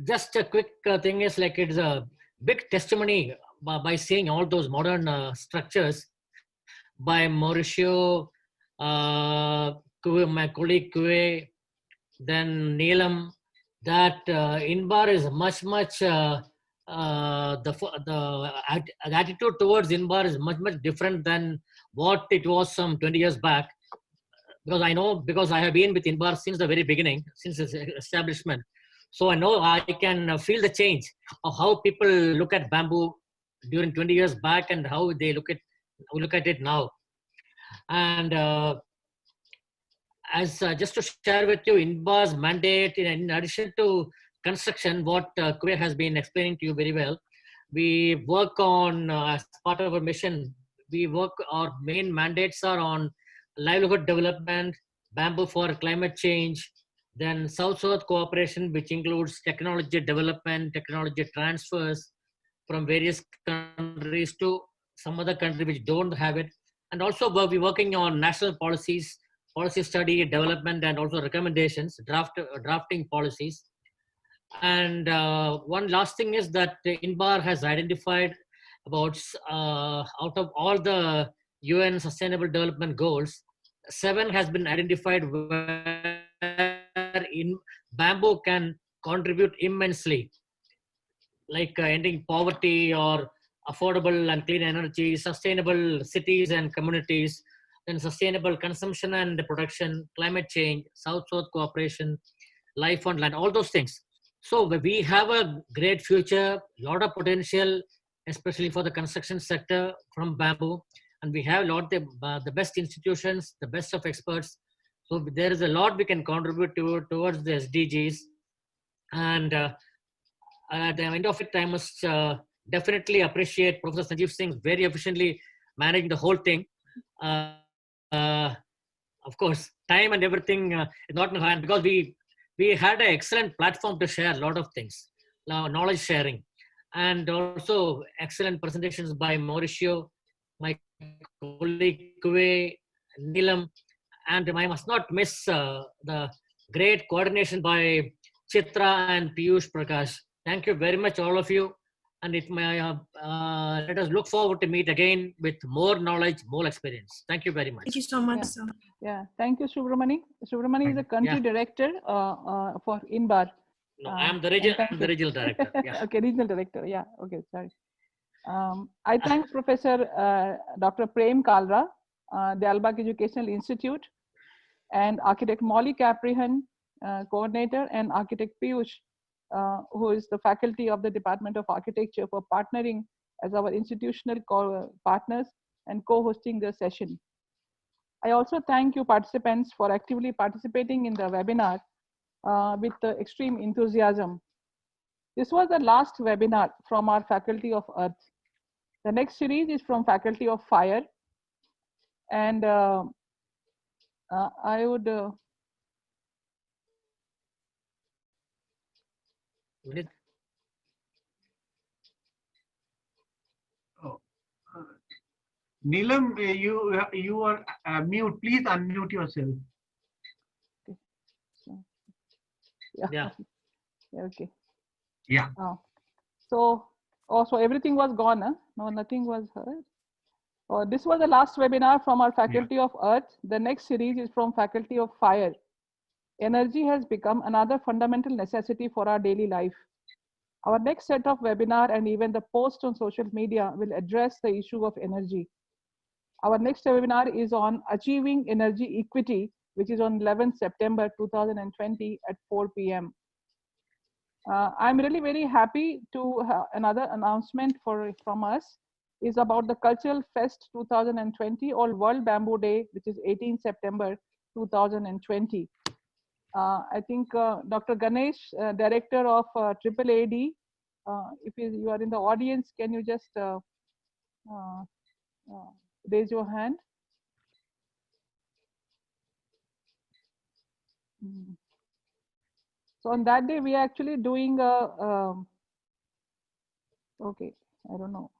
Speaker 13: just a quick thing is, like, it's a big testimony by seeing all those modern structures by Mauricio, my colleague Kewei, then Neelam, that INBAR is much the attitude towards INBAR is much different than what it was some 20 years back. Because I know, because I have been with INBAR since the very beginning, since its establishment. So I know I can feel the change of how people look at bamboo during 20 years back and how they look at it now. And as just to share with you, INBAR's mandate, in addition to construction, what Kewei has been explaining to you very well, we work on, as part of our mission, our main mandates are on livelihood development, bamboo for climate change, then South-South cooperation, which includes technology development, technology transfers from various countries to some other country which don't have it. And also we'll be working on national policies policy study, development, and also recommendations, drafting policies. And one last thing is that INBAR has identified about out of all the UN Sustainable Development Goals, 7 has been identified where bamboo can contribute immensely, like ending poverty or affordable and clean energy, sustainable cities and communities, then sustainable consumption and production, climate change, South-South cooperation, life on land, all those things. So we have a great future, lot of potential, especially for the construction sector from bamboo. And we have a lot of the best institutions, the best of experts. So there is a lot we can contribute towards the SDGs. And at the end of it, I must definitely appreciate Professor Sanjeev Singh very efficiently managing the whole thing. Of course, time and everything is not in hand, because we had an excellent platform to share a lot of things, knowledge sharing, and also excellent presentations by Mauricio, my colleague Kewei, Neelam, and I must not miss the great coordination by Chitra and Piyush Prakash. Thank you very much, all of you. And it may, let us look forward to meet again with more knowledge, more experience. Thank you very much.
Speaker 14: Thank you so much,
Speaker 1: Yeah.
Speaker 14: sir.
Speaker 1: Yeah, thank you, Subramani. Subramani is the country director for INBAR.
Speaker 13: No, I am the regional director. Yeah.
Speaker 1: Okay, regional director. Yeah. Okay, sorry. I thank Professor Dr. Prem Kalra, the Albak Educational Institute, and Architect Molly Caprihan, coordinator, and Architect Piyush, who is the faculty of the Department of Architecture, for partnering as our institutional partners and co-hosting the session. I also thank you participants for actively participating in the webinar with extreme enthusiasm. This was the last webinar from our Faculty of Earth. The next series is from Faculty of Fire. And I would...
Speaker 2: Neelam, you are mute. Please unmute yourself.
Speaker 1: Yeah. Okay.
Speaker 2: Yeah.
Speaker 1: So everything was gone, huh? No, nothing was heard. This was the last webinar from our Faculty of Earth. The next series is from Faculty of Fire. Energy has become another fundamental necessity for our daily life. Our next set of webinar and even the post on social media will address the issue of energy. Our next webinar is on achieving energy equity, which is on 11th September 2020 at 4 p.m. I'm really very happy to have another announcement from us is about the Cultural Fest 2020 or World Bamboo Day, which is 18 September 2020. I think Dr. Ganesh, Director of AAAD, if you are in the audience, can you just raise your hand? So on that day, we are actually doing okay, I don't know.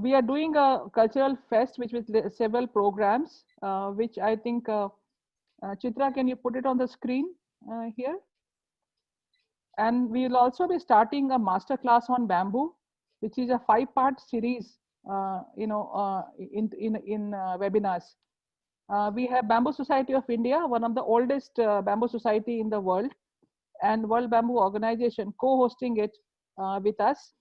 Speaker 1: We are doing a cultural fest, which with several programs, which I think, Chitra, can you put it on the screen here? And we will also be starting a master class on bamboo, which is a 5-part series, in webinars. We have Bamboo Society of India, one of the oldest bamboo society in the world, and World Bamboo Organization co-hosting it with us,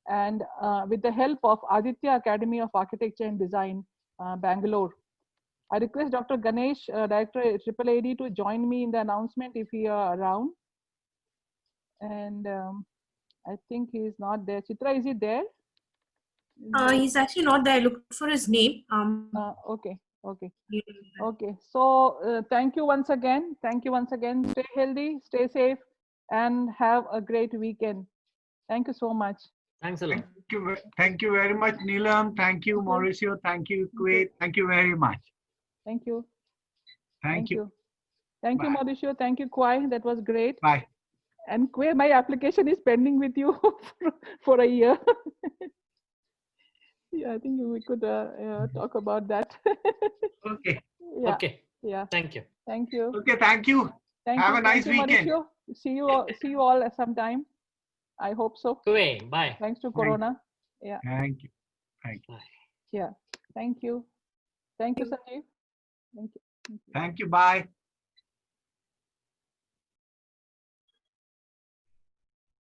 Speaker 1: and with the help of Aditya Academy of Architecture and Design, Bangalore. I request Dr. Ganesh, Director at AAAD, to join me in the announcement if he are around. And I think he is not there. Chitra, is he there?
Speaker 14: He's actually not there. I looked for his name.
Speaker 1: Okay. So thank you once again. Stay healthy, stay safe, and have a great weekend. Thank you so much.
Speaker 13: Thanks a lot.
Speaker 2: Thank you very much, Neelam. Thank you, Mauricio. Thank you, Kewei. Thank you very much.
Speaker 1: Thank you.
Speaker 2: Thank you.
Speaker 1: Thank you, Mauricio. Thank you, Kewei. That was great.
Speaker 2: Bye.
Speaker 1: And Kewei, my application is pending with you for a year. Yeah, I think we could talk about that.
Speaker 2: Okay.
Speaker 1: Yeah.
Speaker 13: Okay.
Speaker 1: Yeah.
Speaker 13: Thank you.
Speaker 1: Thank you.
Speaker 2: Okay, thank you.
Speaker 1: Thank
Speaker 2: Have
Speaker 1: you.
Speaker 2: a nice
Speaker 1: Thank you,
Speaker 2: weekend.
Speaker 1: Mauricio. See you all at some time. I hope so.
Speaker 13: Kuwait, bye.
Speaker 1: Thanks to
Speaker 2: Thank you.
Speaker 1: Corona. Yeah.
Speaker 2: Thank you. Thank you.
Speaker 1: Yeah. Thank you. Thank you, Sanjeev. Thank you.
Speaker 2: Thank you. Bye.